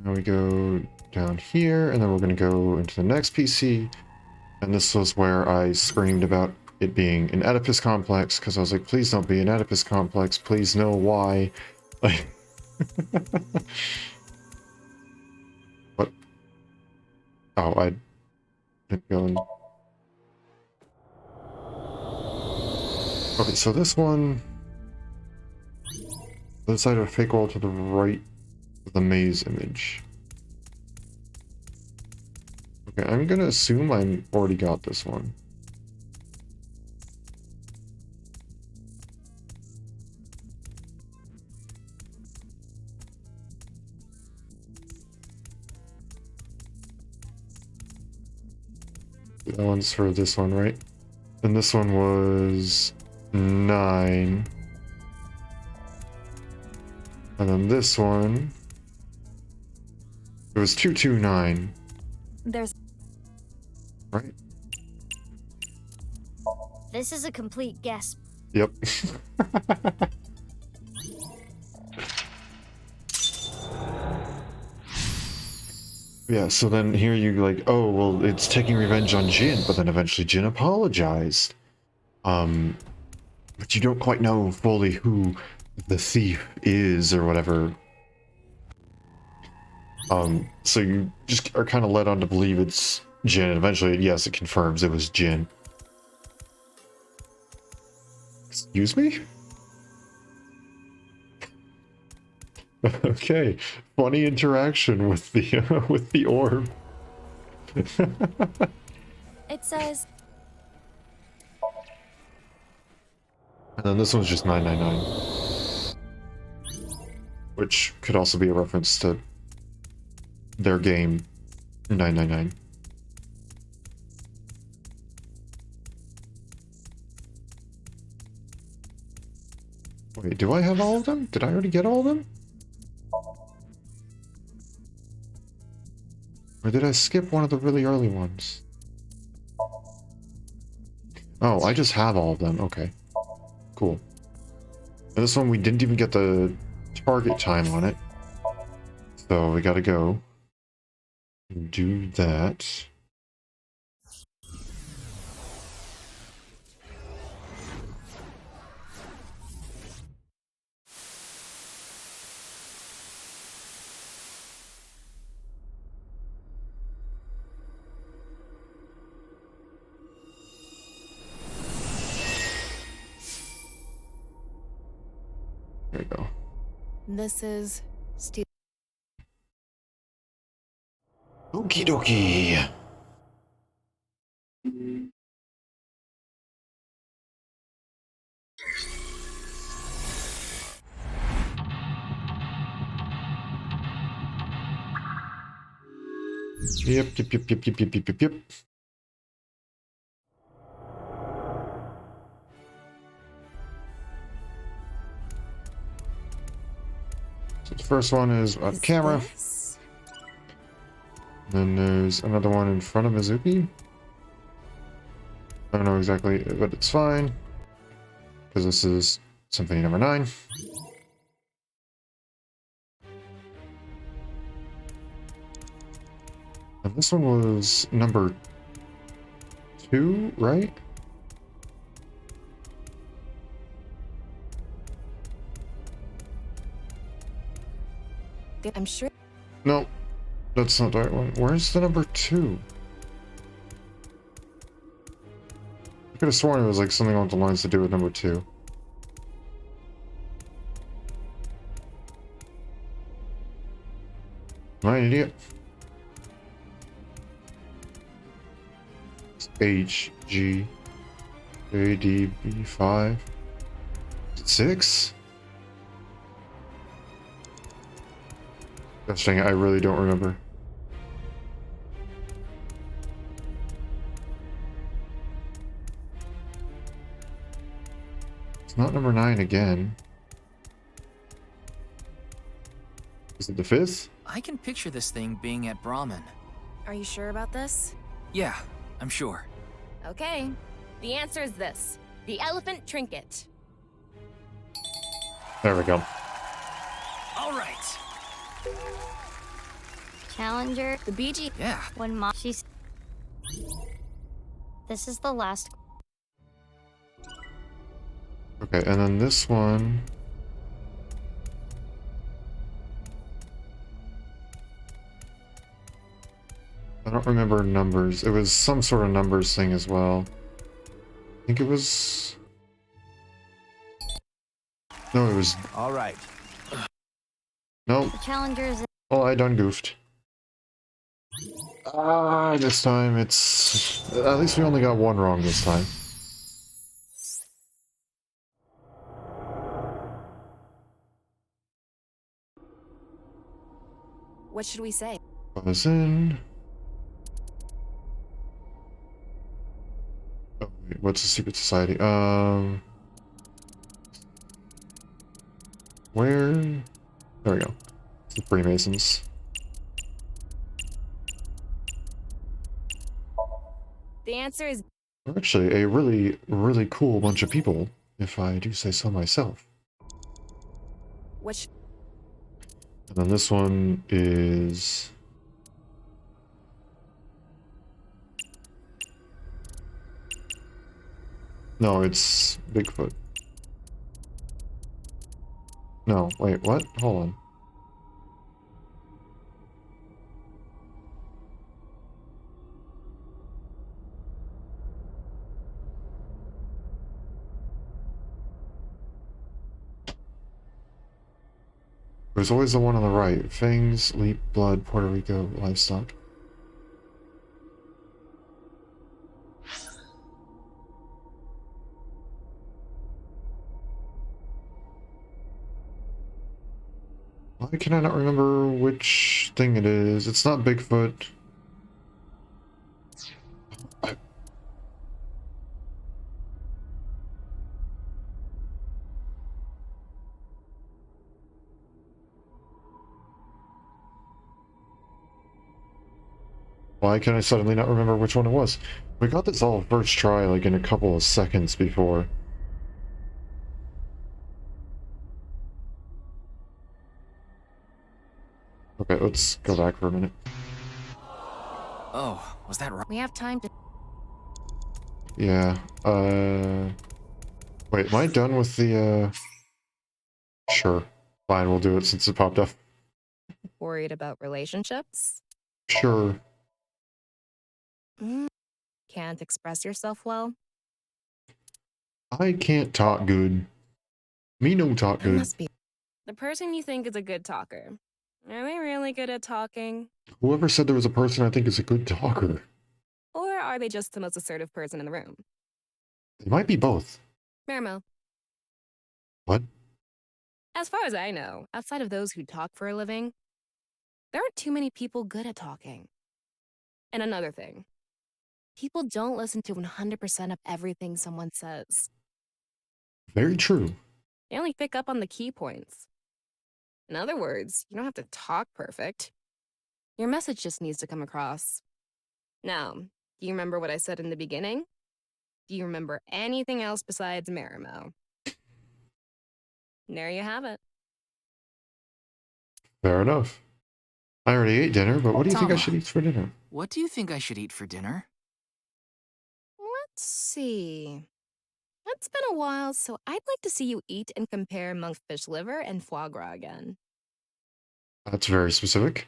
Now we go down here, and then we're going to go into the next PC. And this was where I screamed about it being an Oedipus complex, because I was like, please don't be an Oedipus complex. Please know why. Like, what? Oh, I didn't go in. Okay, so this one... The side of a fake wall to the right of the maze image. Okay, I'm gonna assume I already got this one. That one's for this one, right? And this one was 9. And then this one, it was 229. There's. Right? This is a complete guess. Yep. Yeah, so then here you like, oh, well, it's taking revenge on Jin, but then eventually Jin apologized. But you don't quite know fully who the thief is or whatever. So you just are kind of led on to believe it's Jin, and eventually, yes, it confirms it was Jin. Excuse me? Okay, funny interaction with the orb. It says. And then this one's just 999. Which could also be a reference to their game 999. Wait, do I have all of them? Did I already get all of them? Or did I skip one of the really early ones? Oh, I just have all of them. Okay. Cool. And this one, we didn't even get the target time on it. So we gotta go and do that. There you go. This is Okie dokie. Yep. So the first one is on camera. this? Then there's another one in front of Mizuki. I don't know exactly, but it's fine. Because this is Symphony number 9. And this one was number 2, right? I'm sure. No, that's not the right one. Where's the number 2? I could have sworn it was like something along the lines to do with number 2. Am I an idiot? It's H, G, A, D, B, 5. 6? Gosh dang it, I really don't remember. It's not number 9 again. Is it the 5th? I can picture this thing being at Brahmin. Are you sure about this? Yeah, I'm sure. Okay. The answer is this: the elephant trinket. There we go. All right. Challenger. The BG. Yeah. When mom. She's. This is the last. Okay, and then this one. I don't remember numbers. It was some sort of numbers thing as well. I think it was... No, it was... All right. Nope. The challenger is. Oh, I done goofed. This time it's... At least we only got one wrong this time. What should we say? Buzz in. Oh, wait, what's the secret society? Where? There we go. The Freemasons. The answer is They're actually a really, really cool bunch of people, if I do say so myself. what? And then this one is... No, it's Bigfoot. No, wait, what? Hold on. There's always the one on the right. Fangs, Leap, Blood, Puerto Rico, Livestock. Why can I not remember which thing it is? It's not Bigfoot. Why can I suddenly not remember which one it was? We got this all first try, like in a couple of seconds before. Okay, let's go back for a minute. Oh, was that right? We have time to. Yeah, wait, am I done with the, Sure. Fine, we'll do it since it popped up. Worried about relationships? Sure. Can't express yourself well? I can't talk good. Me no talk That good. must be. The person you think is a good talker. Are they really good at talking? Whoever said there was a person I think is a good talker? Or are they just the most assertive person in the room? They might be both. Mermo, What? as far as I know, outside of those who talk for a living, there aren't too many people good at talking. And another thing, people don't listen to 100% of everything someone says. Very true. They only pick up on the key points. In other words, you don't have to talk perfect. Your message just needs to come across. Now, do you remember what I said in the beginning? Do you remember anything else besides Marimo? There you have it. Fair enough. I already ate dinner, but what do you think I Tama, should eat for dinner? what do you think I should eat for dinner? Let's see. It's been a while, so I'd like to see you eat and compare monkfish liver and foie gras again. That's very specific.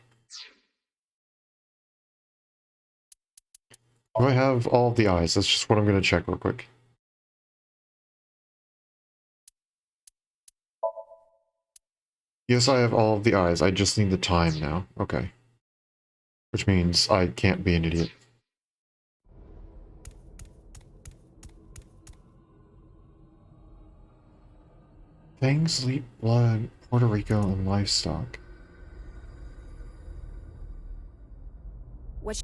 Do I have all of the eyes? That's just what I'm going to check real quick. Yes, I have all of the eyes. I just need the time now. Okay. Which means I can't be an idiot. Fangs, leap, blood, Puerto Rico, and livestock. What?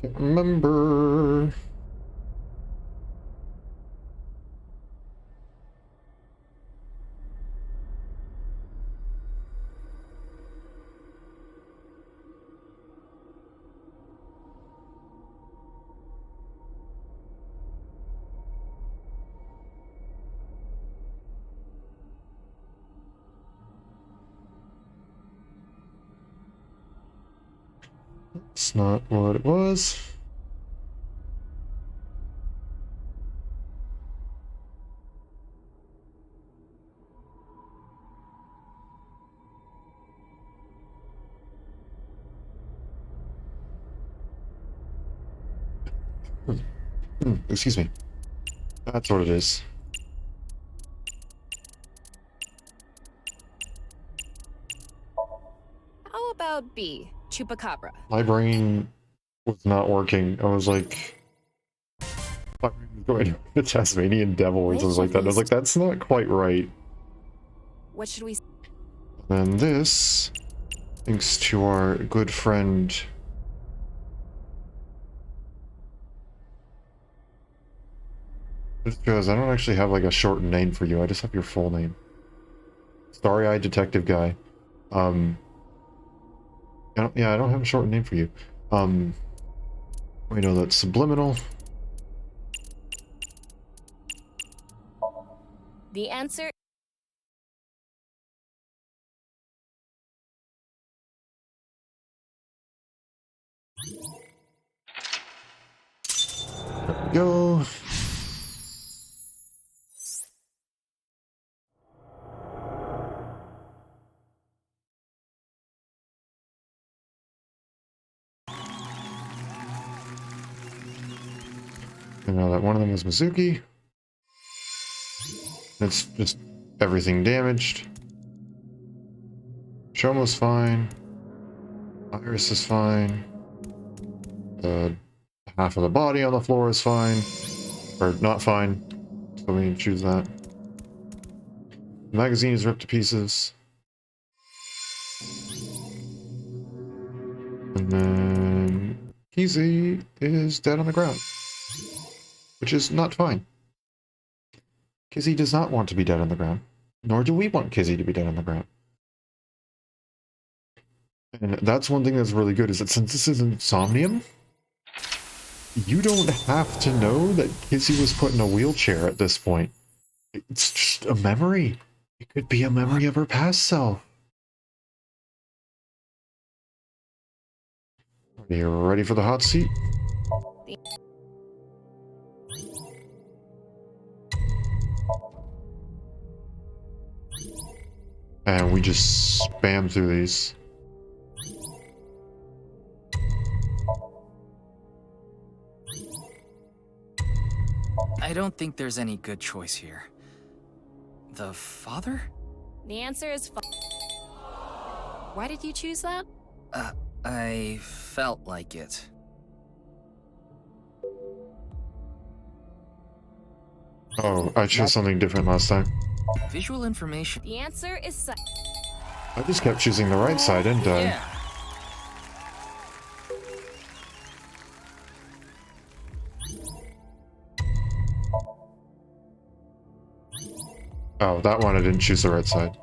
Can't remember. It's not what it was. Excuse me. That's what it is. How about B, chupacabra? My brain was not working. I was like, my brain was going the Tasmanian devil or Which something like of that. And I was these- like, that's not quite right. What should we? And this, thanks to our good friend. Just because I don't actually have like a short name for you, I just have your full name. Starry-eyed detective guy. I don't have a short name for you. We know that's subliminal. The answer. Go. I know that one of them was Mizuki. It's just everything damaged. Shomo's fine. Iris is fine. Half of the body on the floor is fine. Or not fine. So we can choose that. The magazine is ripped to pieces. And then Kizi is dead on the ground. Which is not fine. Kizzy does not want to be dead on the ground. Nor do we want Kizzy to be dead on the ground. And that's one thing that's really good, is that since this isn't Somnium, you don't have to know that Kizzy was put in a wheelchair at this point. It's just a memory. It could be a memory of her past self. Are you ready for the hot seat? And we just spam through these. I don't think there's any good choice here. The father? The answer is Why did you choose that? I felt like it. Oh, I chose something different last time. Visual information. The answer is I just kept choosing the right side, didn't I? Yeah. Oh, that one I didn't choose the right side.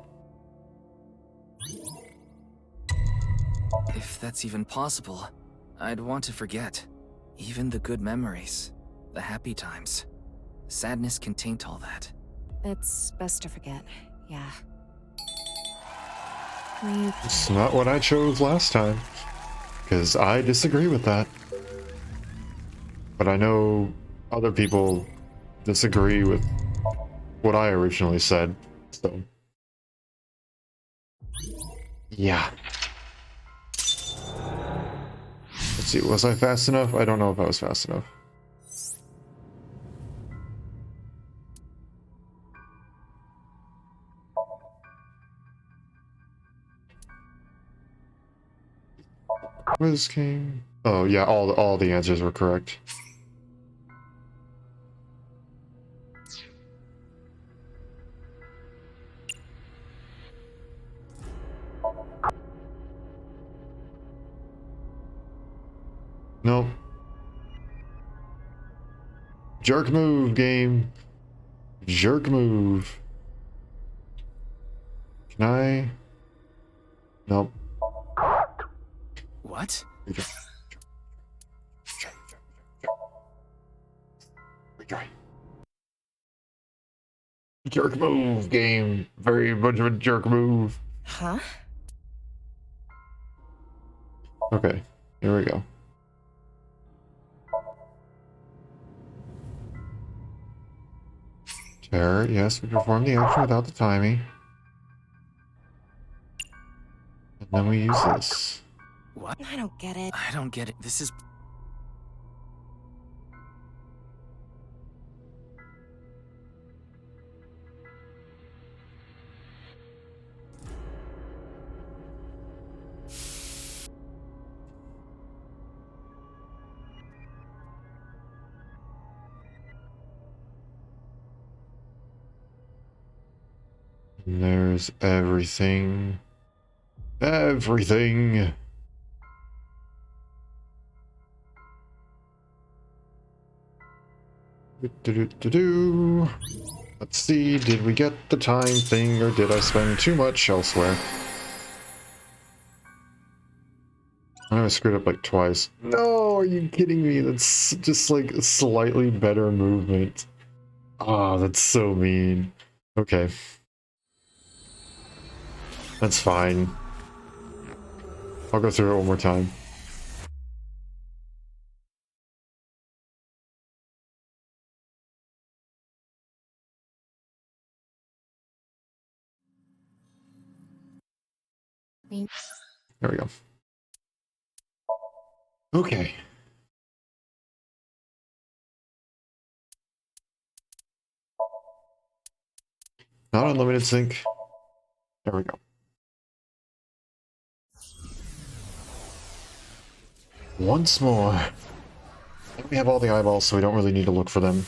If that's even possible, I'd want to forget. Even the good memories. The happy times. Sadness can taint all that. It's best to forget. Yeah. It's not what I chose last time. Because I disagree with that. But I know other people disagree with what I originally said, so... yeah. Let's see, was I fast enough? I don't know if I was fast enough. Quiz King. Oh yeah, all the answers were correct. Nope. Jerk move, game. Jerk move. Can I? Nope. What? Retry. Jerk move, game. Very much of a jerk move. Huh? Okay, here we go. Terror, yes, we perform the action without the timing. And then we use this. What? I don't get it. I don't get it. This is... And there's everything. Everything. Do-do-do-do-do. Let's see, did we get the time thing or did I spend too much elsewhere? I screwed up like twice. No, are you kidding me? That's just like a slightly better movement. Ah, that's so mean. Okay. That's fine. I'll go through it one more time. There we go. Okay. Not unlimited sync. There we go. Once more. We have all the eyeballs, so we don't really need to look for them.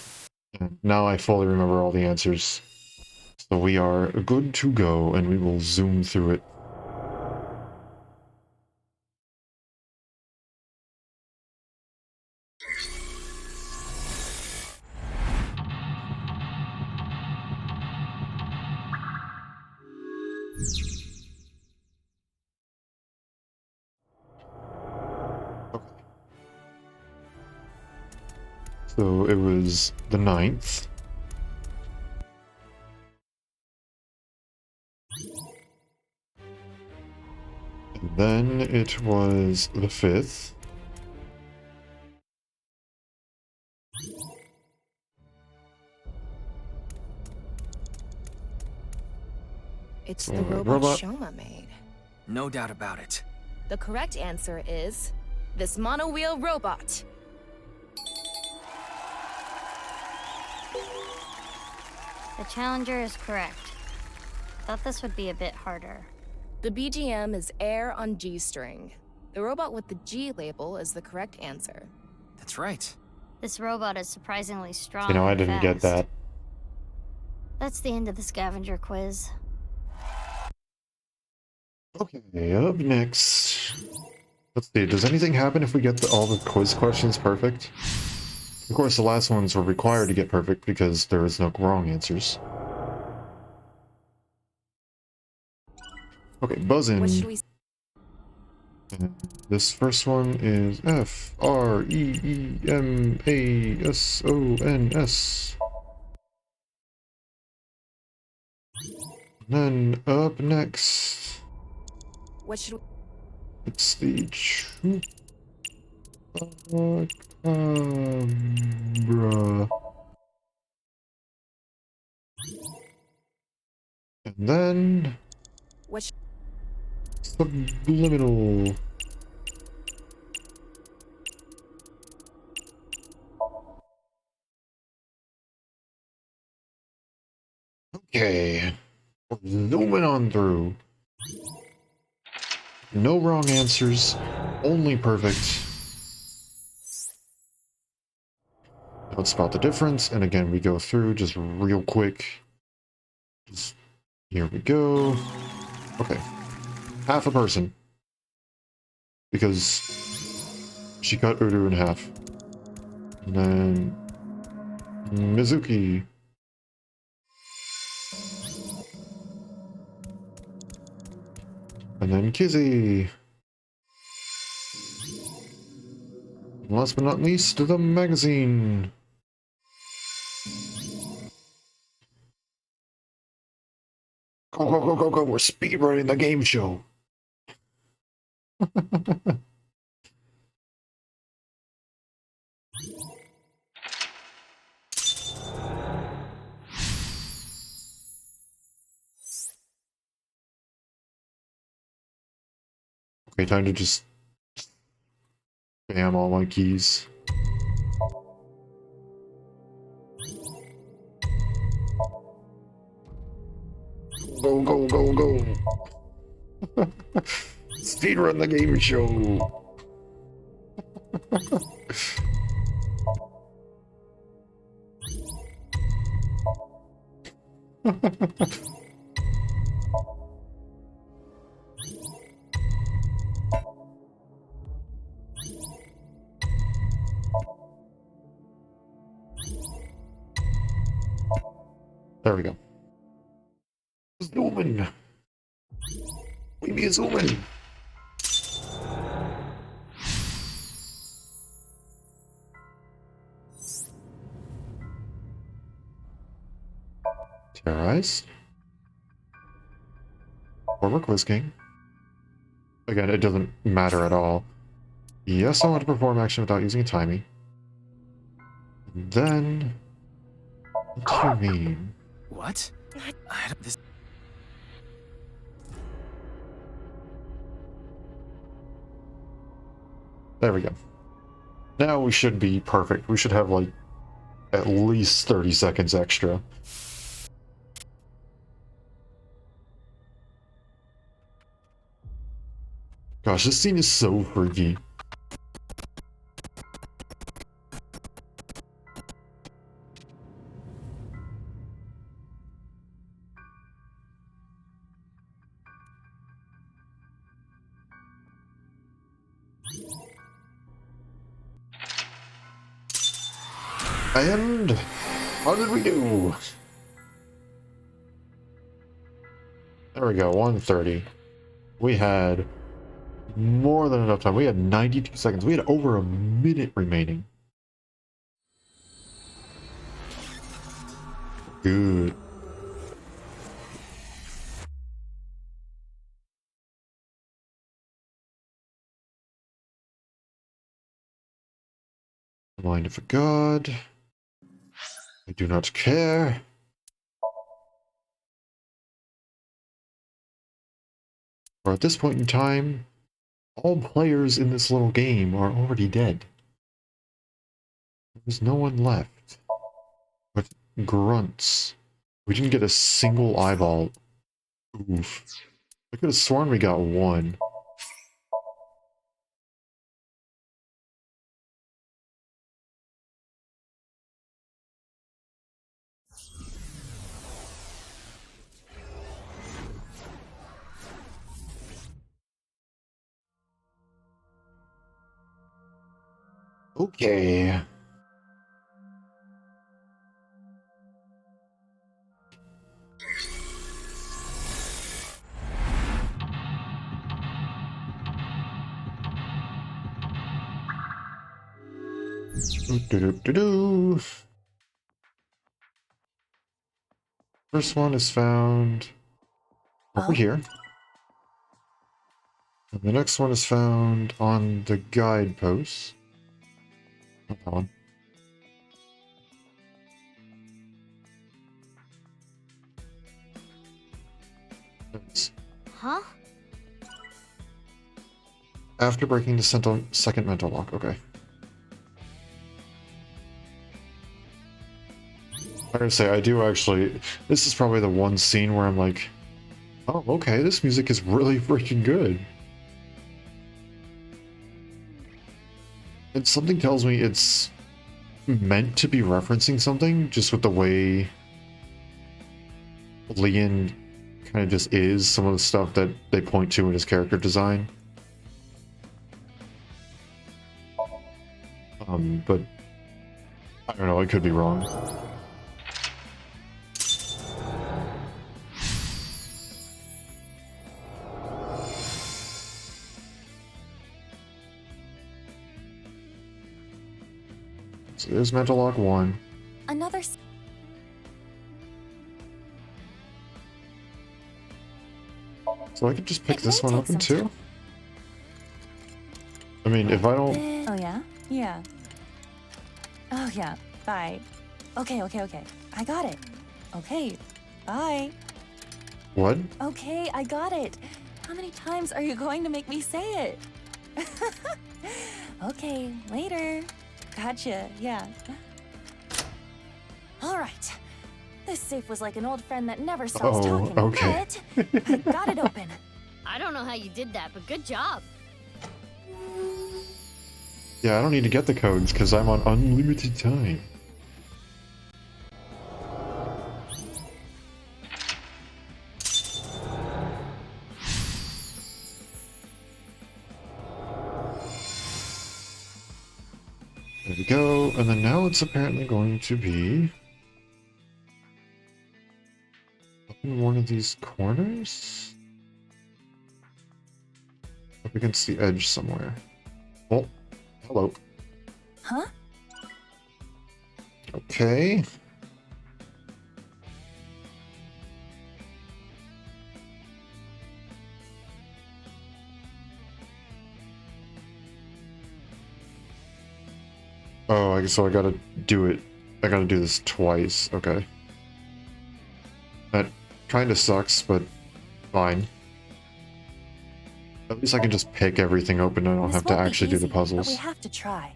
And now I fully remember all the answers. So we are good to go, and we will zoom through it. So it was the 9th. And then it was the 5th. It's the robot robot. Shoma made. No doubt about it. The correct answer is this monowheel robot. The challenger is correct. Thought this would be a bit harder. The BGM is Air on G string. The robot with the G label is the correct answer. That's right. This robot is surprisingly strong. You know, I and didn't get fast. that. That's the end of the scavenger quiz. Okay, up next. Let's see, does anything happen if we get all the quiz questions perfect? Of course, the last ones were required to get perfect because there is no wrong answers. Okay, buzzing. What should we This first one is FREEMASONS. Then up next, What should we it's the Chupacabra. And then What sh subliminal. Okay, we're zooming on through. No wrong answers, only perfect. Let's spot the difference, and again we go through just real quick. Just, here we go. Okay, half a person. Because she cut Udu in half. And then Mizuki. And then Kizzy. And last but not least, the magazine. Go, go, go, go, go. We're speedrunning the game show. Okay, time to just spam all my keys. Go, go, go, go. Speedrun the game show. There we go. Zooming. We be zooming. Terrorized. Former quiz king. Again, it doesn't matter at all. Yes, I want to perform action without using a timing. And then... What do you mean? What? This... There we go. Now we should be perfect. We should have, like, at least 30 seconds extra. Gosh, this scene is so freaky. And how did we do? There we go, 1:30. We had more than enough time. We had 92 seconds. We had over a minute remaining. Good. Mind of a god. I do not care. For at this point in time, all players in this little game are already dead. There's no one left. But grunts. We didn't get a single eyeball. Oof. I could have sworn we got one. Okay. Do-do-do-do-do. First one is found over here. And the next one is found on the guidepost. Not that one. It's Huh? after breaking the second mental lock. Okay. I gotta say, I do actually. This is probably the one scene where I'm like, oh, okay, this music is really freaking good. And something tells me it's meant to be referencing something, just with the way Leon kind of just is, some of the stuff that they point to in his character design. But I don't know, I could be wrong. So there's mental lock 1. Another. So I could just pick It this may one take open some too? I mean, if I don't... Oh, yeah? Yeah. Oh, yeah. Bye. Okay. I got it. Okay. Bye. What? Okay, I got it. How many times are you going to make me say it? Okay, later. Gotcha, yeah. All right. This safe was like an old friend that never stops Oh, talking, okay. but I got it open. I don't know how you did that, but good job. Yeah, I don't need to get the codes because I'm on unlimited time. There we go, and then now it's apparently going to be up in one of these corners? Up against the edge somewhere. Oh, hello. Huh? Okay. Oh, I guess so I gotta do it. I gotta do this twice. Okay. That kinda sucks, but fine. At least I can just pick everything open and I don't This have to won't be actually do the easy, puzzles. But we have to try.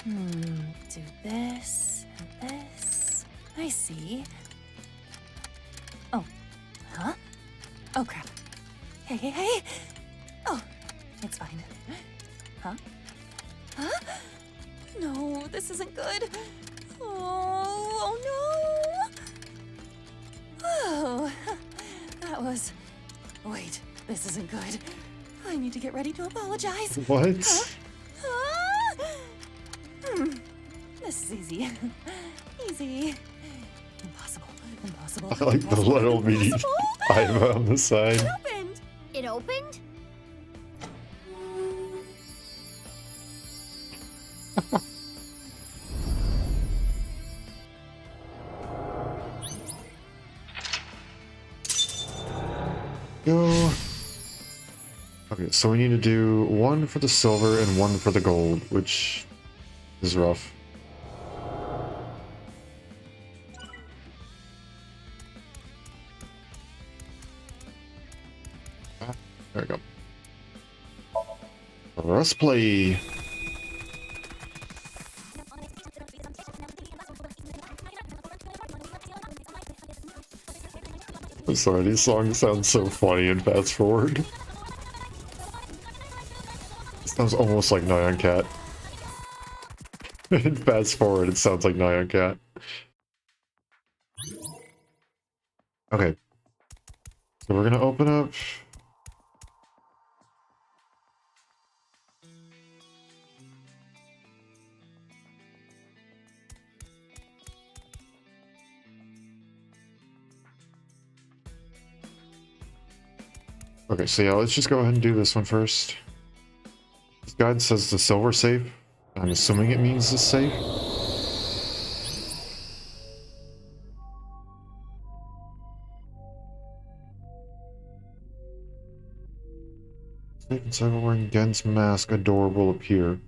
Do this and this. I see. Oh. Huh? Oh, crap. Hey. Oh, it's fine. Huh? Huh? No, this isn't good. Oh no! Oh, that was... Wait, this isn't good. I need to get ready to apologize. What? Huh? This is easy. Easy. Impossible. I like the little mini eyebrow on the side. It opened. It opened? Go. Okay, so we need to do one for the silver and one for the gold, which is rough. Ah, there we go. Let's play. I'm sorry, these songs sound so funny and fast forward. It sounds almost like Nyan Cat. And fast forward, it sounds like Nyan Cat. Okay. So we're gonna open up. Okay, so yeah, let's just go ahead and do this one first. This guide says the silver safe. I'm assuming it means the safe. Safe inside while wearing Gen's mask, a door will appear.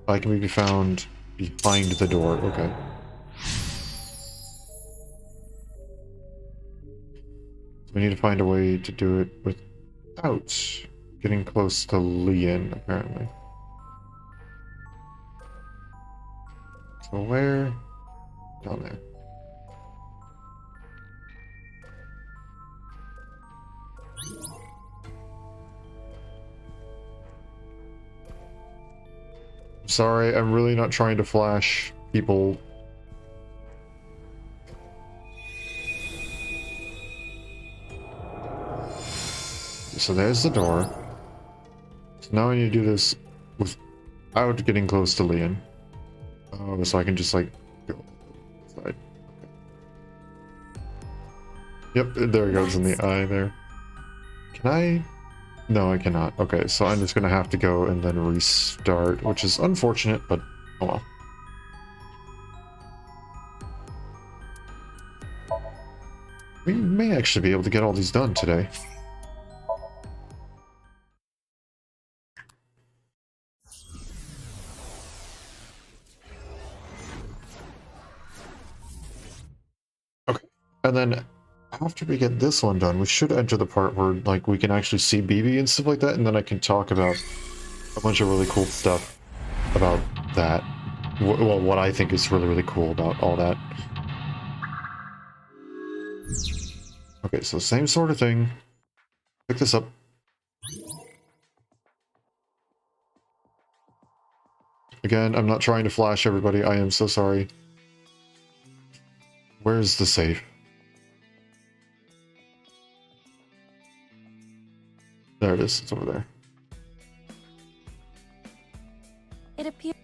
I can be found behind the door. Okay. So we need to find a way to do it without getting close to Lian, apparently. So where? Down there. Sorry, I'm really not trying to flash people. So there's the door. So now I need to do this without getting close to Lian. Oh, so I can just like go inside. Yep, there it goes in the eye there. Can I? No, I cannot. Okay, so I'm just gonna have to go and then restart, which is unfortunate, but oh well. We may actually be able to get all these done today. Okay, and then after we get this one done, we should enter the part where like we can actually see BB and stuff like that, and then I can talk about a bunch of really cool stuff about that. Well, what I think is really, really cool about all that. Okay, so same sort of thing. Pick this up. Again, I'm not trying to flash everybody. I am so sorry. Where's the safe? There it is. It's over there. It appears.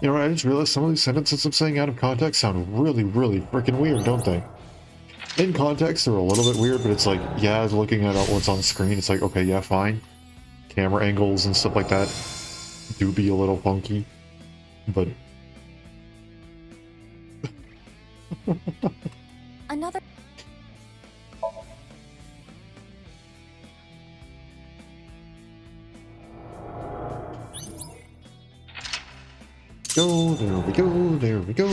You know what? I just realized some of these sentences I'm saying out of context sound really, really freaking weird, don't they? In context, they're a little bit weird, but it's like, yeah, looking at what's on screen, it's like, okay, yeah, fine. Camera angles and stuff like that do be a little funky, but... Another. Go, there we go, there we go.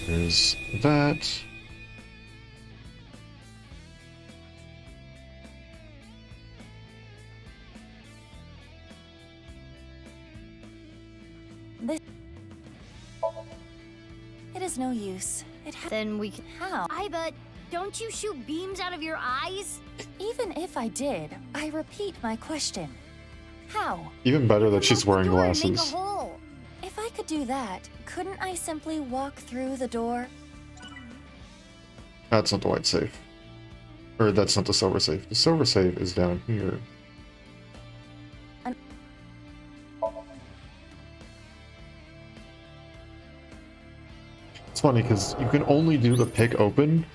There's that. This. It is no use. Then we can. How? But don't you shoot beams out of your eyes? Even if I did, I repeat my question. How? Even better that she's wearing Door and make a glasses. hole. If I could do that, couldn't I simply walk through the door? That's not the white safe. Or that's not the silver safe. The silver safe is down here. It's funny because you can only do the pick open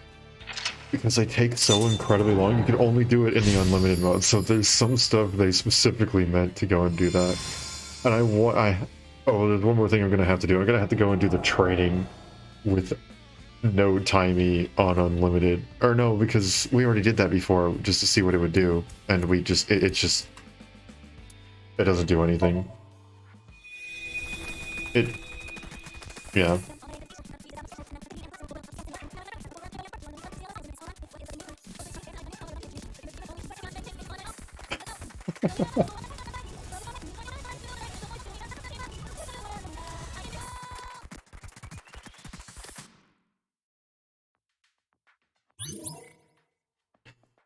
because they take so incredibly long. You can only do it in the unlimited mode. So there's some stuff they specifically meant to go and do that. And oh, there's one more thing I'm gonna have to do. I'm gonna have to go and do the training with no timey on unlimited. Or no, because we already did that before just to see what it would do, and we just it doesn't do anything. Yeah.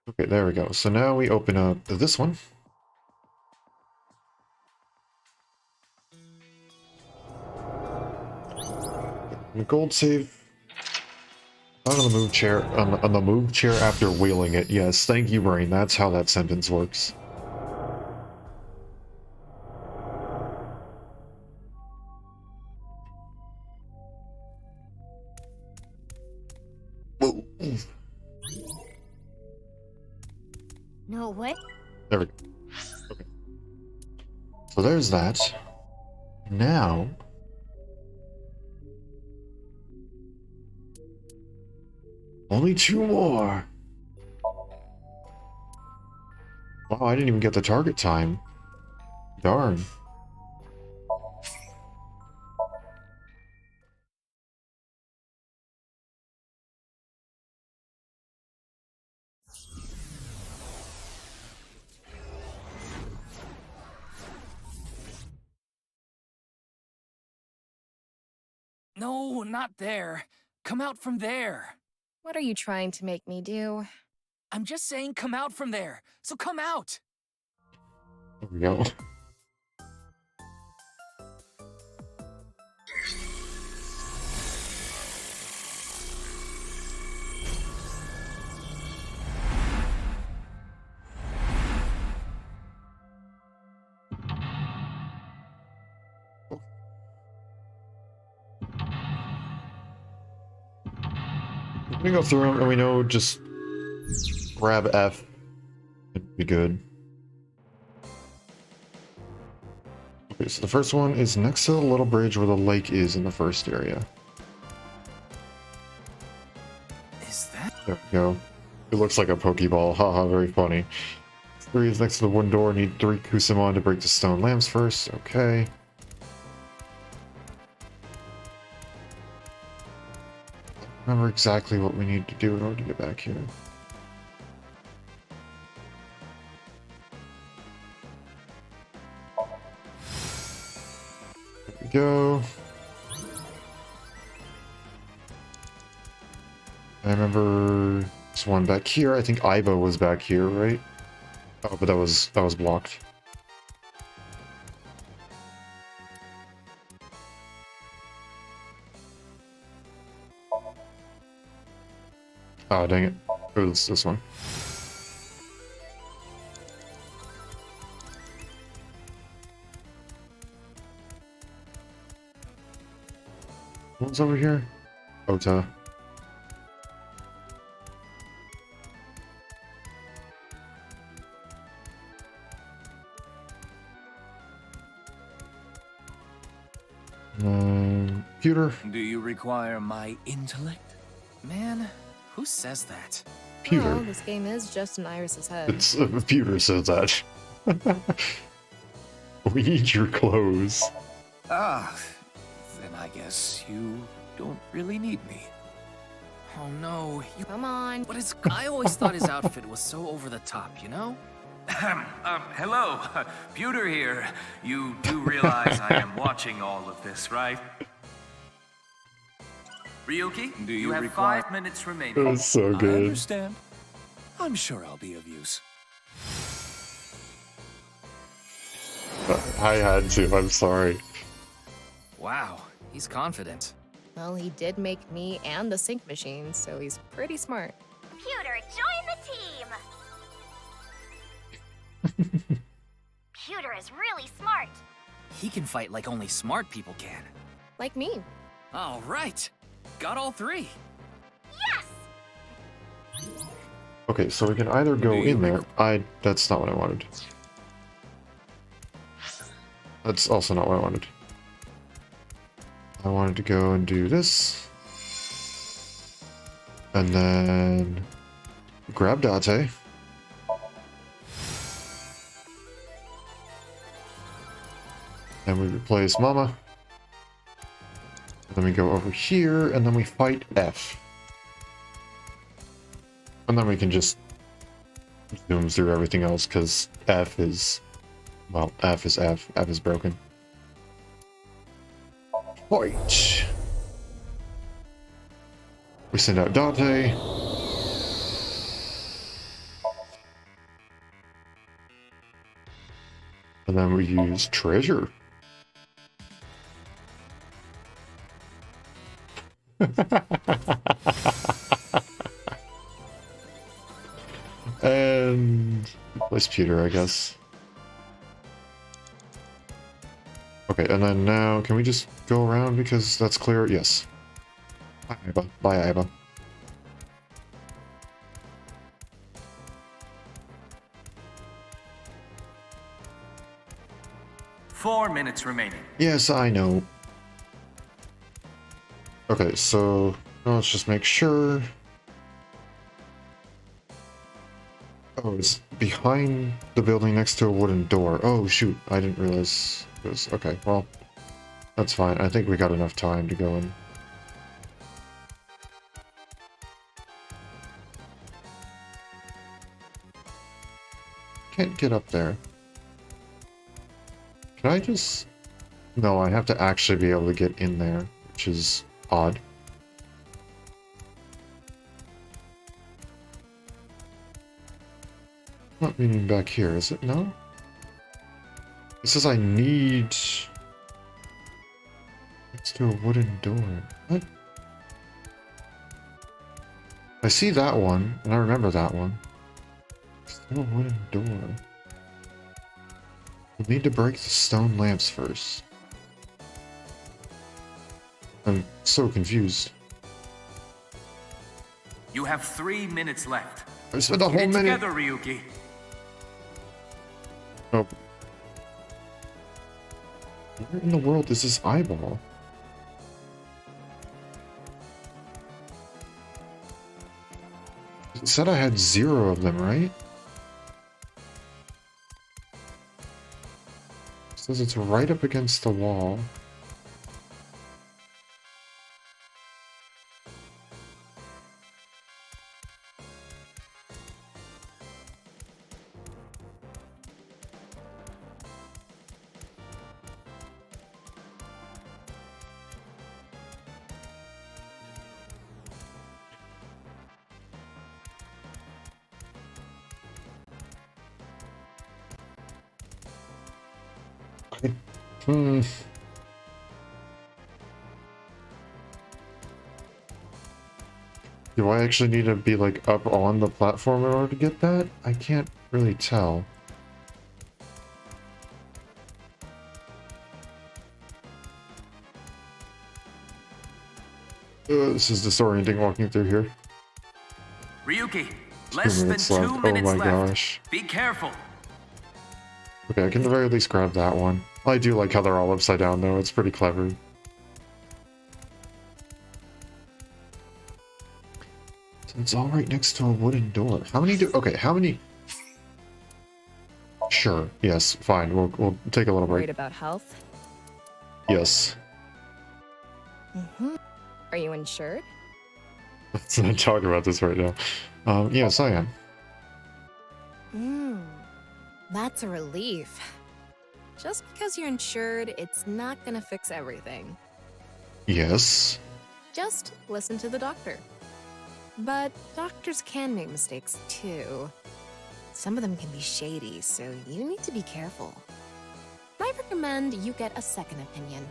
Okay, there we go. So now we open up this one. Gold save. Not on the move chair. On the move chair after wheeling it. Yes, thank you, brain. That's how that sentence works. Whoa. No, what? There we go. Okay. So there's that. Now. Only 2 more. Wow, I didn't even get the target time. Darn. No, not there. Come out from there. What are you trying to make me do? I'm just saying come out from there. So come out. There we go. We go through them and we know just grab F. It'd be good. Okay, so the first one is next to the little bridge where the lake is in the first area. Is that? There we go. It looks like a Pokeball. Haha, very funny. 3 is next to the one door. Need 3 Kusamon to break the stone lamps first. Okay. Remember exactly what we need to do in order to get back here. There we go. I remember this one back here. I think Ivo was back here, right? Oh, but that was blocked. Oh, dang it. It was this one. What's over here? Ota. Computer. Do you require my intellect? Man, who says that? Computer. Well, this game is just in Iris's head. It's a computer says that. We need your clothes. Ah, then I guess you don't really need me. Oh no, you. Come on. What is? I always thought his outfit was so over the top, you know? Hello, Pewter here. You do realize I am watching all of this, right? Ryuki, Do you you have require- 5 minutes It remaining. was so I good. understand. I'm sure I'll be of use. I had to. I'm sorry. Wow, he's confident. Well, he did make me and the sync machine, so he's pretty smart. Pewter, join the team! Pewter is really smart. He can fight like only smart people can. Like me. All right, got all 3. Yes! Okay, so we can either go Do you in there. That's not what I wanted. That's also not what I wanted. I wanted to go and do this. And then grab Date. And we replace Mama. And then we go over here, and then we fight F. And then we can just zoom through everything else, because F is... well, F is F. F is broken. Fight! We send out Date. And then we use Treasure. And replace Peter, I guess. Okay, and then now, can we just go around because that's clear? Yes. Bye, Iva. Bye, Iva. Four minutes remaining. Yes, I know. Okay, so now let's just make sure. Oh, it's behind the building next to a wooden door. Oh, shoot. I didn't realize it was... okay, well, that's fine. I think we got enough time to go in. Can't get up there. Can I just... no, I have to actually be able to get in there, which is odd. Not meaning back here, is it? No? It says I need... next to a wooden door. What? I see that one, and I remember that one. Still a wooden door. We'll need to break the stone lamps first. I'm so confused. You have 3 minutes left. I spent a whole Get it minute. together, Ryuki. Oh. Where in the world is this eyeball? It said I had 0 of them, right? It says it's right up against the wall. Hmm. Do I actually need to be like up on the platform in order to get that? I can't really tell. This is disorienting walking through here. Ryuki, less than minutes 2 left. minutes Oh my left. gosh. Be careful. Okay, I can at the very least grab that one. I do like how they're all upside down though, it's pretty clever. So it's all right next to a wooden door. How many do... okay, how many... sure, yes, fine, we'll take a little break. Worried about health? Yes. Mm-hmm. Are you insured? Let's not talk about this right now. Yes, I am. That's a relief. Just because you're insured, it's not gonna fix everything. Yes. Just listen to the doctor. But doctors can make mistakes too. Some of them can be shady, so you need to be careful. I recommend you get a second opinion.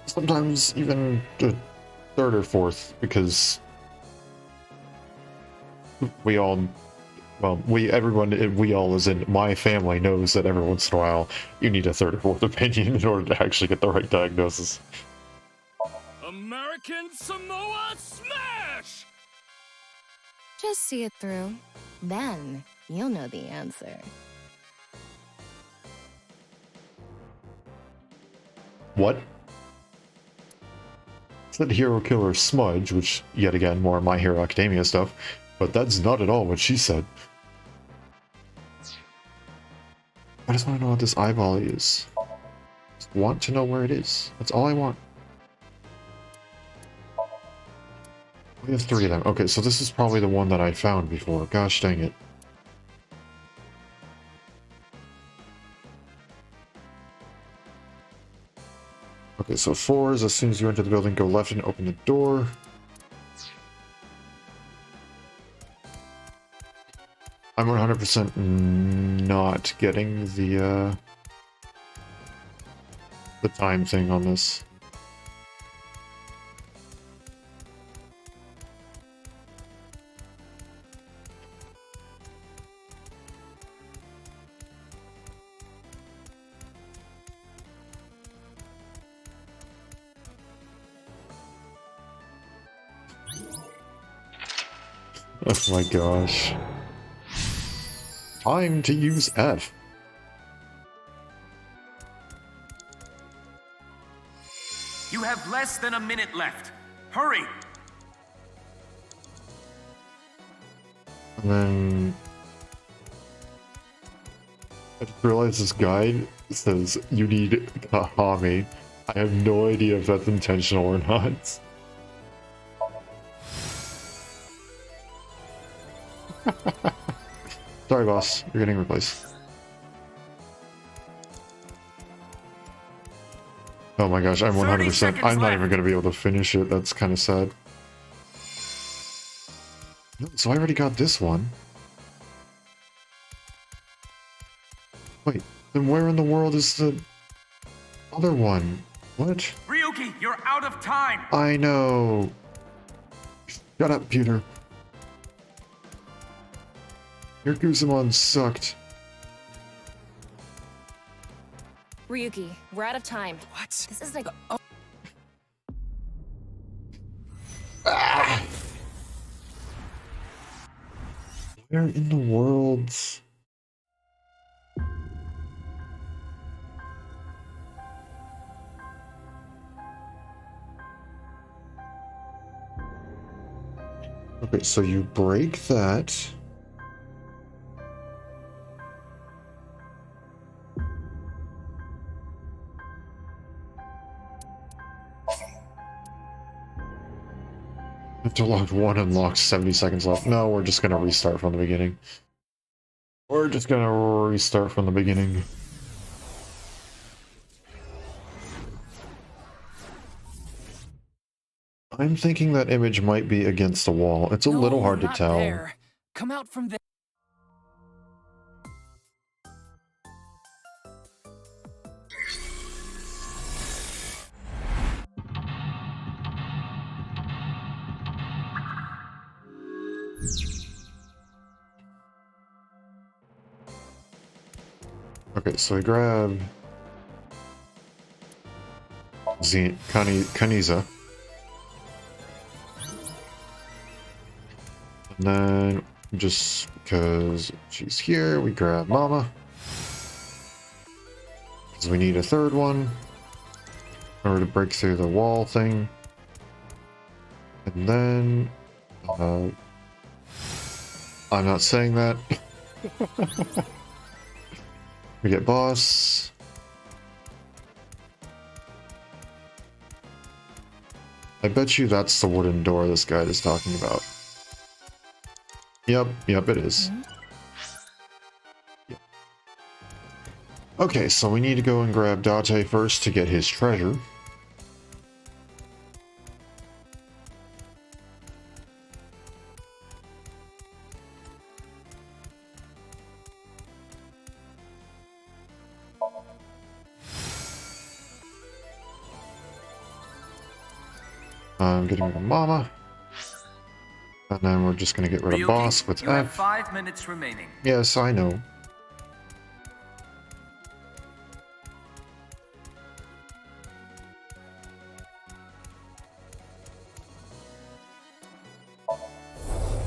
Sometimes even the third or fourth, because we all, well, we all as in my family knows that every once in a while you need a third or fourth opinion in order to actually get the right diagnosis. American Samoa Smash! Just see it through. Then you'll know the answer. What? said hero killer smudge, which, yet again, more My Hero Academia stuff, but that's not at all what she said. I just want to know what this eyeball is. Just want to know where it is. That's all I want. We have 3 of them. Okay, so this is probably the one that I found before. Gosh dang it. Okay, so 4 is as soon as you enter the building, go left and open the door. I'm 100% not getting the time thing on this. Oh my gosh. Time to use F. You have less than a minute left. Hurry! And then I just realized this guide says you need Kahami. I have no idea if that's intentional or not. Sorry, boss. You're getting replaced. Oh my gosh, I'm 100%. I'm not even going to be able to finish it. That's kind of sad. No, so I already got this one. Wait, then where in the world is the other one? What? Ryuki, you're out of time! I know. Shut up, Peter. Your Guzman sucked. Ryuki, we're out of time. What? This is like... Ah! Where in the world? Okay, so you break that. To lock 1 and lock 70 seconds left. No, we're just gonna restart from the beginning. We're just gonna restart from the beginning. I'm thinking that image might be against the wall. It's a little hard to tell. There. Come out from there. Okay, so I grab Kaniza. And then, just because she's here, we grab Mama. Because we need a 3rd one in order to break through the wall thing. And then, I'm not saying that. We get boss. I bet you that's the wooden door this guy is talking about. Yep, it is. Yep. Okay, so we need to go and grab Date first to get his treasure. I'm getting rid of Mama. And then we're just gonna get rid of boss with you have F. 5 minutes remaining. Yes, I know.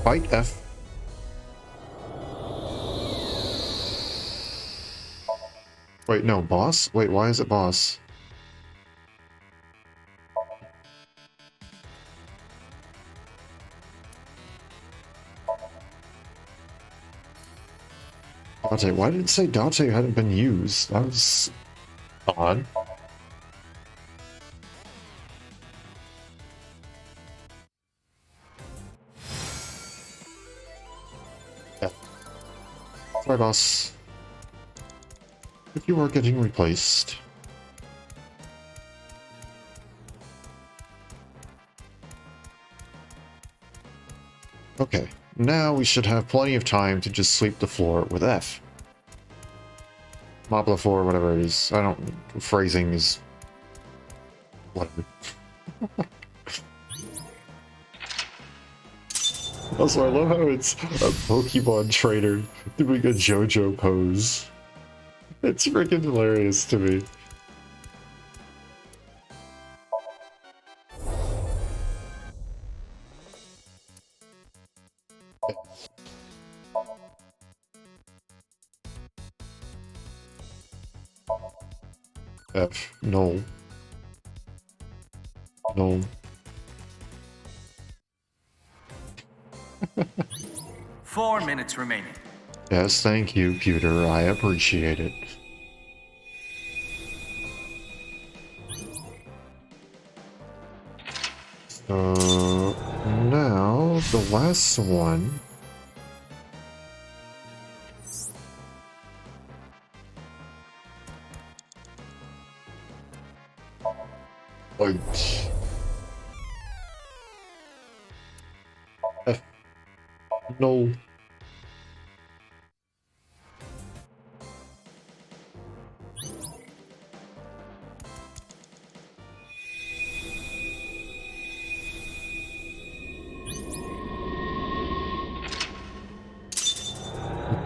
Fight F. Wait, no, boss? Wait, why is it boss? Dante. Why did it say Dante hadn't been used? That was odd. Yeah. Sorry, boss. If you are getting replaced. Okay, now we should have plenty of time to just sweep the floor with F. Mop the floor, whatever it is. I don't... Phrasing is... whatever. Also, I love how it's a Pokemon trainer doing a JoJo pose. It's freaking hilarious to me. F. No. No. 4 minutes remaining. Yes, thank you, Pewter. I appreciate it. So now the last one. Like F. No.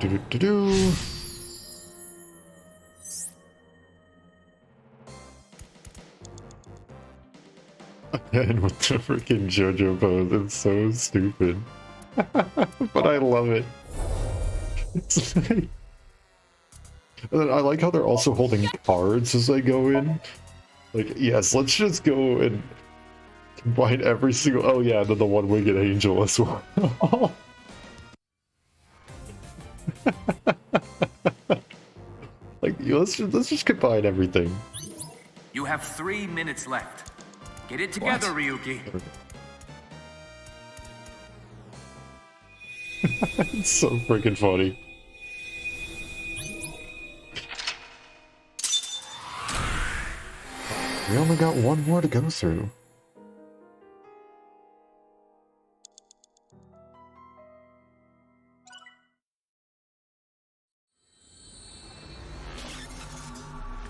Do-do-do-do. Again with the freaking JoJo pose, it's so stupid. But I love it. It's like... And then I like how they're also holding cards as they go in. Like, yes, let's just go and combine every single... Oh yeah, then the one-winged angel as well. Like, let's just combine everything. You have 3 minutes left. Get it together, What? Ryuki. It's so freaking funny. We only got one more to go through.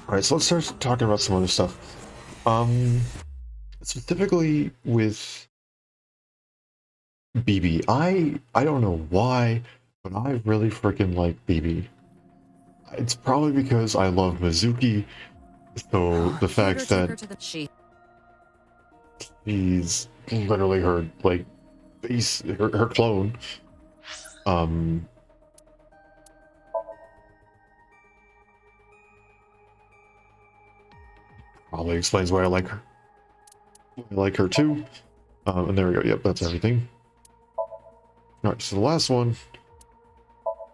Alright, so let's start talking about some other stuff. Specifically with BB. I don't know why, but I really freaking like BB. It's probably because I love Mizuki, so the fact that he's literally her, like, base, her clone, probably explains why I like her. I like her too. And there we go. Yep, that's everything. Alright, so the last one.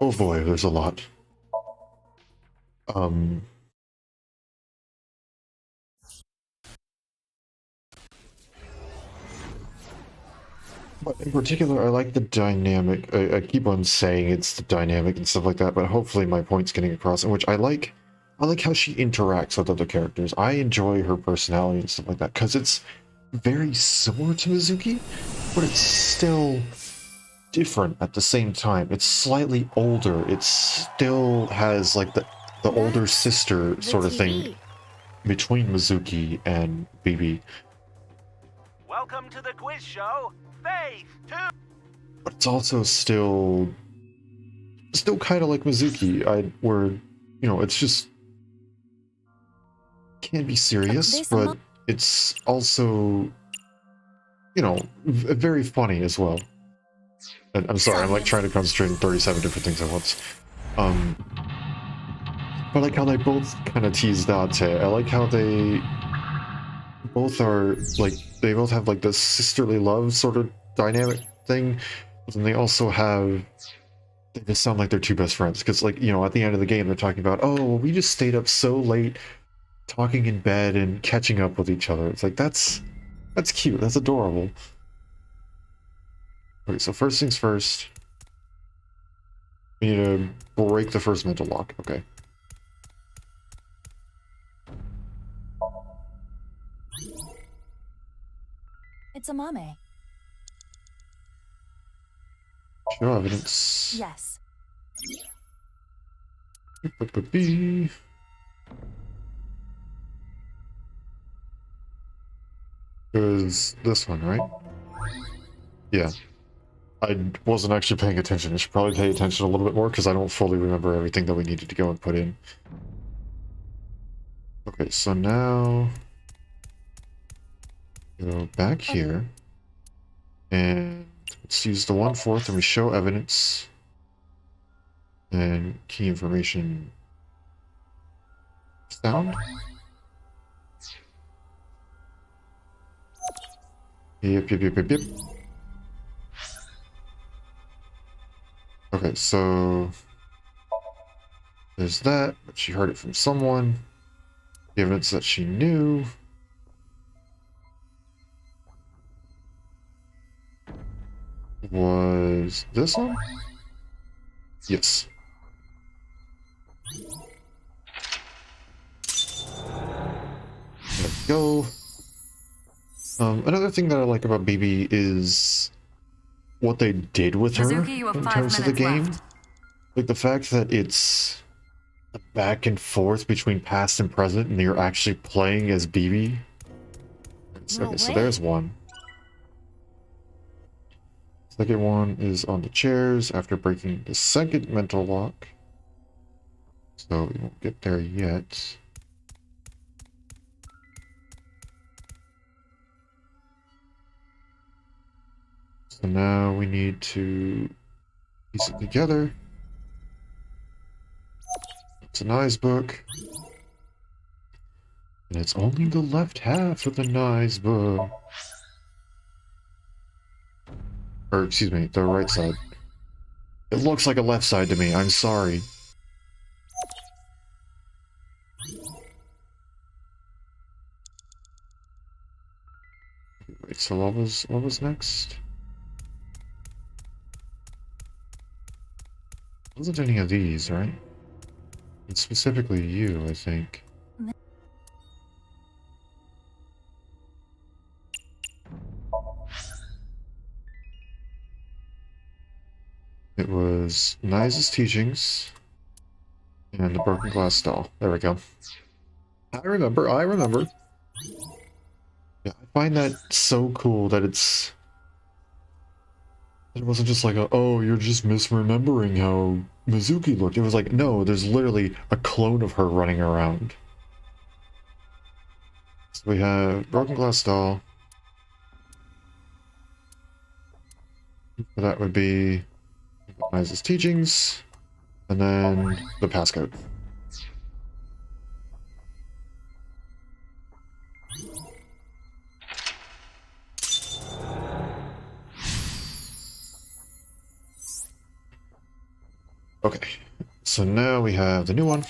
Oh boy, there's a lot. But in particular, I like the dynamic. I keep on saying it's the dynamic and stuff like that, but hopefully my point's getting across, in which I like how she interacts with other characters. I enjoy her personality and stuff like that, because it's very similar to Mizuki, but it's still different at the same time. It's slightly older. It still has like the older sister sort of thing between Mizuki and BB. Welcome to the quiz show, Phase 2. But it's also still kind of like Mizuki. Where, you know, it's just can be serious, but it's also, you know, very funny as well. And I'm sorry, I'm like trying to concentrate on 37 different things at once. But I like how they both kind of tease Date. I like how they both are like, they both have like this sisterly love sort of dynamic thing, but then they also have they just sound like they're two best friends. Because, like, you know, at the end of the game, they're talking about, oh, well, we just stayed up so late talking in bed and catching up with each other. It's like, that's cute. That's adorable. Okay, so first things first. We need to break the first mental lock. Okay. It's a mame. Show evidence. Yes. Is this one, right? Yeah. I wasn't actually paying attention. I should probably pay attention a little bit more because I don't fully remember everything that we needed to go and put in. Okay, so now go back here and let's use the 1/4 and we show evidence and key information sound. Yep. Okay, so there's that. She heard it from someone. The evidence that she knew. Was this one? Yes. There we go. Another thing that I like about BB is what they did with her in terms of the game. Like the fact that it's back and forth between past and present and you're actually playing as BB. Okay, so there's one. Second one is on the chairs after breaking the second mental lock. So we won't get there yet. So now we need to piece it together. It's an eyes book. And it's only the left half of the Nye's book. Or, excuse me, the right side. It looks like a left side to me, I'm sorry. Wait, so what was next? It wasn't any of these, right? It's specifically you, I think. It was Nye's teachings and the broken glass doll. There we go. I remember. Yeah, I find that so cool that it wasn't just like, oh, you're just misremembering how Mizuki looked. It was like, no, there's literally a clone of her running around. So we have broken glass doll. That would be Nye's teachings, and then the passcode. Okay, so now we have the new one.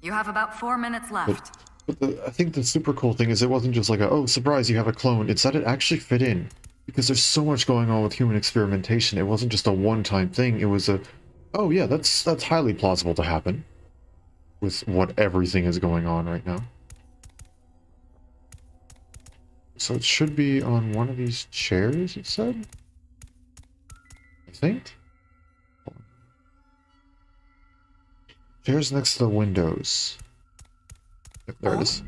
You have about 4 minutes left. But I think the super cool thing is it wasn't just like a, oh, surprise, you have a clone. It's that it actually fit in. Because there's so much going on with human experimentation. It wasn't just a one-time thing. It was a, oh yeah, that's highly plausible to happen. With what everything is going on right now. So it should be on one of these chairs, it said? I think? Chairs next to the windows. Yep, there it is.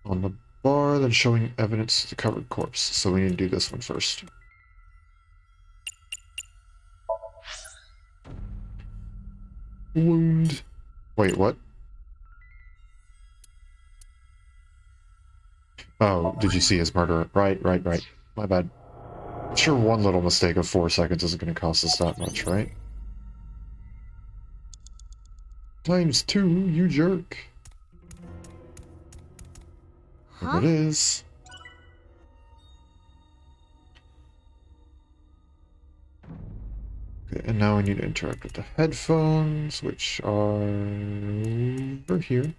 On the bar, then showing evidence of the covered corpse. So we need to do this one first. Wound. Wait, what? Oh, did you see his murderer? Right. My bad. I'm sure one little mistake of 4 seconds isn't going to cost us that much, right? ×2, you jerk. There it is. Okay, and now we need to interact with the headphones, which are over here.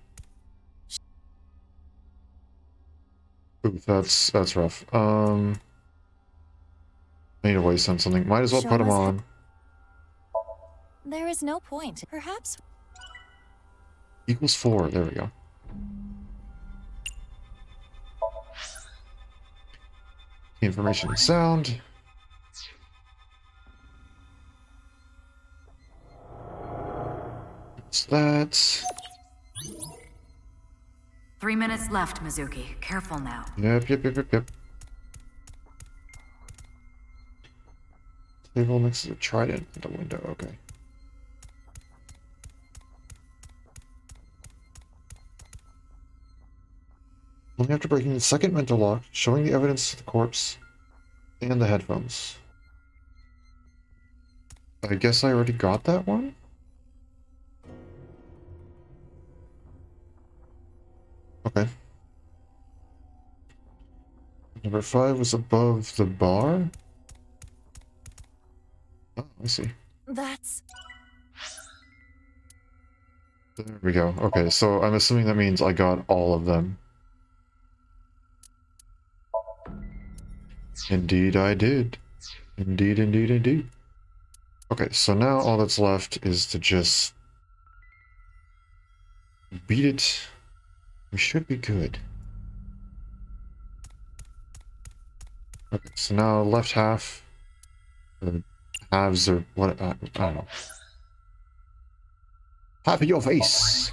Ooh, that's rough. I need to waste on something. Might as well put them on. There is no point. Perhaps. Equals 4. There we go. Information and sound. What's that? 3 minutes left, Mizuki. Careful now. Yep. Table next to the trident at the window. Okay. Only after breaking the second mental lock, showing the evidence to the corpse and the headphones. I guess I already got that one? Okay. Number 5 was above the bar? Oh, I see. That's... There we go. Okay, so I'm assuming that means I got all of them. Indeed I did. Indeed. Okay, so now all that's left is to just beat it. We should be good. Okay, so now left half, or halves, or what, I don't know. Half of your face!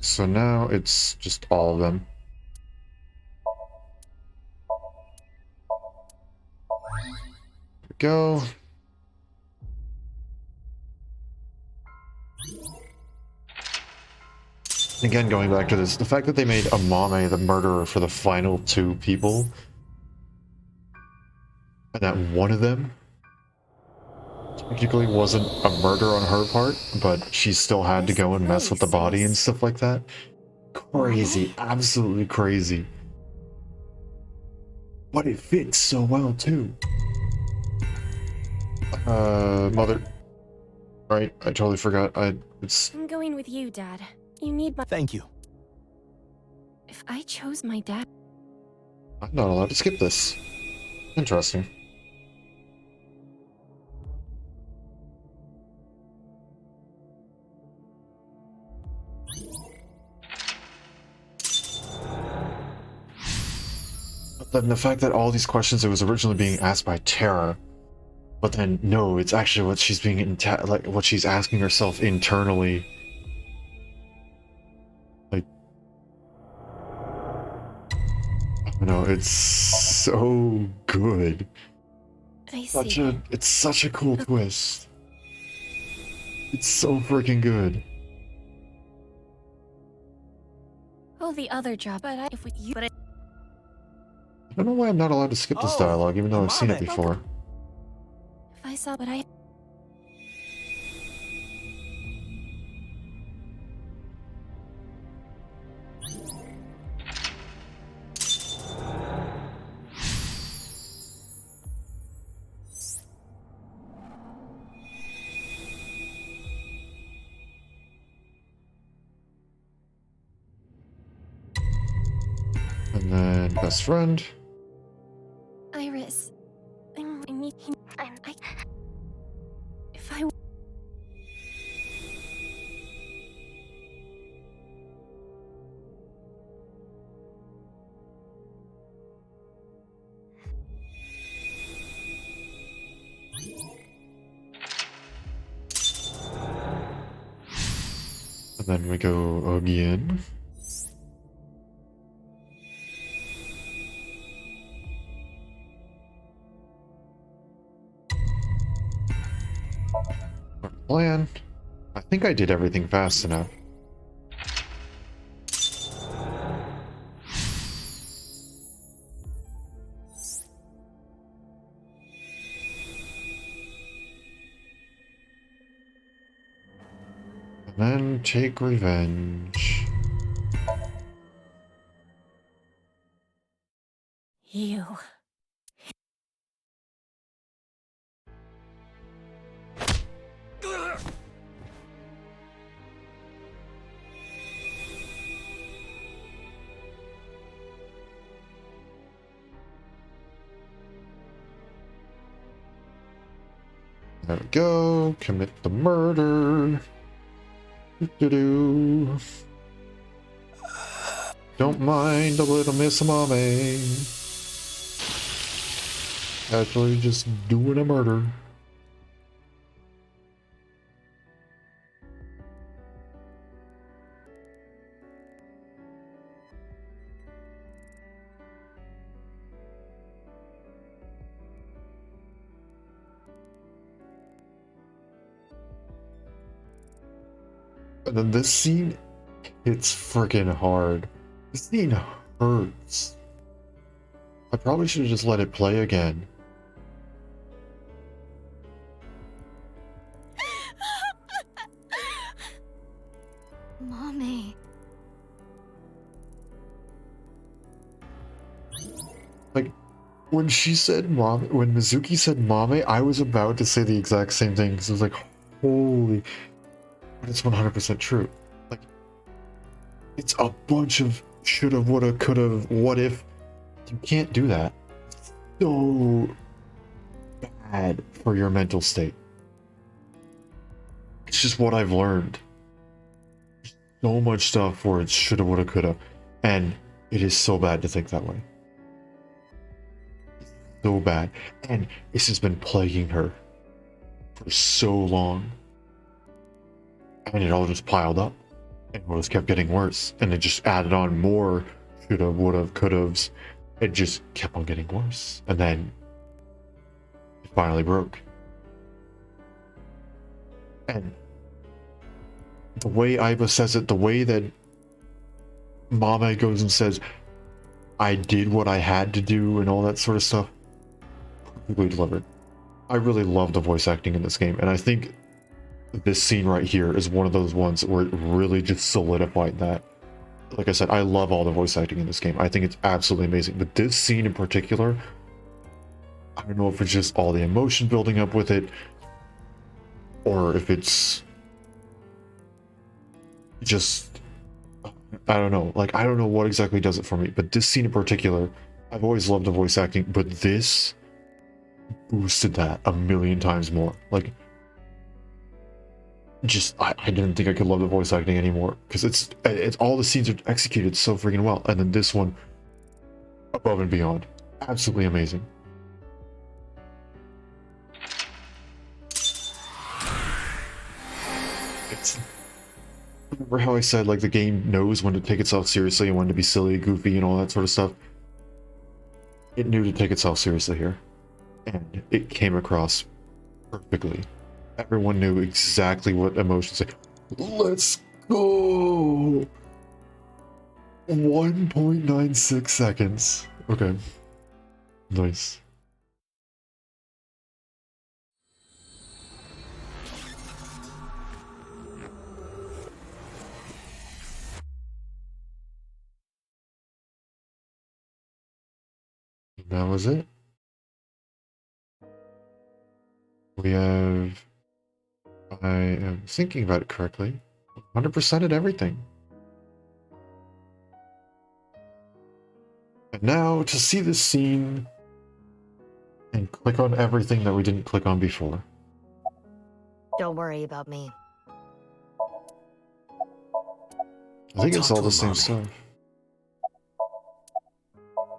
So now it's just all of them. There we go. Again, going back to this, the fact that they made Amame the murderer for the final 2 people, and that one of them technically wasn't a murder on her part, but she still had to go and mess with the body and stuff like that. Crazy, absolutely crazy. But it fits so well too. Mother. Right, I totally forgot. I'm going with you, Dad. You need my... Thank you. If I chose my dad... I'm not allowed to skip this. Interesting. But then the fact that all these questions, it was originally being asked by Tara, but then no, it's actually what she's being like what she's asking herself internally. Like, I don't know, it's so good. I see. It's such a cool twist. It's so freaking good. Oh, the other job, but if you... But I don't know why I'm not allowed to skip this dialogue, even though I've seen it before. If I saw what I... And then best friend. Iris, I need... If I... And then we go again. Plan. I think I did everything fast enough. And then take revenge. You. There we go. Commit the murder. Do-do-do. Don't mind a little Miss Mommy. Actually, just doing a murder. And then this scene hits freaking hard. This scene hurts. I probably should have just let it play again. Mommy. Like, when she said mom, when Mizuki said mommy, I was about to say the exact same thing because I was like, holy, but it's 100% true. Like, it's a bunch of shoulda, woulda, coulda, what if. You can't do that. It's so bad for your mental state. It's just what I've learned. So much stuff where it's shoulda, woulda, coulda, and it is so bad to think that way. So bad, and this has been plaguing her for so long, and it all just piled up, and it just kept getting worse, and it just added on more shoulda, woulda, coulda's. It just kept on getting worse, and then it finally broke. And the way Aiba says it, the way that Mame goes and says, I did what I had to do and all that sort of stuff, perfectly delivered. I really love the voice acting in this game, and I think this scene right here is one of those ones where it really just solidified that. Like I said, I love all the voice acting in this game. I think it's absolutely amazing, but this scene in particular, I don't know if it's just all the emotion building up with it, or if it's just, I don't know. Like, I don't know what exactly does it for me, but this scene in particular, I've always loved the voice acting, but this boosted that a million times more. Like, just, I didn't think I could love the voice acting anymore, because it's all the scenes are executed so freaking well, and then this one, above and beyond. Absolutely amazing. It's, remember how I said, like, the game knows when to take itself seriously and when to be silly, goofy, and all that sort of stuff? It knew to take itself seriously here, and it came across perfectly. Everyone knew exactly what emotions say. Let's go! 1.96 seconds. Okay. Nice. That was it. We have, I am thinking about it correctly, 100% at everything. And now to see this scene and click on everything that we didn't click on before. Don't worry about me. I think it's Talk all to the same Amame. stuff.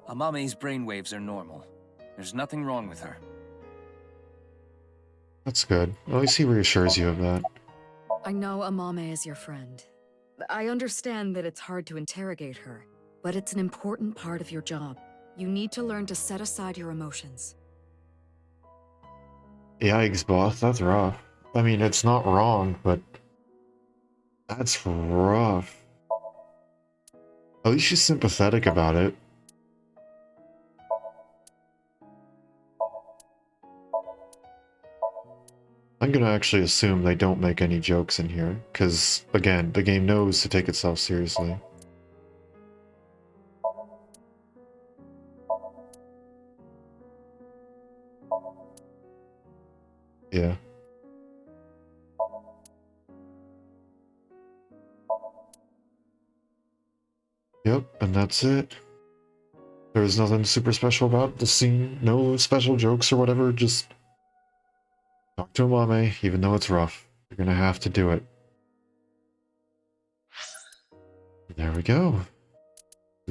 Amame's brainwaves are normal. There's nothing wrong with her. That's good. At least he reassures you of that. I know Amame is your friend. I understand that it's hard to interrogate her, but it's an important part of your job. You need to learn to set aside your emotions. Yikes, boss. That's rough. I mean, it's not wrong, but that's rough. At least she's sympathetic about it. I'm gonna actually assume they don't make any jokes in here, because, again, the game knows to take itself seriously. Yeah. Yep, and that's it. There's nothing super special about the scene, no special jokes or whatever, just talk to Amame, even though it's rough. You're gonna have to do it. There we go.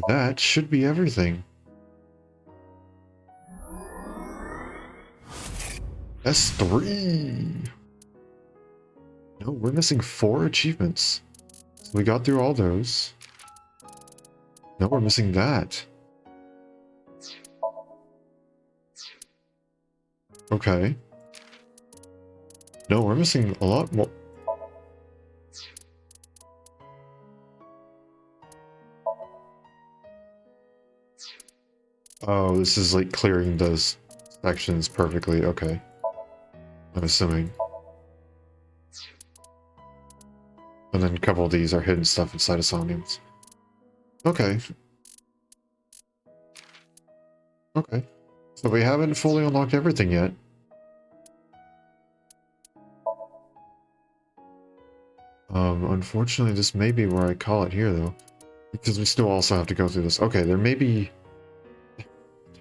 That should be everything. S3! No, we're missing 4 achievements. So we got through all those. No, we're missing that. Okay. No, we're missing a lot more. Oh, this is like clearing those sections perfectly. Okay. I'm assuming. And then a couple of these are hidden stuff inside of Somniums. Okay. Okay. So we haven't fully unlocked everything yet. Unfortunately, this may be where I call it here, though. Because we still also have to go through this. Okay, there may be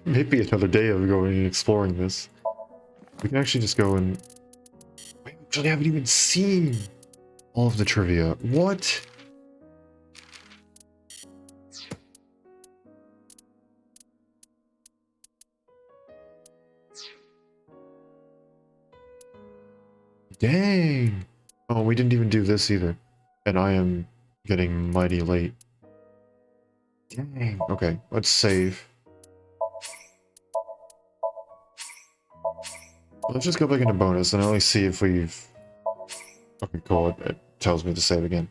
another day of going and exploring this. We can actually just go and... We actually haven't even seen all of the trivia. What? Dang! Oh, we didn't even do this either. And I am getting mighty late. Dang. Okay, let's save. Let's just go back into bonus and at least see if we've... Okay, cool. It tells me to save again.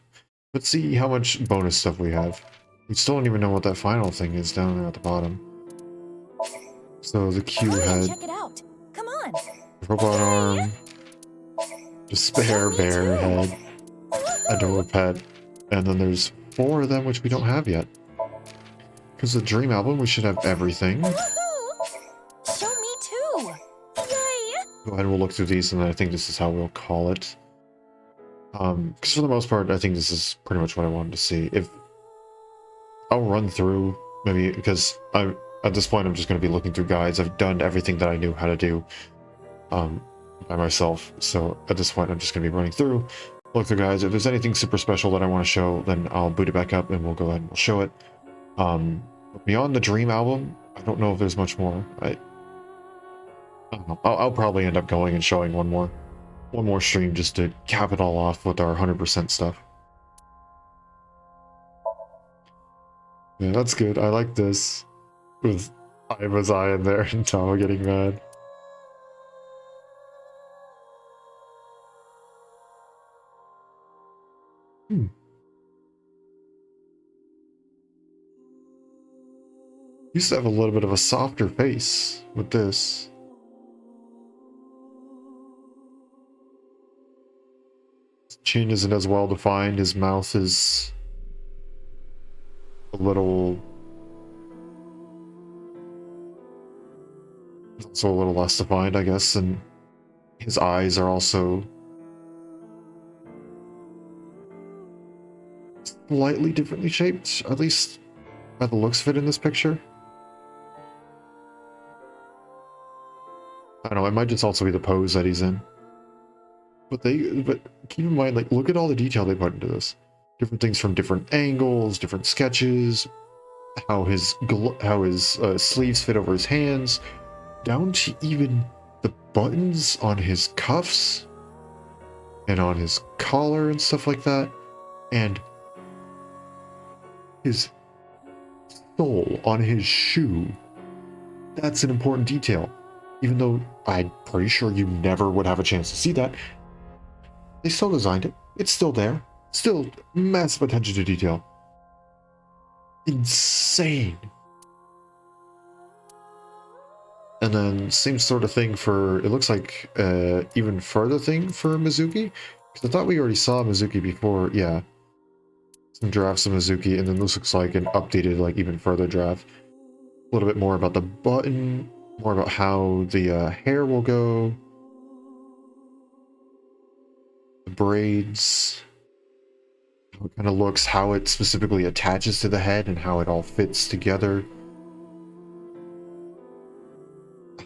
Let's see how much bonus stuff we have. We still don't even know what that final thing is down there at the bottom. So the Q head. Check it out. Come on. Robot arm. Despair bear head. Adore pet. And then there's 4 of them which we don't have yet. Because the Dream album, we should have everything. Show me too. Yay! Go ahead and we'll look through these, and then I think this is how we'll call it. Because for the most part, I think this is pretty much what I wanted to see. If I'll run through, maybe, because at this point I'm just going to be looking through guides. I've done everything that I knew how to do by myself. So at this point, I'm just going to be running through, look through guides. If there's anything super special that I want to show, then I'll boot it back up and we'll go ahead and we'll show it. Beyond the Dream album, I don't know if there's much more. I don't know. I'll probably end up going and showing one more stream just to cap it all off with our 100% stuff. Yeah, that's good. I like this. With Iva's eye in there and Tama getting mad. Used to have a little bit of a softer face with this. His chin isn't as well defined. His mouth is a little... also a little less defined, I guess, and his eyes are also slightly differently shaped, at least by the looks of it in this picture. I don't know, it might just also be the pose that he's in. But keep in mind, like, look at all the detail they put into this. Different things from different angles, different sketches, how his sleeves fit over his hands, down to even the buttons on his cuffs and on his collar and stuff like that, and his sole on his shoe. That's an important detail. Even though I'm pretty sure you never would have a chance to see that, they still designed it. It's still there. Still massive attention to detail. Insane. And then same sort of thing for, it looks like even further thing for Mizuki. Because I thought we already saw Mizuki before. Yeah. Some drafts of Mizuki, and then this looks like an updated, like even further draft. A little bit more about the button, more about how the hair will go. The braids. How it kind of looks, how it specifically attaches to the head, and how it all fits together.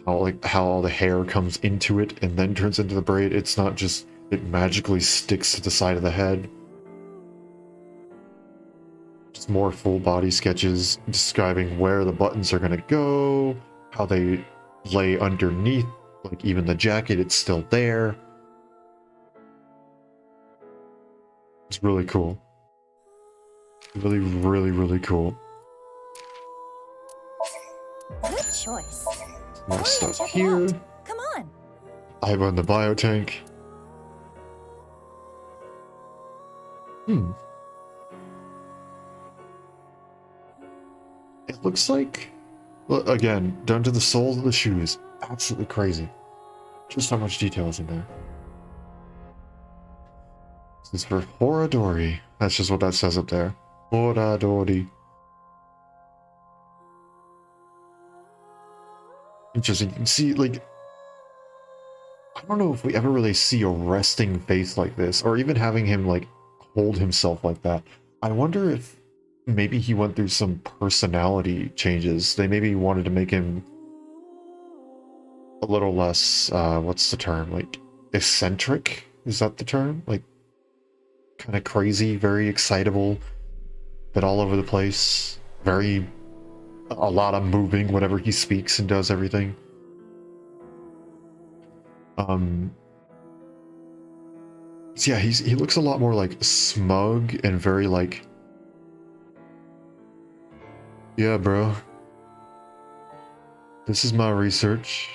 How all the hair comes into it and then turns into the braid. It's not just it magically sticks to the side of the head. Just more full body sketches describing where the buttons are gonna go, how they lay underneath, like even the jacket, it's still there. It's really cool. Really, really, really cool. Good choice. More Hurry and stuff check it here. out. Come on. I run the biotank. It looks like, well, again, down to the soles of the shoes. Absolutely crazy. Just how much detail is in there. This is for Horadori. That's just what that says up there. Horadori. Interesting. You can see, like, I don't know if we ever really see a resting face like this, or even having him, like, hold himself like that. I wonder if maybe he went through some personality changes. They maybe wanted to make him a little less, what's the term? Like, eccentric? Is that the term? Like, kind of crazy, very excitable, bit all over the place, a lot of moving whenever he speaks and does everything. So yeah, he looks a lot more like smug and very like, yeah, bro, this is my research.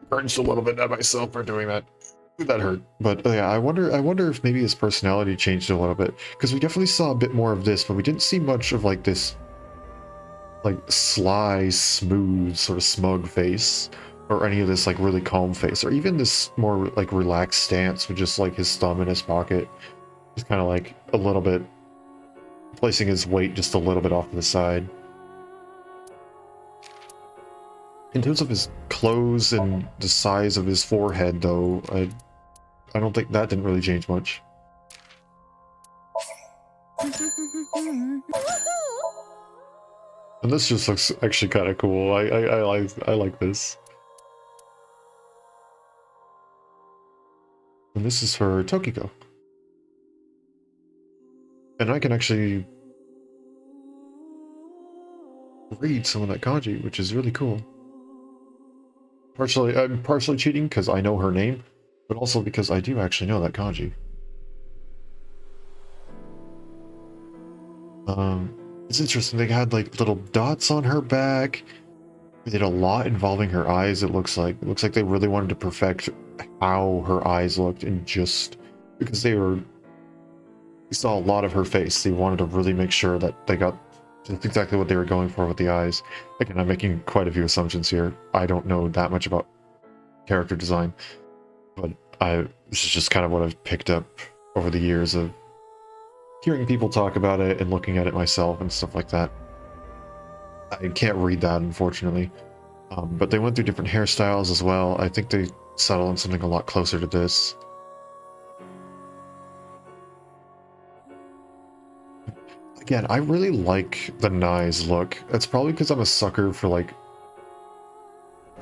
Cringed a little bit at myself for doing that. That hurt. But yeah, I wonder if maybe his personality changed a little bit, because we definitely saw a bit more of this, but we didn't see much of like this, like sly, smooth, sort of smug face, or any of this like really calm face, or even this more like relaxed stance with just like his thumb in his pocket, just kind of like a little bit placing his weight just a little bit off to the side. In terms of his clothes and the size of his forehead, though, I don't think that didn't really change much. And this just looks actually kind of cool. I like this. And this is for Tokiko. And I can actually read some of that kanji, which is really cool. I'm partially cheating because I know her name, but also because I do actually know that kanji. It's interesting. They had like little dots on her back. They did a lot involving her eyes. It looks like they really wanted to perfect how her eyes looked, and just because we saw a lot of her face, they wanted to really make sure that they got just exactly what they were going for with the eyes. Again, I'm making quite a few assumptions here. I don't know that much about character design, but this is just kind of what I've picked up over the years of hearing people talk about it and looking at it myself and stuff like that. I can't read that, unfortunately. But they went through different hairstyles as well. I think they settled on something a lot closer to this. Again, I really like the Nye's look. It's probably because I'm a sucker for like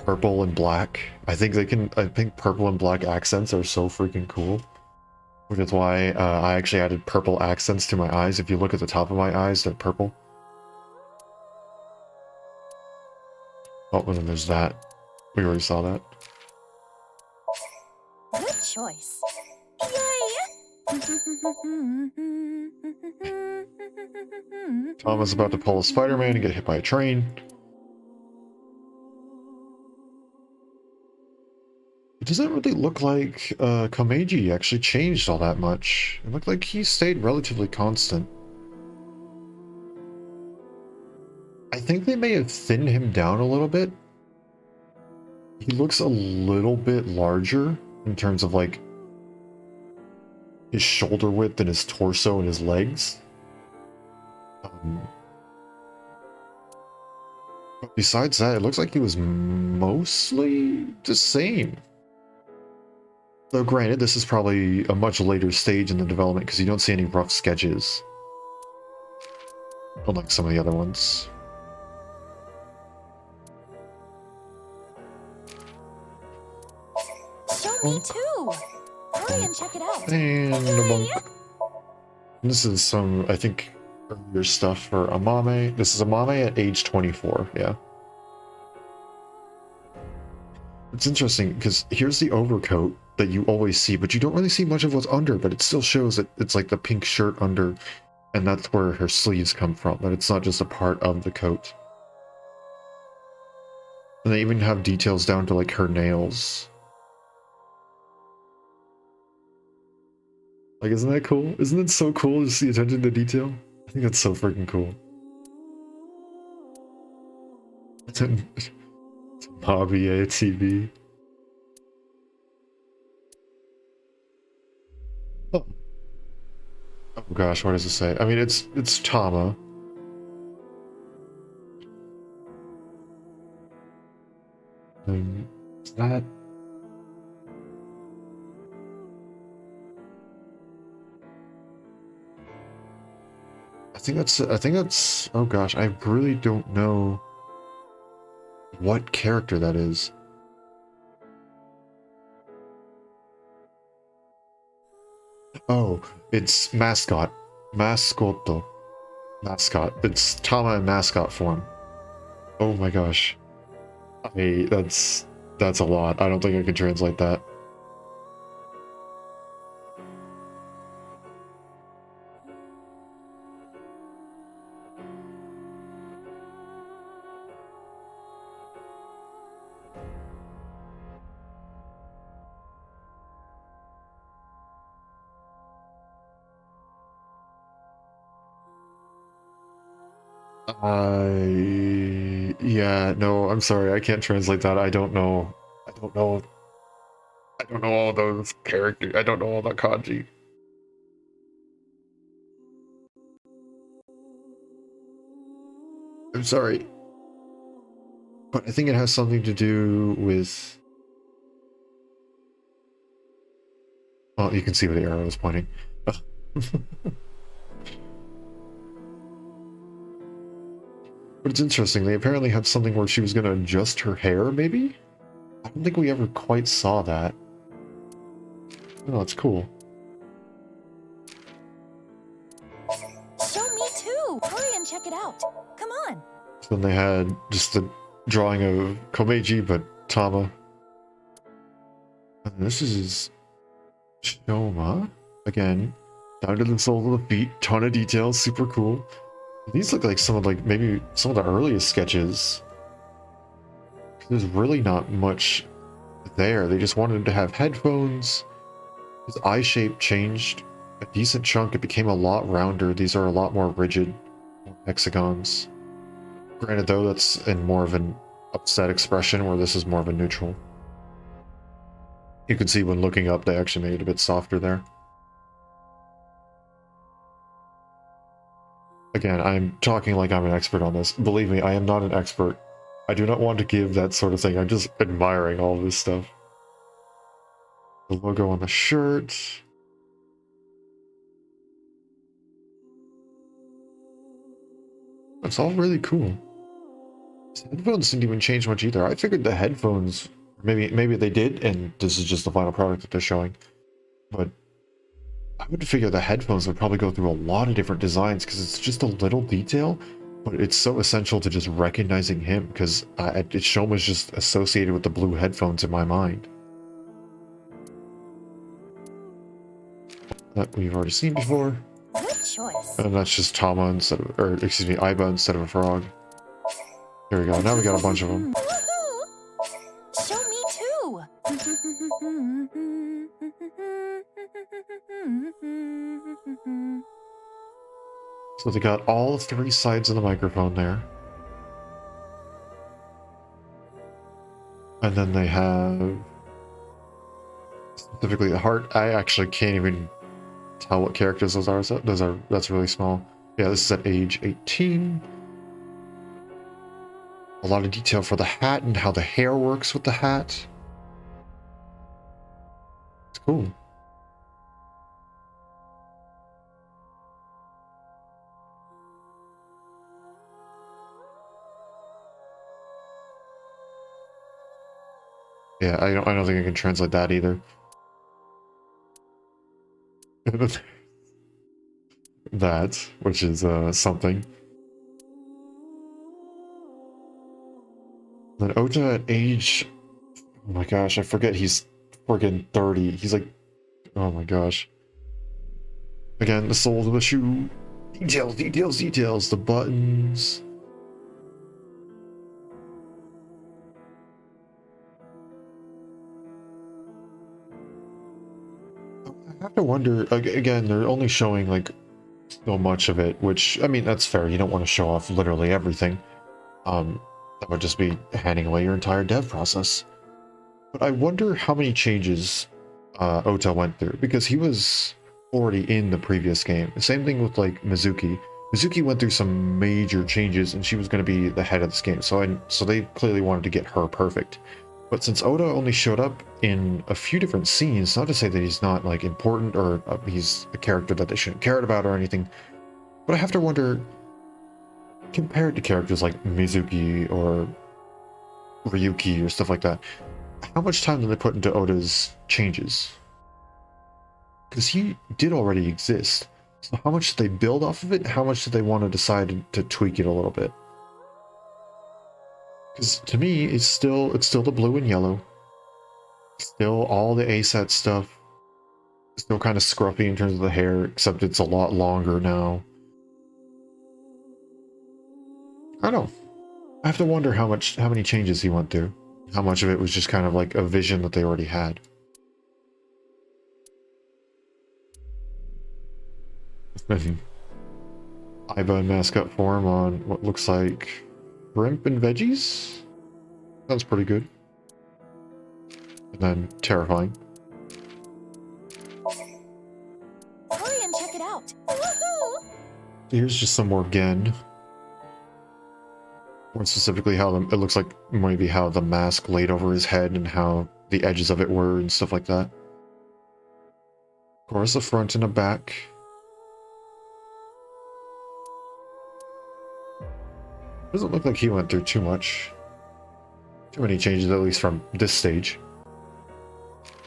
purple and black. I think purple and black accents are so freaking cool. Which is why I actually added purple accents to my eyes. If you look at the top of my eyes, they're purple. Oh, and then there's that. We already saw that. Good choice. Tom is about to pull a Spider-Man and get hit by a train. It doesn't really look like Komeiji actually changed all that much. It looked like he stayed relatively constant. I think they may have thinned him down a little bit. He looks a little bit larger in terms of like his shoulder width and his torso and his legs. But besides that, it looks like he was mostly the same. Though granted, this is probably a much later stage in the development because you don't see any rough sketches. Unlike some of the other ones. Show me too! Hurry and check it out. And a monk. This is some, I think, earlier stuff for Amame. This is Amame at age 24, yeah. It's interesting because here's the overcoat that you always see, but you don't really see much of what's under, but it still shows that it's like the pink shirt under, and that's where her sleeves come from, that it's not just a part of the coat. And they even have details down to like her nails. Like, isn't that cool? Isn't it so cool to see attention to detail? I think that's so freaking cool. Hobby TV. Oh. Oh gosh, what does it say? I mean, it's Tama. Is that? I think that's, oh gosh, I really don't know what character that is. Oh, it's Mascot. Mascotto. Mascot. It's Tama in mascot form. Oh my gosh. That's a lot. I don't think I can translate that. Yeah, no, I'm sorry, I can't translate that. I don't know all those characters. I don't know all that kanji. I'm sorry. But I think it has something to do with... Well, you can see where the arrow is pointing. But it's interesting, they apparently had something where she was going to adjust her hair, maybe? I don't think we ever quite saw that. Oh, it's cool. Show me too! Hurry and check it out. Come on. So then they had just the drawing of Komeiji, but Tama. And this is Shoma. Again, down to the soles of the feet, ton of details, super cool. These look like some of maybe some of the earliest sketches. There's really not much there. They just wanted him to have headphones. His eye shape changed a decent chunk. It became a lot rounder. These are a lot more rigid hexagons. Granted though, that's in more of an upset expression where this is more of a neutral. You can see when looking up they actually made it a bit softer there. Again, I'm talking like I'm an expert on this. Believe me, I am not an expert. I do not want to give that sort of thing. I'm just admiring all this stuff. The logo on the shirt. It's all really cool. These headphones didn't even change much either. I figured the headphones, maybe they did, and this is just the final product that they're showing. But I would figure the headphones would probably go through a lot of different designs because it's just a little detail, but it's so essential to just recognizing him because Shoma's just associated with the blue headphones in my mind. That we've already seen before. Good choice. And that's just Tama instead of, or excuse me, Aiba instead of a frog. Here we go. Now we got a bunch of them. Show me too. So they got all three sides of the microphone there. And then they have specifically the heart. I actually can't even tell what characters those are. So that's really small. Yeah, this is at age 18. A lot of detail for the hat and how the hair works with the hat. It's cool. Yeah, I don't think I can translate that either. That, which is something. Then Ota at age, oh my gosh, I forget he's friggin' 30. He's like, oh my gosh. Again, the soles of the shoe. Details, details, details. The buttons. I have to wonder, again, they're only showing like so much of it, which, I mean, that's fair. You don't want to show off literally everything. That would just be handing away your entire dev process. But I wonder how many changes Ota went through, because he was already in the previous game. Same thing with like Mizuki. Mizuki went through some major changes, and she was going to be the head of this game. So they clearly wanted to get her perfect. But since Ota only showed up in a few different scenes, not to say that he's not like important or he's a character that they shouldn't care about or anything, but I have to wonder, compared to characters like Mizuki or Ryuki or stuff like that, how much time did they put into Ota's changes? Because he did already exist. So how much did they build off of it? How much did they want to decide to tweak it a little bit? Because to me, it's still the blue and yellow. Still all the ASAT stuff. Still kind of scruffy in terms of the hair, except it's a lot longer now. I don't know. I have to wonder how many changes he went through. How much of it was just kind of like a vision that they already had. Iba in mascot form on what looks like shrimp and veggies? Sounds pretty good. And then terrifying. Hurry and check it out. Here's just some more Gen. More specifically how it looks like maybe how the mask laid over his head and how the edges of it were and stuff like that. Of course, a front and a back. Doesn't look like he went through too much. Too many changes, at least from this stage.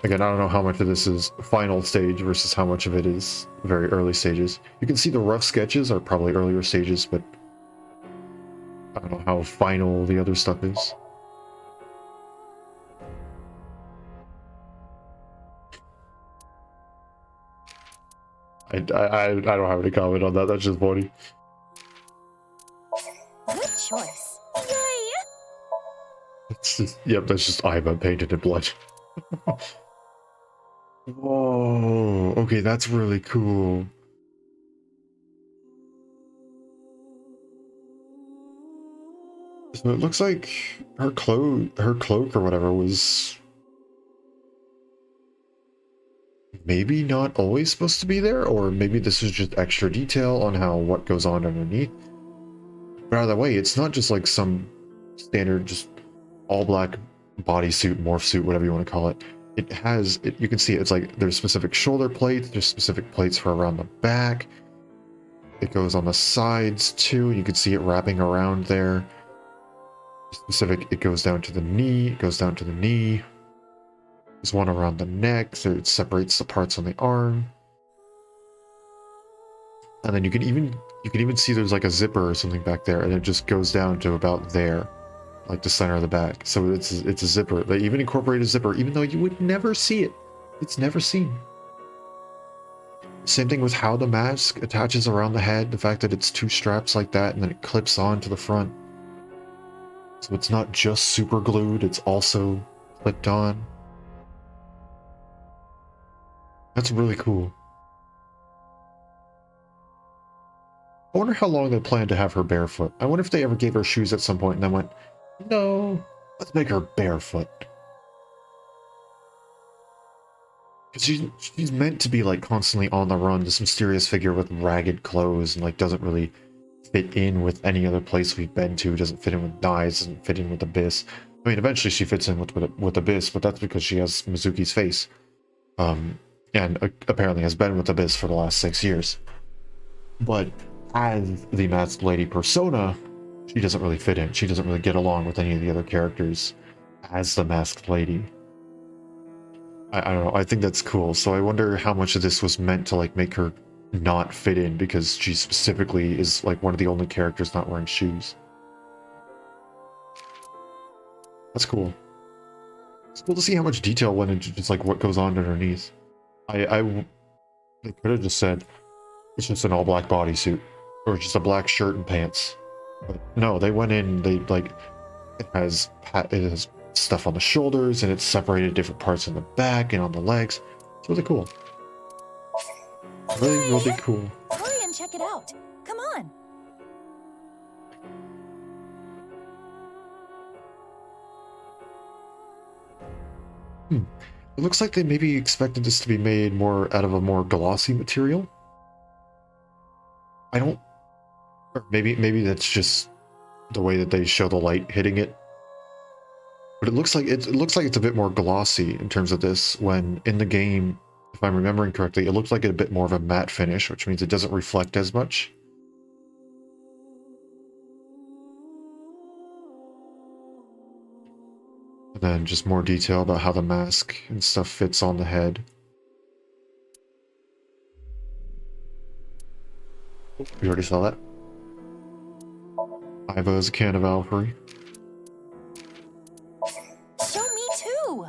Again, I don't know how much of this is final stage versus how much of it is very early stages. You can see the rough sketches are probably earlier stages, but I don't know how final the other stuff is. I don't have any comment on that. That's just funny. Good choice. Yay! It's just, yep, that's just Iba painted in blood. Whoa, okay, that's really cool. So it looks like her cloak or whatever was maybe not always supposed to be there, or maybe this is just extra detail on what goes on underneath. But either way, it's not just like some standard just all black bodysuit, morph suit, whatever you want to call it. It has, you can see it's like there's specific shoulder plates, there's specific plates for around the back. It goes on the sides too, you can see it wrapping around there. Specific, it goes down to the knee, it goes down to the knee. There's one around the neck, so it separates the parts on the arm. And then you can even see there's like a zipper or something back there, and it just goes down to about there, like the center of the back. So it's a zipper. They even incorporate a zipper, even though you would never see it. It's never seen. Same thing with how the mask attaches around the head, the fact that it's two straps like that, and then it clips on to the front. So it's not just super glued, it's also clipped on. That's really cool. I wonder how long they plan to have her barefoot. I wonder if they ever gave her shoes at some point and then went, no, Let's make her barefoot. Because she's meant to be like constantly on the run, this mysterious figure with ragged clothes and like doesn't really fit in with any other place we've been to, doesn't fit in with Knives, doesn't fit in with Abyss. I mean, eventually she fits in with Abyss, but that's because she has Mizuki's face. And apparently has been with Abyss for the last 6 years. But as the Masked Lady persona, she doesn't really fit in. She doesn't really get along with any of the other characters as the Masked Lady. I don't know, I think that's cool. So I wonder how much of this was meant to like make her not fit in because she specifically is like one of the only characters not wearing shoes. That's cool. It's cool to see how much detail went into just like what goes on underneath. They could have just said it's just an all black bodysuit or just a black shirt and pants. But no, they went in, they like it has stuff on the shoulders and it's separated different parts in the back and on the legs. It's really cool. Really, really cool. Hurry and check it out. Come on. It looks like they maybe expected this to be made more out of a more glossy material. I don't, or maybe that's just the way that they show the light hitting it. But it looks like it's a bit more glossy in terms of this. When in the game, if I'm remembering correctly, it looks like a bit more of a matte finish, which means it doesn't reflect as much. And then just more detail about how the mask and stuff fits on the head. We already saw that. Iva is a can of Alfrey. Show me too.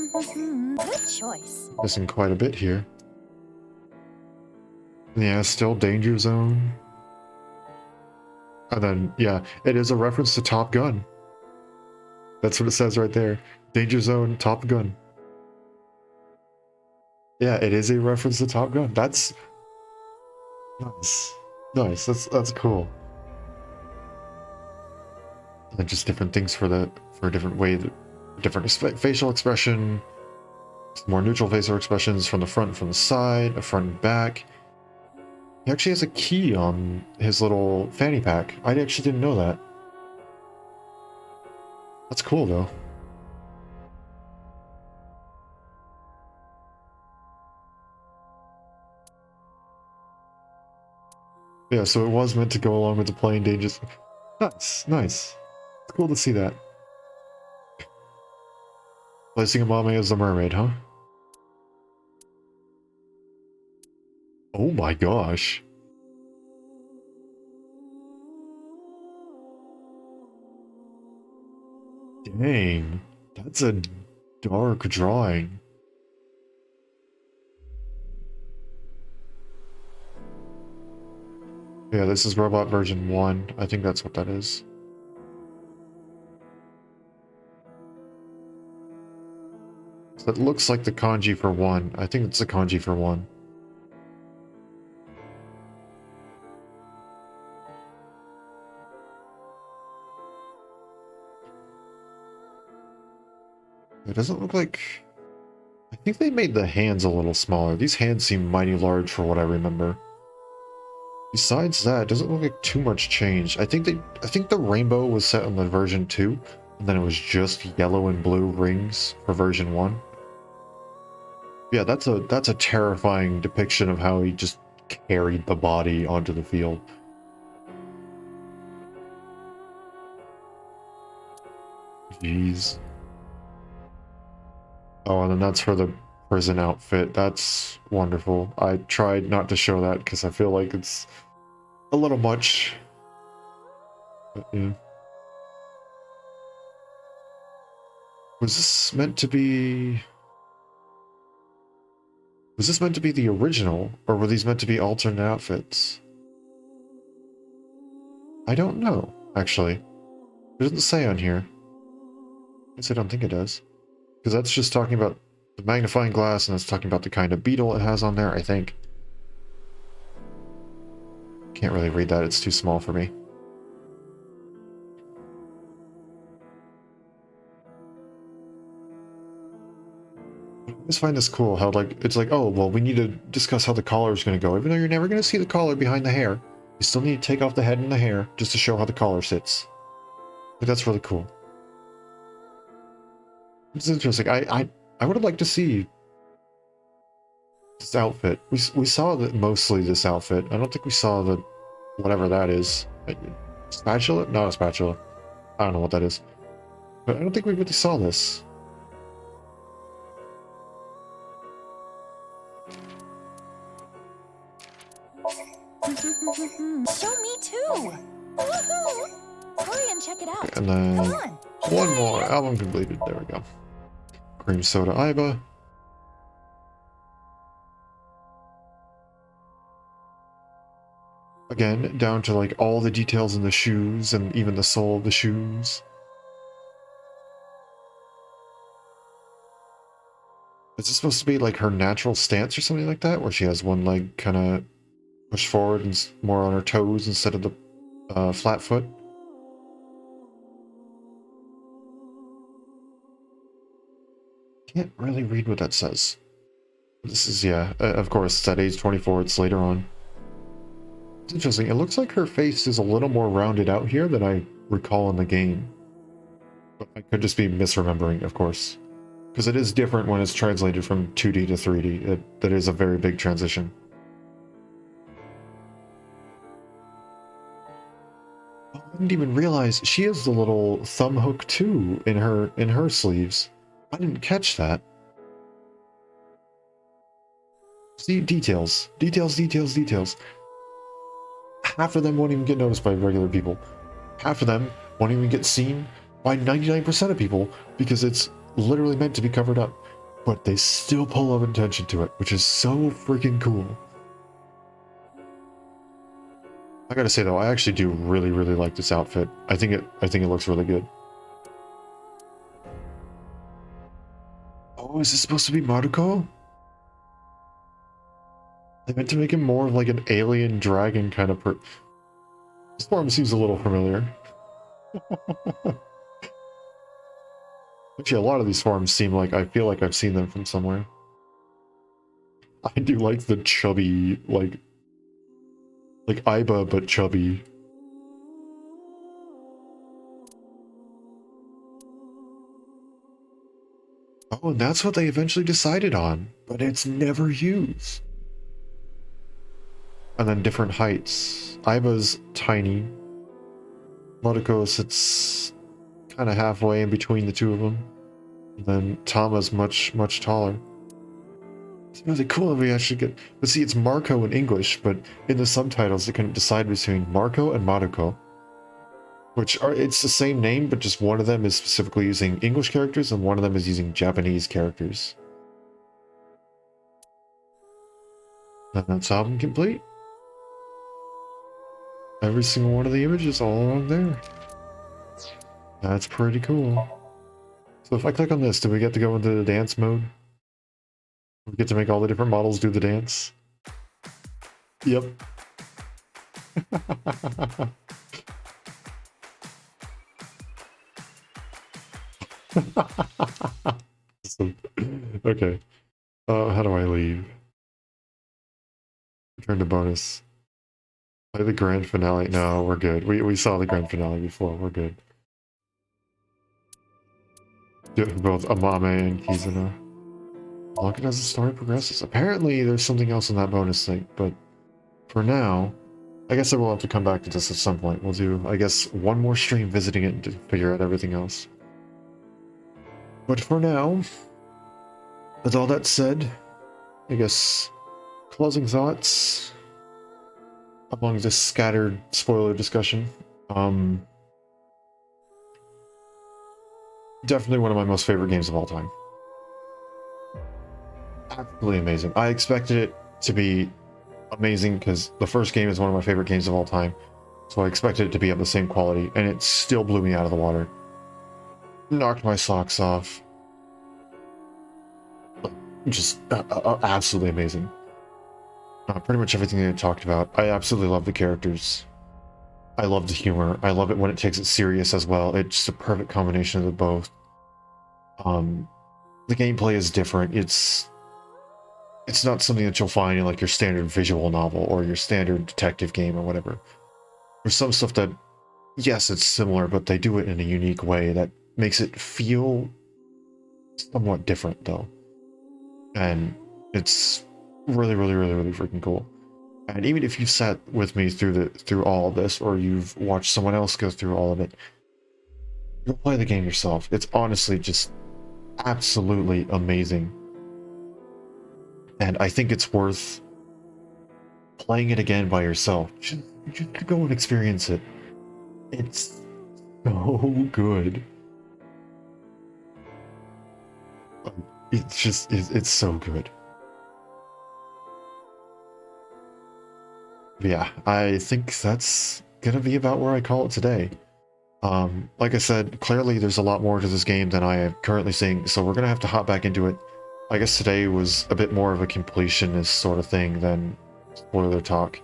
Woohoo! Good choice. Missing quite a bit here. Yeah, still Danger Zone. And then, yeah, it is a reference to Top Gun. That's what it says right there. Danger Zone, Top Gun. Yeah, it is a reference to Top Gun. That's nice. Nice. That's cool. And just different things for a different way, different facial expression, more neutral facial expressions from the front and from the side, a front and back. He actually has a key on his little fanny pack. I actually didn't know that. That's cool though. Yeah, so it was meant to go along with the Plain Dangers. Nice, nice. It's cool to see that. Placing Amame as the mermaid, huh? Oh my gosh. Dang, that's a dark drawing. Yeah, this is robot version 1. I think that's what that is. So that looks like the kanji for 1. I think it's the kanji for 1. It doesn't look like... I think they made the hands a little smaller. These hands seem mighty large for what I remember. Besides that, it doesn't look like too much change. I think the rainbow was set on the version 2, and then it was just yellow and blue rings for version 1. Yeah, that's a terrifying depiction of how he just carried the body onto the field. Jeez. Oh, and then that's for the prison outfit. That's wonderful. I tried not to show that because I feel like it's a little much. But, yeah. Was this meant to be... Was this meant to be the original, or were these meant to be alternate outfits? I don't know, actually. It doesn't say on here. I guess I don't think it does. Because that's just talking about the magnifying glass, and that's talking about the kind of beetle it has on there, I think. Can't really read that, it's too small for me. just find this cool how like it's like, oh well, we need to discuss how the collar is going to go, even though you're never going to see the collar behind the hair. You still need to take off the head and the hair just to show how the collar sits. Like, that's really cool. It's interesting. I would have liked to see this outfit. We saw that mostly this outfit. I don't think we saw the whatever that is. Spatula? Not a spatula. I don't know what that is. But I don't think we really saw this. Show me too! Woohoo! Hurry and check it out. And then Come on. one more. Album completed. There we go. Cream soda Iba. Again, down to like all the details in the shoes and even the sole of the shoes. Is this supposed to be like her natural stance or something like that? Where she has one leg kind of pushed forward and more on her toes instead of the flat foot? Can't really read what that says. This is, yeah, of course, it's at age 24, it's later on. It's interesting, it looks like her face is a little more rounded out here than I recall in the game. But I could just be misremembering, of course. Because it is different when it's translated from 2D to 3D. That is a very big transition. Oh, I didn't even realize she has the little thumb hook too in her sleeves. I didn't catch that. See, details. Details, details, details. Half of them won't even get noticed by regular people. Half of them won't even get seen by 99% of people because it's literally meant to be covered up. But they still pull up attention to it, which is so freaking cool. I gotta say though, I actually do really, really like this outfit. I think it looks really good. Oh, is this supposed to be Maruko? They meant to make him more of like an alien dragon kind of This form seems a little familiar. Actually, a lot of these forms seem like I feel like I've seen them from somewhere. I do like the chubby, like Aiba, but chubby. Oh, and that's what they eventually decided on, but it's never used. And then different heights. Aiba's tiny. Maruko sits kind of halfway in between the two of them. And then Tama's much, much taller. It's really cool if we actually get... But see, it's Marco in English, but in the subtitles they couldn't decide between Marco and Maruko. Which are... It's the same name, but just one of them is specifically using English characters and one of them is using Japanese characters. And that's album complete. Every single one of the images all along there. That's pretty cool. So if I click on this, do we get to go into the dance mode? We get to make all the different models do the dance? Yep. Okay. How do I leave? Return to bonus. Play the grand finale. No, we're good. We saw the grand finale before. We're good. Do it for both Amame and Kizuna. Look it as the story progresses. Apparently, there's something else in that bonus thing, but for now, I guess I will have to come back to this at some point. We'll do, I guess, one more stream visiting it to figure out everything else. But for now, with all that said, I guess closing thoughts among this scattered spoiler discussion. Definitely one of my most favorite games of all time. Absolutely amazing. I expected it to be amazing because the first game is one of my favorite games of all time. So I expected it to be of the same quality, and it still blew me out of the water. Knocked my socks off. Just absolutely amazing. Pretty much everything they talked about. I absolutely love the characters. I love the humor. I love it when it takes it serious as well. It's just a perfect combination of the both. the gameplay is different. It's not something that you'll find in like your standard visual novel or your standard detective game or whatever. There's some stuff that, yes, it's similar, but they do it in a unique way that makes it feel somewhat different, though. And it's really, really, really, really freaking cool. And even if you've sat with me through all of this, or you've watched someone else go through all of it, you'll play the game yourself. It's honestly just absolutely amazing. And I think it's worth playing it again by yourself. Just go and experience it. It's so good. It's so good. But yeah, I think that's gonna be about where I call it today. Like I said, clearly there's a lot more to this game than I am currently seeing, so we're gonna have to hop back into it. I guess today was a bit more of a completionist sort of thing than spoiler talk,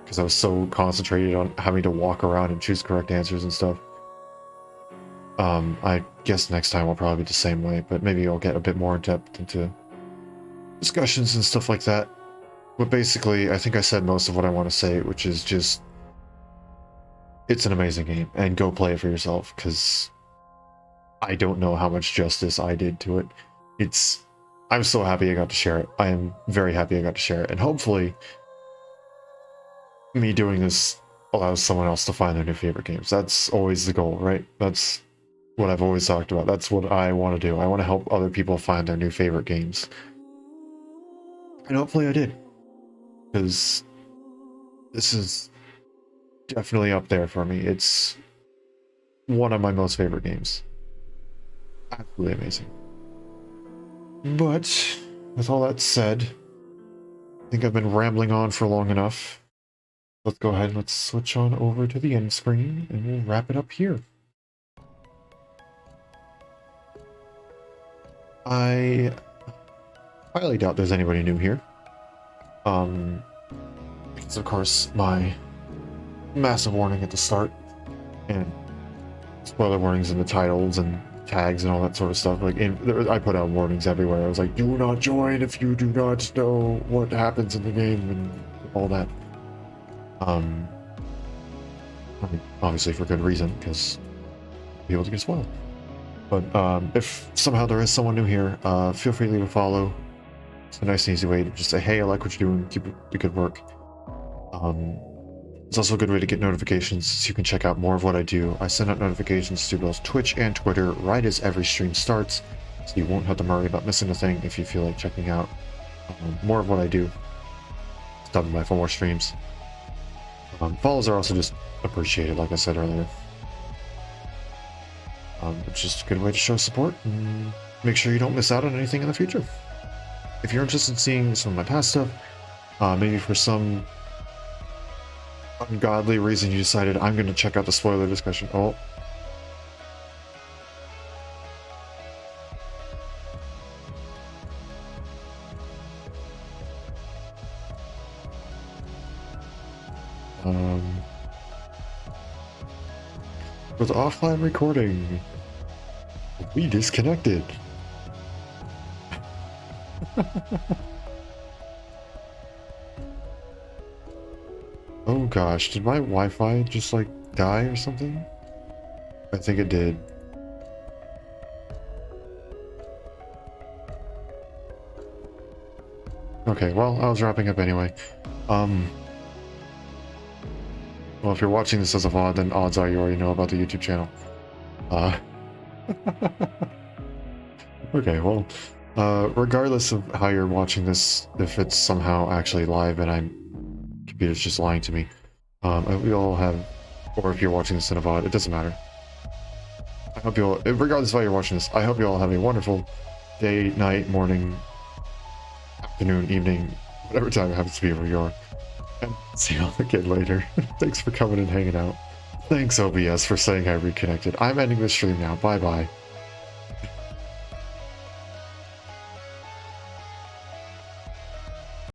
because I was so concentrated on having to walk around and choose correct answers and stuff. I guess next time I'll probably be the same way, but maybe I'll get a bit more in depth into discussions and stuff like that. But basically, I think I said most of what I want to say, which is just, it's an amazing game, and go play it for yourself, because I don't know how much justice I did to it. I'm so happy I got to share it. I am very happy I got to share it, and hopefully me doing this allows someone else to find their new favorite games. That's always the goal, right? That's what I've always talked about. That's what I want to do. I want to help other people find their new favorite games. And hopefully I did. Because this is definitely up there for me. It's one of my most favorite games. Absolutely amazing. But with all that said, I think I've been rambling on for long enough. Let's go ahead and let's switch on over to the end screen and we'll wrap it up here. I highly doubt there's anybody new here. Because of course my massive warning at the start and spoiler warnings in the titles and tags and all that sort of stuff. Like I put out warnings everywhere. I was like, do not join if you do not know what happens in the game and all that. I mean, obviously for good reason, because people to get spoiled. But if somehow there is someone new here, feel free to leave a follow. It's a nice and easy way to just say, hey, I like what you're doing, keep up the good work. It's also a good way to get notifications, so you can check out more of what I do. I send out notifications to both Twitch and Twitter right as every stream starts, so you won't have to worry about missing a thing if you feel like checking out more of what I do. Stopping by for more streams. Follows are also just appreciated, like I said earlier. It's just a good way to show support and make sure you don't miss out on anything in the future. If you're interested in seeing some of my past stuff, maybe for some ungodly reason you decided I'm going to check out the spoiler discussion. Oh. With offline recording, we disconnected. Oh gosh, did my Wi-Fi just like die or something? I think it did. Okay, well, I was wrapping up anyway. Well, if you're watching this as a VOD, then odds are you already know about the YouTube channel. Okay, well, regardless of how you're watching this, if it's somehow actually live and computer's just lying to me, I hope you all have, or if you're watching this in a VOD, it doesn't matter. I hope you all, regardless of how you're watching this, I hope you all have a wonderful day, night, morning, afternoon, evening, whatever time it happens to be where you are. And see y'all again later. Thanks for coming and hanging out. Thanks OBS for saying I reconnected. I'm ending the stream now. Bye bye.